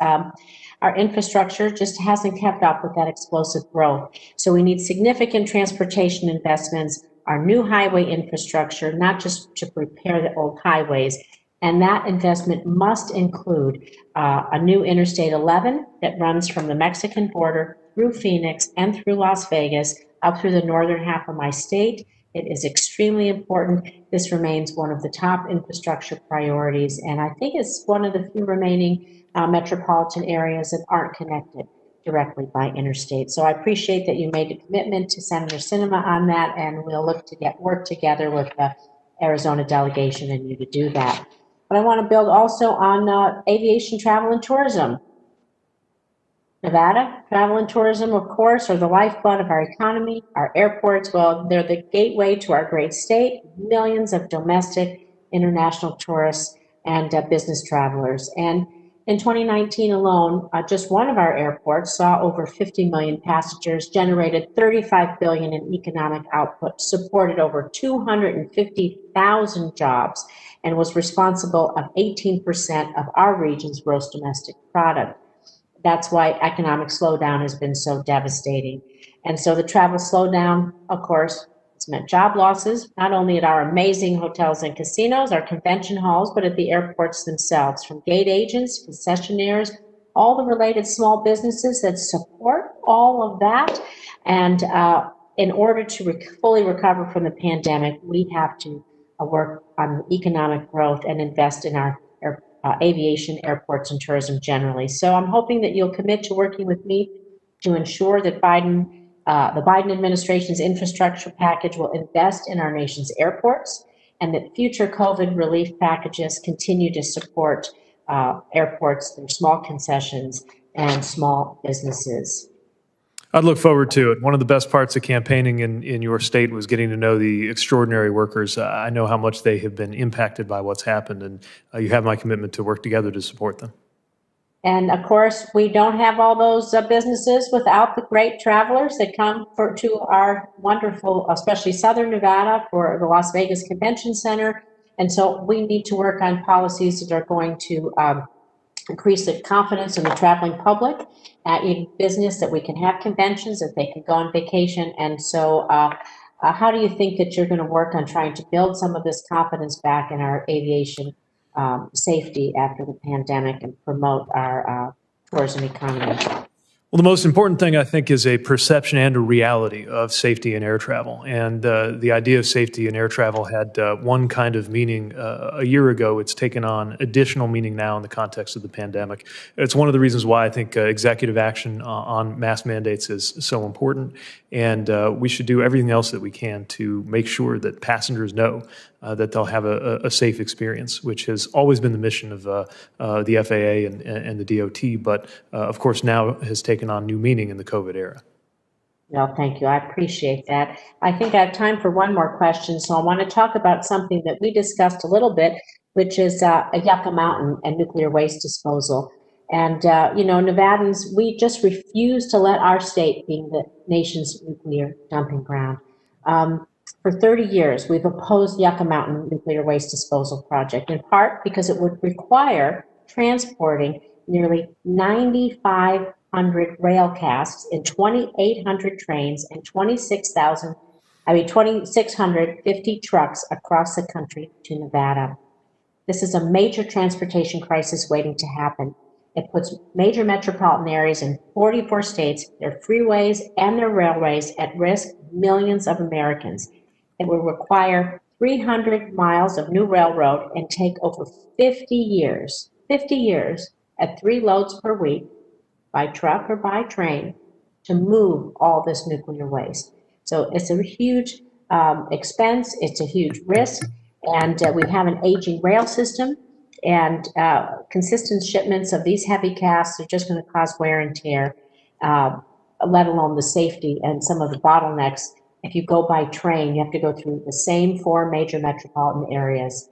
Our infrastructure just hasn't kept up with that explosive growth. So we need significant transportation investments, our new highway infrastructure, not just to repair the old highways. And that investment must include a new Interstate 11 that runs from the Mexican border through Phoenix and through Las Vegas up through the northern half of my state. It is extremely important. This remains one of the top infrastructure priorities, and I think it's one of the few remaining metropolitan areas that aren't connected directly by interstate. So I appreciate that you made a commitment to Senator Sinema on that, and we'll look to work together with the Arizona delegation and you to do that. But I want to build also on aviation, travel, and tourism. Nevada, travel and tourism, of course, are the lifeblood of our economy. Our airports, well, they're the gateway to our great state. Millions of domestic, international tourists and business travelers. And in 2019 alone, just one of our airports saw over 50 million passengers, generated $35 billion in economic output, supported over 250,000 jobs, and was responsible of 18% of our region's gross domestic product. That's why economic slowdown has been so devastating. And so the travel slowdown, of course, it's meant job losses, not only at our amazing hotels and casinos, our convention halls, but at the airports themselves, from gate agents, concessionaires, all the related small businesses that support all of that. And in order to fully recover from the pandemic, we have to work on economic growth and invest in our aviation, airports, and tourism generally. So I'm hoping that you'll commit to working with me to ensure that the Biden administration's infrastructure package will invest in our nation's airports, and that future COVID relief packages continue to support airports, their small concessions, and small businesses. I'd look forward to it. One of the best parts of campaigning in your state was getting to know the extraordinary workers. I know how much they have been impacted by what's happened, and you have my commitment to work together to support them. And of course, we don't have all those businesses without the great travelers that come to our wonderful, especially Southern Nevada, for the Las Vegas Convention Center. And so we need to work on policies that are going to increase the confidence in the traveling public, in business, that we can have conventions, that they can go on vacation. And so how do you think that you're going to work on trying to build some of this confidence back in our aviation safety after the pandemic and promote our tourism economy? Well, the most important thing, I think, is a perception and a reality of safety in air travel. And the idea of safety in air travel had one kind of meaning a year ago. It's taken on additional meaning now in the context of the pandemic. It's one of the reasons why I think executive action on mask mandates is so important. And we should do everything else that we can to make sure that passengers know that they'll have a safe experience, which has always been the mission of the FAA and the DOT, but of course now has taken on new meaning in the COVID era. No, thank you. I appreciate that. I think I have time for one more question. So I want to talk about something that we discussed a little bit, which is Yucca Mountain and nuclear waste disposal. And, you know, Nevadans, we just refuse to let our state be the nation's nuclear dumping ground. For 30 years, we've opposed Yucca Mountain nuclear waste disposal project, in part because it would require transporting nearly 9,500 rail casks in 2,800 trains and 2,650 trucks across the country to Nevada. This is a major transportation crisis waiting to happen. It puts major metropolitan areas in 44 states, their freeways and their railways at risk, millions of Americans. It will require 300 miles of new railroad and take over 50 years at 3 loads per week by truck or by train to move all this nuclear waste. So it's a huge expense, it's a huge risk, and we have an aging rail system. And consistent shipments of these heavy casts are just going to cause wear and tear, let alone the safety and some of the bottlenecks. If you go by train, you have to go through the same 4 major metropolitan areas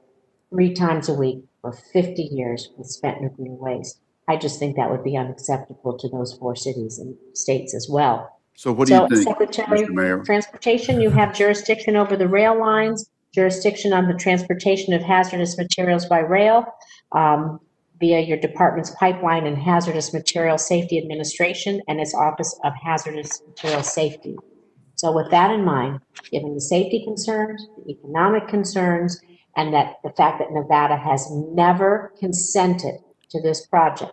3 times a week for 50 years with spent nuclear waste. I just think that would be unacceptable to those 4 cities and states as well. So what do you think, Secretary Mr. Mayor? of Transportation, you have jurisdiction over the rail lines, jurisdiction on the transportation of hazardous materials by rail via your department's Pipeline and Hazardous Materials Safety Administration and its Office of Hazardous Materials Safety. So with that in mind, given the safety concerns, the economic concerns, and that the fact that Nevada has never consented to this project,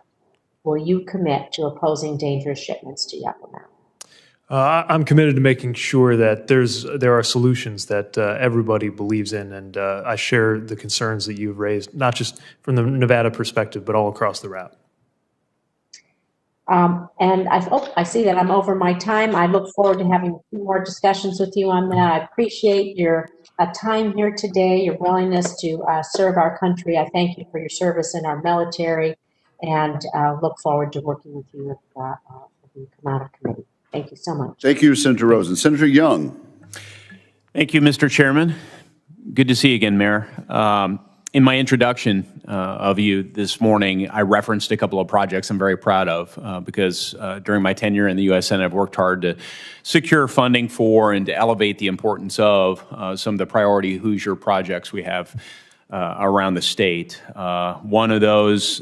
will you commit to opposing dangerous shipments to Yucca Mountain? I'm committed to making sure that there are solutions that everybody believes in, and I share the concerns that you've raised, not just from the Nevada perspective, but all across the route. And I see that I'm over my time. I look forward to having a few more discussions with you on that. I appreciate your time here today, your willingness to serve our country. I thank you for your service in our military, and look forward to working with you if you come out of committee. Thank you so much. Thank you, Senator Rosen. Senator Young. Thank you, Mr. Chairman. Good to see you again, Mayor. In my introduction of you this morning, I referenced a couple of projects I'm very proud of because during my tenure in the U.S. Senate, I've worked hard to secure funding for and to elevate the importance of some of the priority Hoosier projects we have around the state. One of those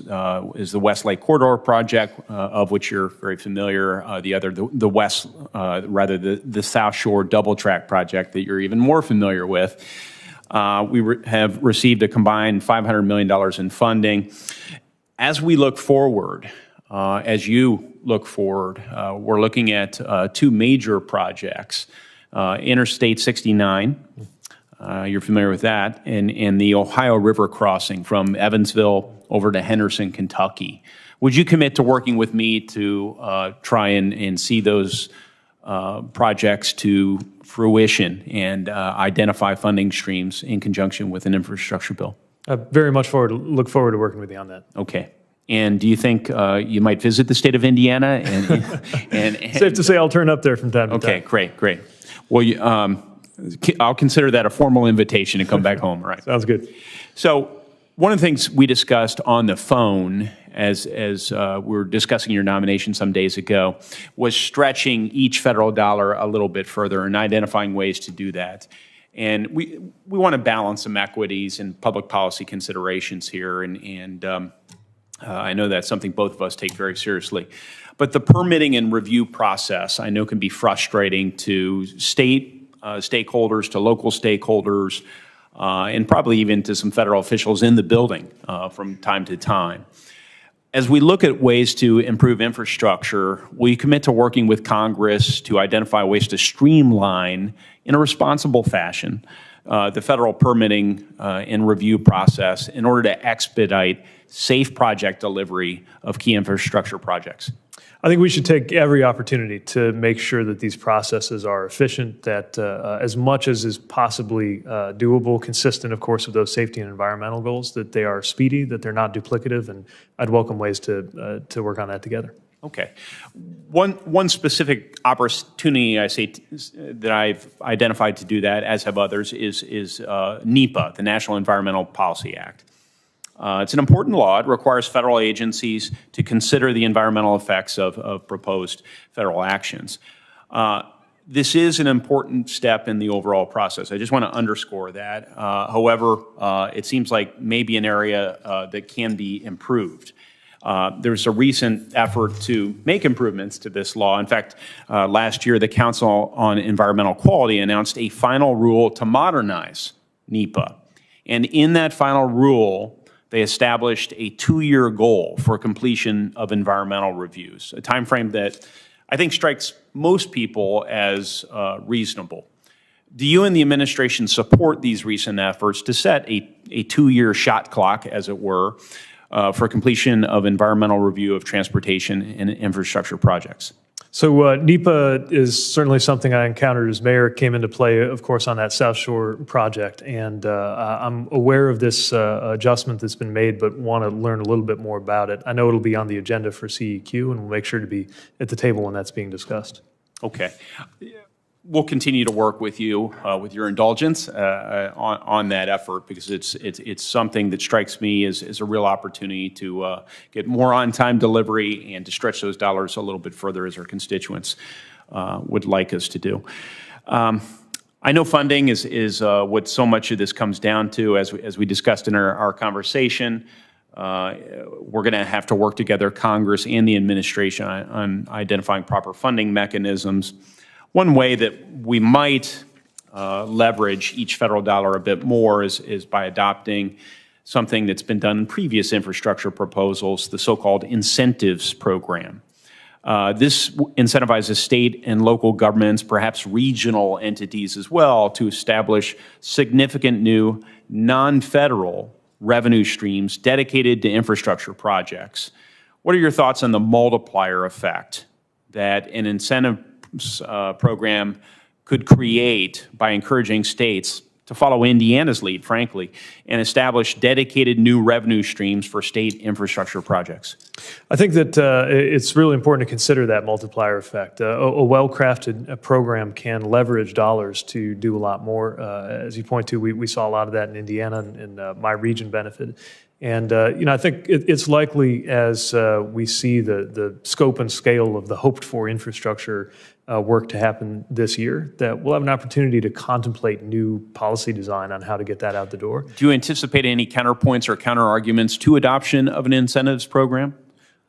is the West Lake Corridor project, of which you're very familiar. The other, the South Shore Double Track project that you're even more familiar with. We have received a combined $500 million in funding. As we look forward, as you look forward, we're looking at 2 major projects, Interstate 69, you're familiar with that, and the Ohio River crossing from Evansville over to Henderson, Kentucky. Would you commit to working with me to try and see those projects to fruition and identify funding streams in conjunction with an infrastructure bill? Very much look forward to working with you on that. Okay. And do you think you might visit the state of Indiana? And safe to say I'll turn up there from time to time. Okay, great. Well, I'll consider that a formal invitation to come back home, right? Sounds good. So one of the things we discussed on the phone as we were discussing your nomination some days ago was stretching each federal dollar a little bit further and identifying ways to do that. And we want to balance some equities and public policy considerations here, and I know that's something both of us take very seriously. But the permitting and review process I know can be frustrating to state stakeholders, to local stakeholders, and probably even to some federal officials in the building from time to time. As we look at ways to improve infrastructure, will you commit to working with Congress to identify ways to streamline, in a responsible fashion, the federal permitting and review process in order to expedite safe project delivery of key infrastructure projects? I think we should take every opportunity to make sure that these processes are efficient, that as much as is possibly doable, consistent, of course, with those safety and environmental goals, that they are speedy, that they're not duplicative, and I'd welcome ways to work on that together. Okay. One specific opportunity I say that I've identified to do that, as have others, is NEPA, the National Environmental Policy Act. It's an important law. It requires federal agencies to consider the environmental effects of proposed federal actions. This is an important step in the overall process. I just want to underscore that. However, it seems like maybe an area that can be improved. There's a recent effort to make improvements to this law. In fact, last year, the Council on Environmental Quality announced a final rule to modernize NEPA. And in that final rule, they established a 2-year goal for completion of environmental reviews, a time frame that I think strikes most people as reasonable. Do you and the administration support these recent efforts to set a 2-year shot clock, as it were, for completion of environmental review of transportation and infrastructure projects? So NEPA is certainly something I encountered as mayor. It came into play, of course, on that South Shore project. And I'm aware of this adjustment that's been made, but want to learn a little bit more about it. I know it'll be on the agenda for CEQ, and we'll make sure to be at the table when that's being discussed. Okay. We'll continue to work with you, with your indulgence, on that effort, because it's something that strikes me as a real opportunity to get more on-time delivery and to stretch those dollars a little bit further, as our constituents would like us to do. I know funding is what so much of this comes down to, as we discussed in our conversation. We're going to have to work together, Congress and the administration, on identifying proper funding mechanisms. One way that we might leverage each federal dollar a bit more is by adopting something that's been done in previous infrastructure proposals, the so-called incentives program. This incentivizes state and local governments, perhaps regional entities as well, to establish significant new non-federal revenue streams dedicated to infrastructure projects. What are your thoughts on the multiplier effect that an incentive program could create by encouraging states to follow Indiana's lead, frankly, and establish dedicated new revenue streams for state infrastructure projects? I think that it's really important to consider that multiplier effect. A well-crafted program can leverage dollars to do a lot more. As you point to, we saw a lot of that in Indiana, and my region benefited. And I think it's likely, as we see the scope and scale of the hoped-for infrastructure work to happen this year, that we'll have an opportunity to contemplate new policy design on how to get that out the door. Do you anticipate any counterpoints or counter-arguments to adoption of an incentives program?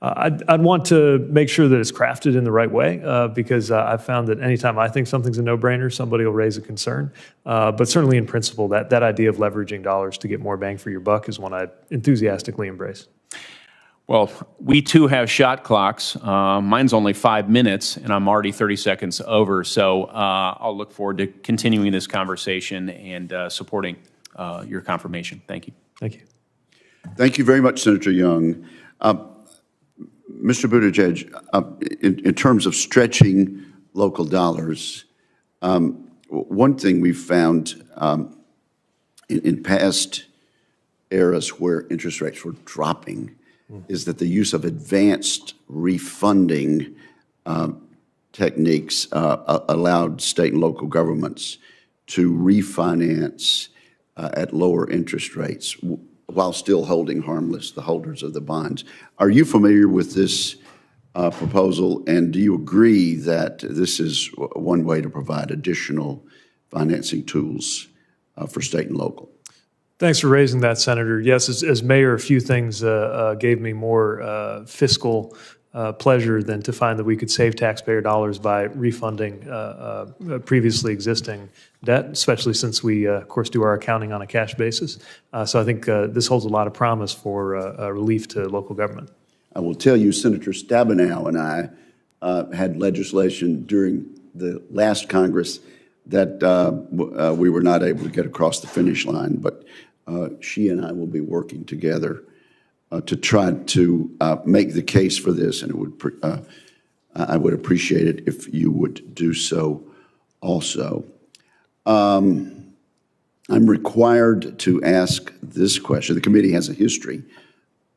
I'd want to make sure that it's crafted in the right way, because I've found that anytime I think something's a no-brainer, somebody will raise a concern. But certainly in principle, that idea of leveraging dollars to get more bang for your buck is one I enthusiastically embrace. Well, we too have shot clocks. Mine's only 5 minutes, and I'm already 30 seconds over. So I'll look forward to continuing this conversation and supporting your confirmation. Thank you. Thank you. Thank you very much, Senator Young. Mr. Buttigieg, in terms of stretching local dollars, one thing we've found in past eras where interest rates were dropping is that the use of advanced refunding techniques allowed state and local governments to refinance at lower interest rates while still holding harmless the holders of the bonds. Are you familiar with this proposal, and do you agree that this is one way to provide additional financing tools for state and local? Thanks for raising that, Senator. Yes, as mayor, a few things gave me more fiscal pleasure than to find that we could save taxpayer dollars by refunding previously existing debt, especially since we, of course, do our accounting on a cash basis. So I think this holds a lot of promise for relief to local government. I will tell you, Senator Stabenow and I had legislation during the last Congress that we were not able to get across the finish line, but she and I will be working together to try to make the case for this, and it would I would appreciate it if you would do so also. I'm required to ask this question. The committee has a history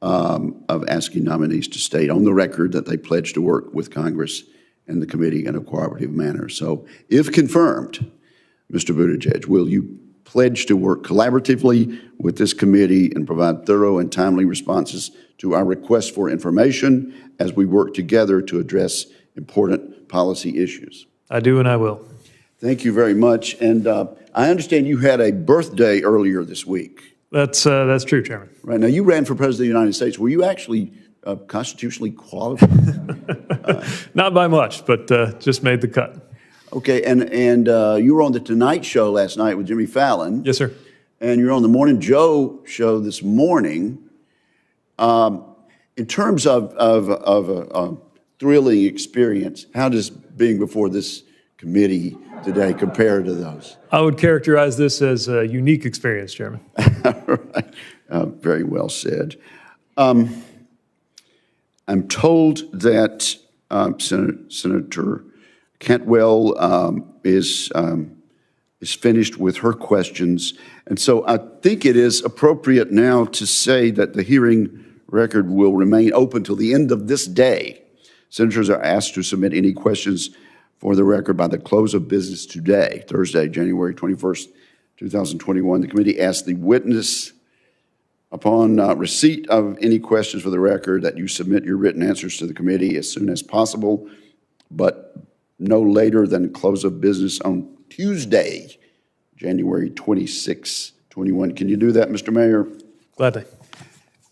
of asking nominees to state on the record that they pledge to work with Congress and the committee in a cooperative manner. So if confirmed, Mr. Buttigieg, will you pledge to work collaboratively with this committee and provide thorough and timely responses to our requests for information as we work together to address important policy issues? I do, and I will. Thank you very much. And I understand you had a birthday earlier this week. That's true, Chairman. Right. Now, you ran for President of the United States. Were you actually constitutionally qualified? Not by much, but just made the cut. Okay, and you were on the Tonight Show last night with Jimmy Fallon. Yes, sir. And you're on the Morning Joe show this morning. In terms of a thrilling experience, how does being before this committee today compare to those? I would characterize this as a unique experience, Chairman. Right. Very well said. I'm told that Senator Cantwell is finished with her questions. And so I think it is appropriate now to say that the hearing record will remain open till the end of this day. Senators are asked to submit any questions for the record by the close of business today, Thursday, January 21st, 2021. The committee asks the witness, upon receipt of any questions for the record, that you submit your written answers to the committee as soon as possible, but no later than close of business on Tuesday, January 26, 21. Can you do that, Mr. Mayor? Gladly.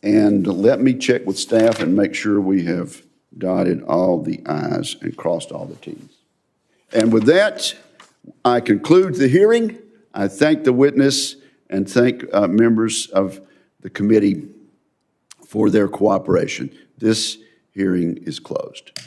And let me check with staff and make sure we have dotted all the i's and crossed all the t's. And with that, I conclude the hearing. I thank the witness and thank members of the committee for their cooperation. This hearing is closed.